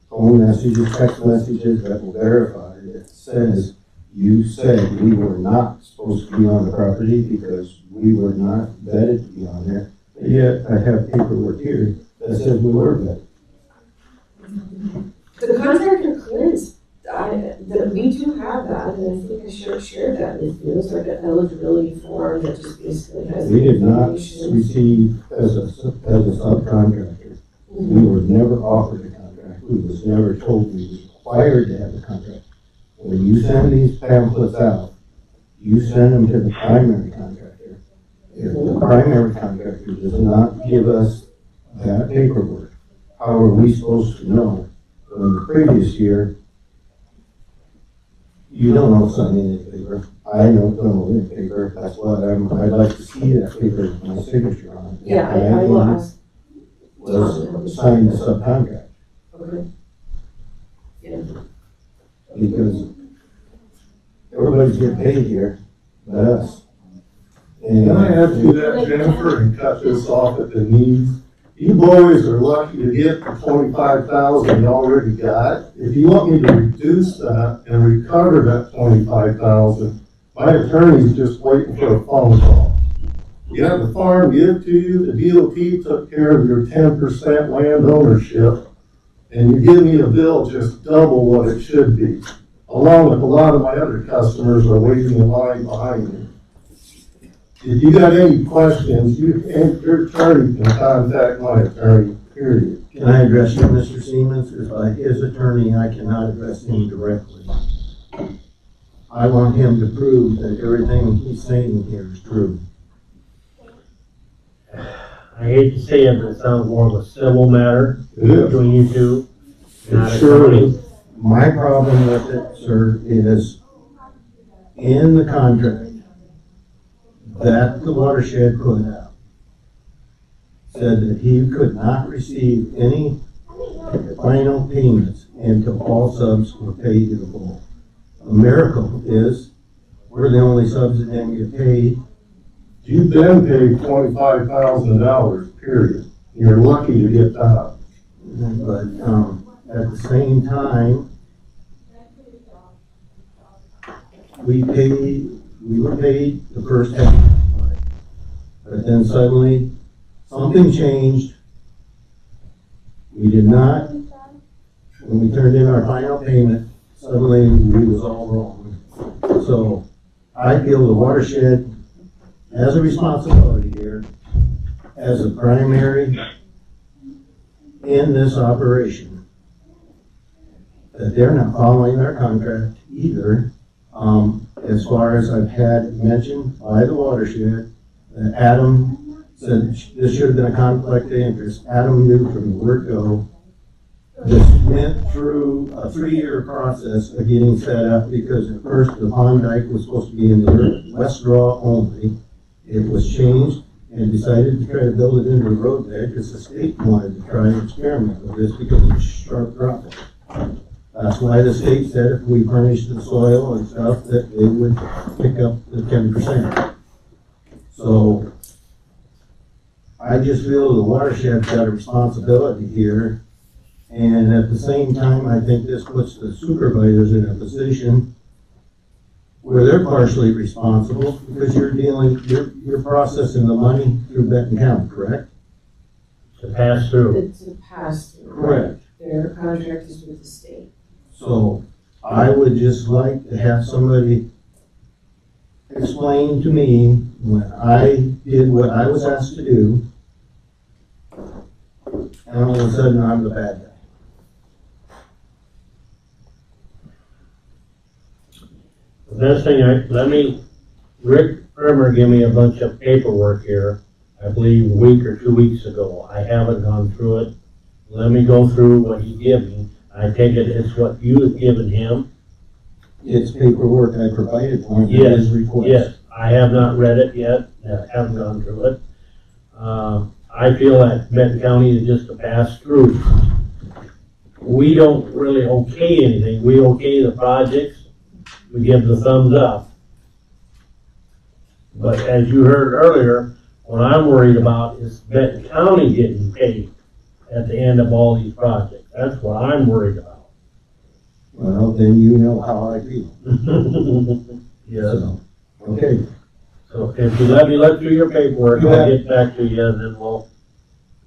S12: phone messages, text messages that will verify it says you said we were not supposed to be on the property because we were not vetted to be on there. But yet I have paperwork here that says we were vetted.
S8: the contractor clearance, that we do have that, and I think I shared that with you. It's like an eligibility form that just basically has.
S12: We did not
S8: information.
S12: receive as a subcontractor. We were never offered a contract. We was never told we were required to have a contract. When you send these pamphlets out, you send them to the primary contractor. If the primary contractor does not give us that paperwork, how are we supposed to know? In the previous year, you don't know something in the paper. I don't know in the paper. That's what I'd like to see that paper with my signature on it.
S8: Yeah, I will ask.
S12: Was signed the subcontract.
S8: Okay. Yeah.
S12: Because everybody's getting paid here, but us. And
S11: Can I add to that, Jennifer, and cut this off at the knees? You boys are lucky to get the 25,000 you already got. If you want me to reduce that and recover that 25,000, my attorney's just waiting for a phone call. You have the farm give to you, the DOT took care of your 10% land ownership, and you give me a bill just double what it should be, along with a lot of my other customers are waiting in line behind me. If you got any questions, your attorney can contact my attorney, period.
S13: Can I address you, Mr. Siemens? Because by his attorney, I cannot address him directly. I want him to prove that everything he's saying here is true.
S2: I hate to say it, but it sounds more of a civil matter
S11: It is.
S2: between you two. Not a
S11: Sure
S2: county.
S11: is.
S13: My problem with it, sir, is in the contract that the watershed put out, said that he could not receive any final payments until all subs were paid in full. A miracle is, we're the only subs that didn't get paid.
S11: You've been paid $25,000, period. You're lucky to get that.
S13: But, at the same time, we were paid the first half. But then suddenly, something changed. We did not, when we turned in our final payment, suddenly we was all wrong. So, I feel the watershed has a responsibility here as a primary in this operation, that they're not following their contract either. As far as I've had mentioned by the watershed, that Adam said this should have been a conflict of interest. Adam knew from the word go. This went through a 3-year process of getting set up, because at first the pond dike was supposed to be in the west draw only. It was changed and decided to try to build it into a road bed because the state wanted to try and experiment with this because it's sharp drop. That's why the state said if we furnished the soil and stuff, that they would pick up the 10%. So I just feel the watershed's got a responsibility here. And at the same time, I think this puts the supervisors in a position where they're partially responsible, because you're processing the money through Benton County, correct?
S2: To pass through.
S6: It's a pass-through.
S13: Correct.
S6: Their contract is with the state.
S13: So I would just like to have somebody explain to me when I did what I was asked to do, and all of a sudden I'm the bad guy.
S2: The best thing, Rick Primer gave me a bunch of paperwork here, I believe a week or 2 weeks ago. I haven't gone through it. Let me go through what he gave me. I take it it's what you have given him.
S13: It's paperwork I provided for him.
S2: Yes,
S13: his request.
S2: yes. I have not read it yet. I haven't gone through it. I feel that Benton County is just a pass through. We don't really okay anything. We okay the projects. We give the thumbs up. But as you heard earlier, what I'm worried about is Benton County getting paid at the end of all these projects. That's what I'm worried about.
S13: Well, then you know how I feel.
S2: Yes.
S13: So, okay.
S2: So if you let me look through your paperwork, I'll get back to you and then we'll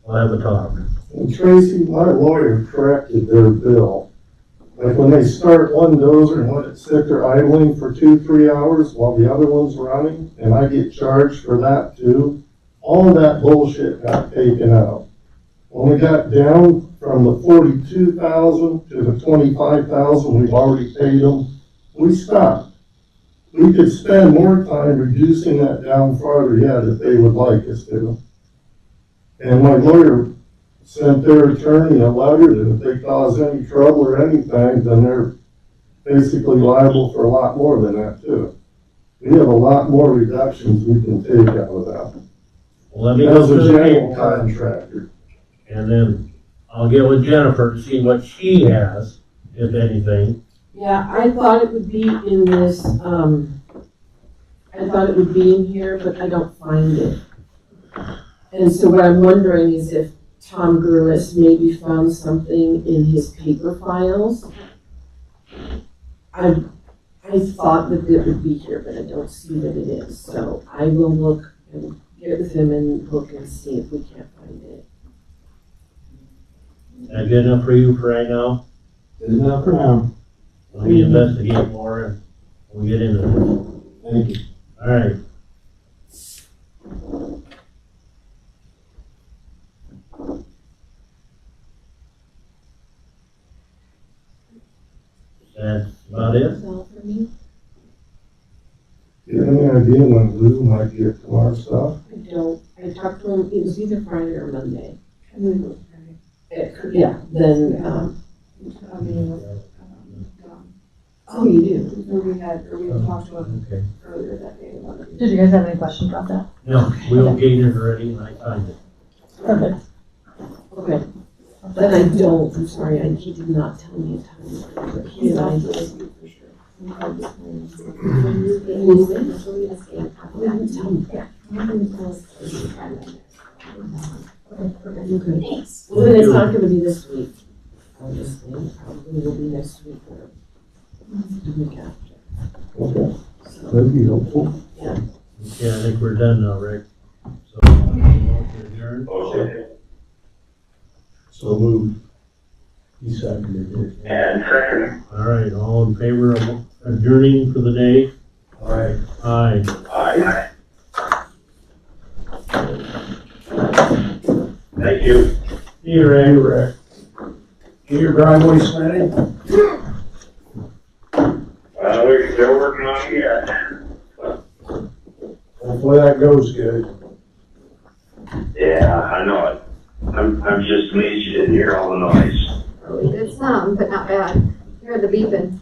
S2: have a talk.
S11: And Tracy, my lawyer corrected their bill. Like when they start one dozer and let it sit there idling for 2-3 hours while the other one's running, and I get charged for that too, all that bullshit got taken out. When we got down from the 42,000 to the 25,000 we've already paid them, we stopped. We could spend more time reducing that down farther yet if they would like us to. And my lawyer sent their attorney a letter that if they cause any trouble or anything, then they're basically liable for a lot more than that too. We have a lot more reductions we can take out of that.
S2: Well, let me go
S11: As
S2: through
S11: a
S2: the
S11: general
S2: paperwork
S11: contractor.
S2: and then I'll get with Jennifer to see what she has, if anything.
S8: Yeah, I thought it would be in this, I thought it would be in here, but I don't find it. And so what I'm wondering is if Tom Gurlis maybe found something in his paper files. I thought that it would be here, but I don't see that it is, so I will look and get with him and look and see if we can't find it.
S2: That good enough for you for right now?
S13: Good enough for now.
S2: Let me investigate more and we'll get into this.
S13: Thank you.
S2: All right. That's about it?
S6: That's all for me.
S13: Do you have any idea when Lou might get to our stuff?
S6: I don't, I talked to him, it was either Friday or Monday.
S8: Yeah, then, oh, you do?
S6: We had talked to him
S2: Okay.
S6: earlier that day about it.
S5: Did you guys have any questions about that?
S2: No, we okayed it already and I signed it.
S5: Perfect.
S8: Okay. Then I don't, I'm sorry, he did not tell me a time. But he and I did.
S6: For sure. When you get his signature, we just can't have that.
S8: Tell me.
S6: Yeah.
S8: Okay.
S6: Thanks.
S8: Well, then it's not gonna be this week. I'll just think probably will be next week or the week after.
S13: Okay,
S8: So,
S13: that'd be helpful.
S2: Okay, I think we're done now, Rick. So, motion adjourned.
S3: Okay.
S13: So moved. He seconded it.
S3: And second,
S2: All right, all in favor of adjourning for the day?
S1: All right.
S2: Aye.
S3: aye. Thank you.
S2: See you, Rick.
S1: Get your driveway slanted?
S3: We're still working on it yet.
S1: Hopefully that goes good.
S3: Yeah, I know it. I'm just amazed you didn't hear all the noise.
S4: Really good sound, but not bad. Hear the beeping.